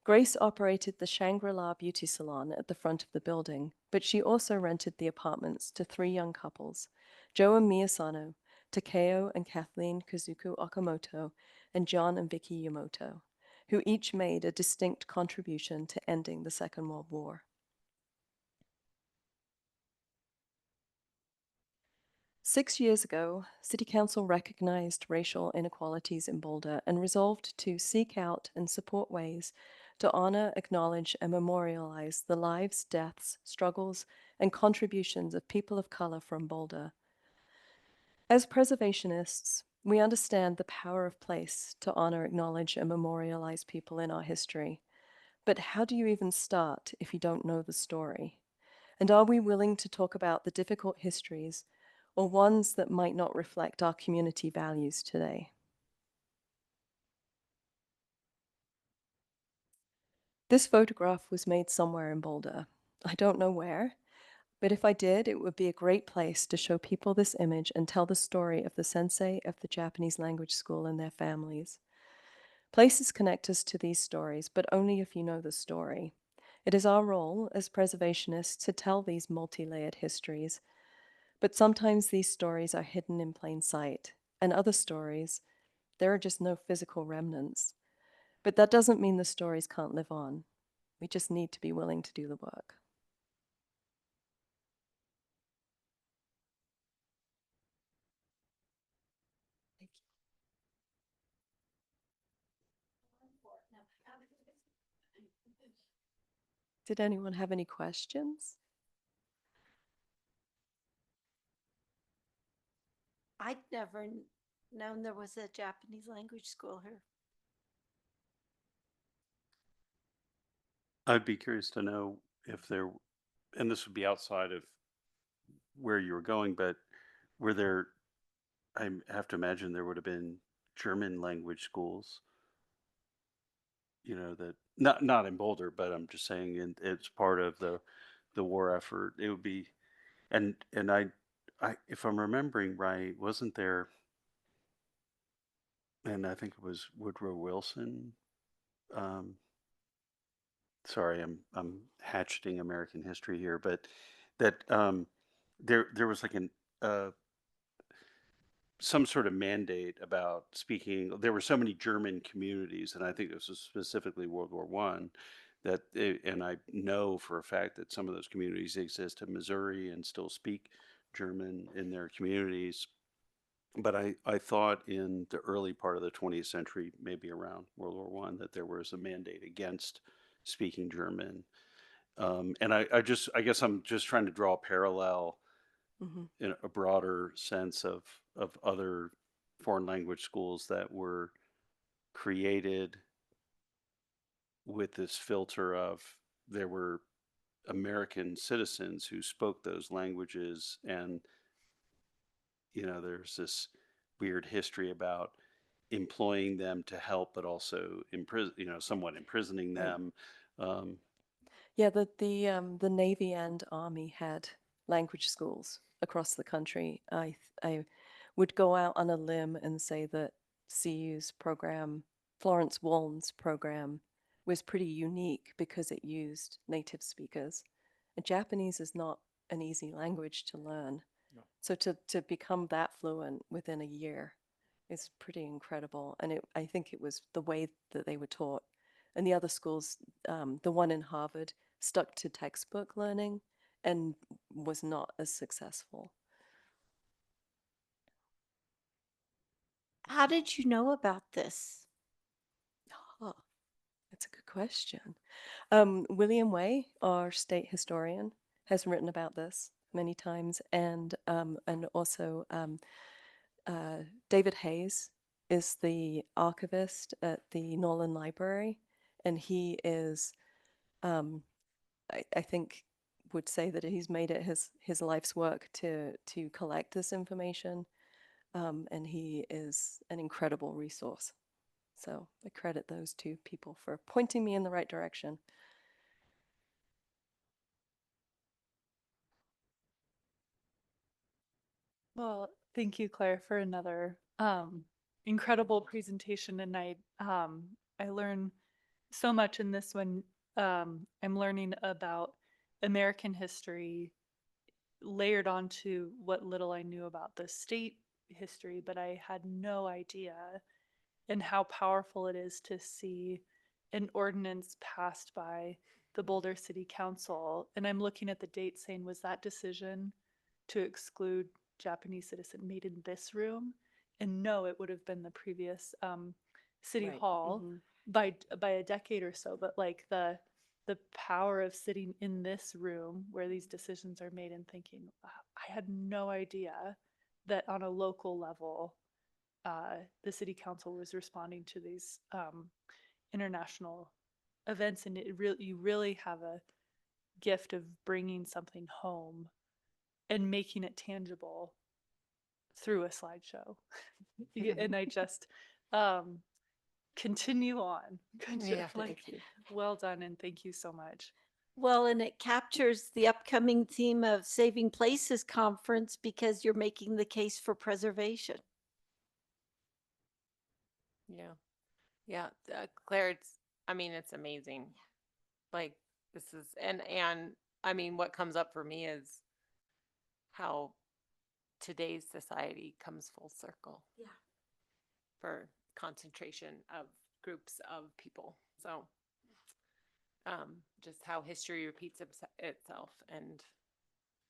Grace operated the Shangri-La Beauty Salon at the front of the building, but she also rented the apartments to 3 young couples, Joe and Mia Sano, Takeo and Kathleen Kazuku Okamoto, and John and Vicky Yamoto, who each made a distinct contribution to ending the Second World War. Six years ago, City Council recognized racial inequalities in Boulder and resolved to seek out and support ways to honor, acknowledge, and memorialize the lives, deaths, struggles, and contributions of people of color from Boulder. As preservationists, we understand the power of place to honor, acknowledge, and memorialize people in our history. But how do you even start if you don't know the story? And are we willing to talk about the difficult histories or ones that might not reflect our community values today? This photograph was made somewhere in Boulder. I don't know where, but if I did, it would be a great place to show people this image and tell the story of the sensei of the Japanese language school and their families. Places connect us to these stories, but only if you know the story. It is our role as preservationists to tell these multi-layered histories, but sometimes these stories are hidden in plain sight, and other stories, there are just no physical remnants. But that doesn't mean the stories can't live on. We just need to be willing to do the work. Thank you. Did anyone have any questions? I'd never known there was a Japanese language school here. I'd be curious to know if there, and this would be outside of where you were going, but were there, I have to imagine there would have been German language schools, you know, that not in Boulder, but I'm just saying it's part of the war effort. It would be, and I if I'm remembering right, wasn't there, and I think it was Woodrow Wilson. Um, sorry, I'm hatcheting American history here, but that there was like an some sort of mandate about speaking. There were so many German communities, and I think this was specifically World War I, and I know for a fact that some of those communities exist in Missouri and still speak German in their communities. but I thought in the early part of the 20th century, maybe around World War One, that there was a mandate against speaking German. And I guess I'm just trying to draw a parallel Hmm. in a broader sense of other foreign language schools that were created with this filter of there were American citizens who spoke those languages, and there's this weird history about employing them to help, but also somewhat imprisoning Right. them. Um, Yeah, the Navy and Army had language schools across the country. I would go out on a limb and say that CU's program, Florence Wallen's program, was pretty unique because it used native speakers. And Japanese is not an easy language to learn. No. So to become that fluent within a year is pretty incredible. And I think it was the way that they were taught. And the other schools, the one in Harvard, stuck to textbook learning and was not as successful. How did you know about this? Oh, that's a good question. William Way, our state historian, has written about this many times, and also David Hayes is the archivist at the Norland Library, and he is, I think, would say that he's made it his life's work to collect this information, and he is an incredible resource. So I credit those two people for pointing me in the right direction. Well, thank you, Claire, for another incredible presentation. And I learn so much in this one. I'm learning about American history layered onto what little I knew about the state history, but I had no idea and how powerful it is to see an ordinance passed by the Boulder City Council. And I'm looking at the date saying, was that decision to exclude Japanese citizen made in this room? And no, it would have been the previous city Right. hall Mhm. by a decade or so. But like the power of sitting in this room where these decisions are made and thinking, "Wow, I had no idea that on a local level the city council was responding to these international events, and you really have a gift of bringing something home and making it tangible through a slideshow." And I just continue on. Yeah, Like, thank you. well done, and thank you so much. Well, and it captures the upcoming theme of Saving Places Conference because you're making the case for preservation. Yeah. Yeah. Claire, I mean, it's amazing. Like this is, and I mean, what comes up for me is how today's society comes full circle. Yeah. For concentration of groups of people. So, just how history repeats itself and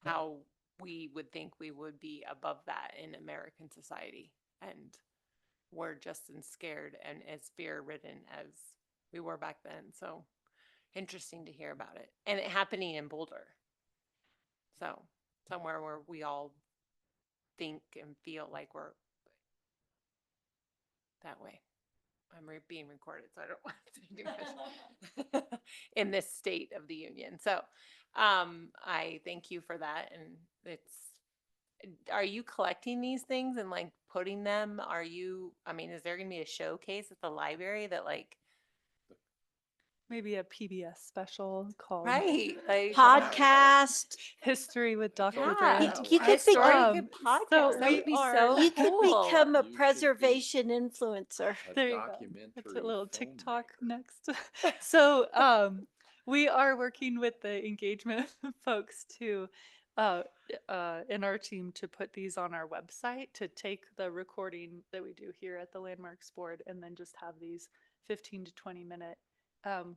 how we would think we would be above that in American society. And we're just as scared and as fear ridden as we were back then. So, interesting to hear about it. And it happening in Boulder. So, somewhere where we all think and feel like we're that way. I'm being recorded, so I don't want to do much in this state of the union. So, I thank you for that. And are you collecting these things and like putting them? I mean, is there going to be a showcase at the library that like, Maybe a PBS special called right? Like, Podcast. History with Dr. yeah, Brand. You could be- historic Um, podcast. so That we would be are- so You could cool. become a You should be preservation influencer. A There you go. documentary That's a little TikTok filmmaker. next. So we are working with the engagement folks to in our team to put these on our website, to take the recording that we do here at the Landmarks Board and then just have these 15 to 20 minute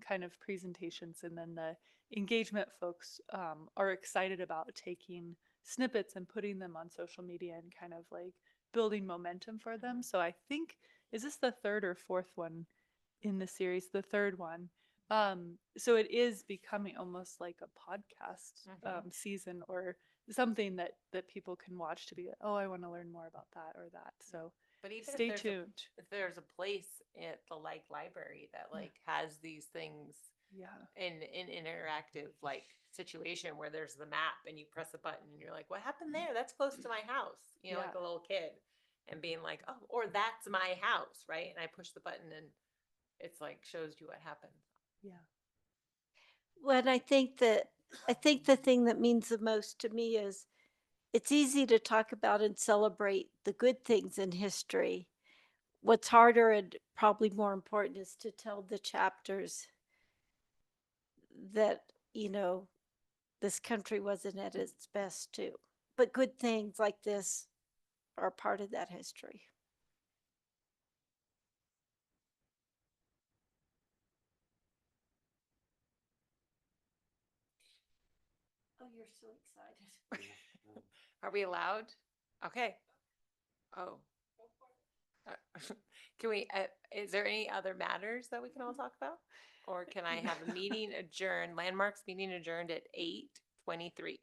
kind of presentations. And then the engagement folks are excited about taking snippets and putting them on social media and kind of like building momentum for them. So I think, is this the third or fourth one in the series? The third one. So it is becoming almost like a podcast season or something that people can watch to be, oh, I want to learn more about that or that. So But even stay if tuned. if there's a place at the like library that like has these things Yeah. in interactive like situation where there's the map and you press a button and you're like, what happened there? That's close to my house. You know, like a Yeah. little kid and being like, oh, or that's my house, right? And I push the button and it's like shows you what happened. Yeah. Well, and I think the thing that means the most to me is it's easy to talk about and celebrate the good things in history. What's harder and probably more important is to tell the chapters that, you know, this country wasn't at its best too. But good things like this are part of that history. Oh, you're so excited. Are we allowed? Okay. Oh. Can we, is there any other matters that we can all talk about? Or can I have a meeting adjourned, landmarks meeting adjourned at 8:23?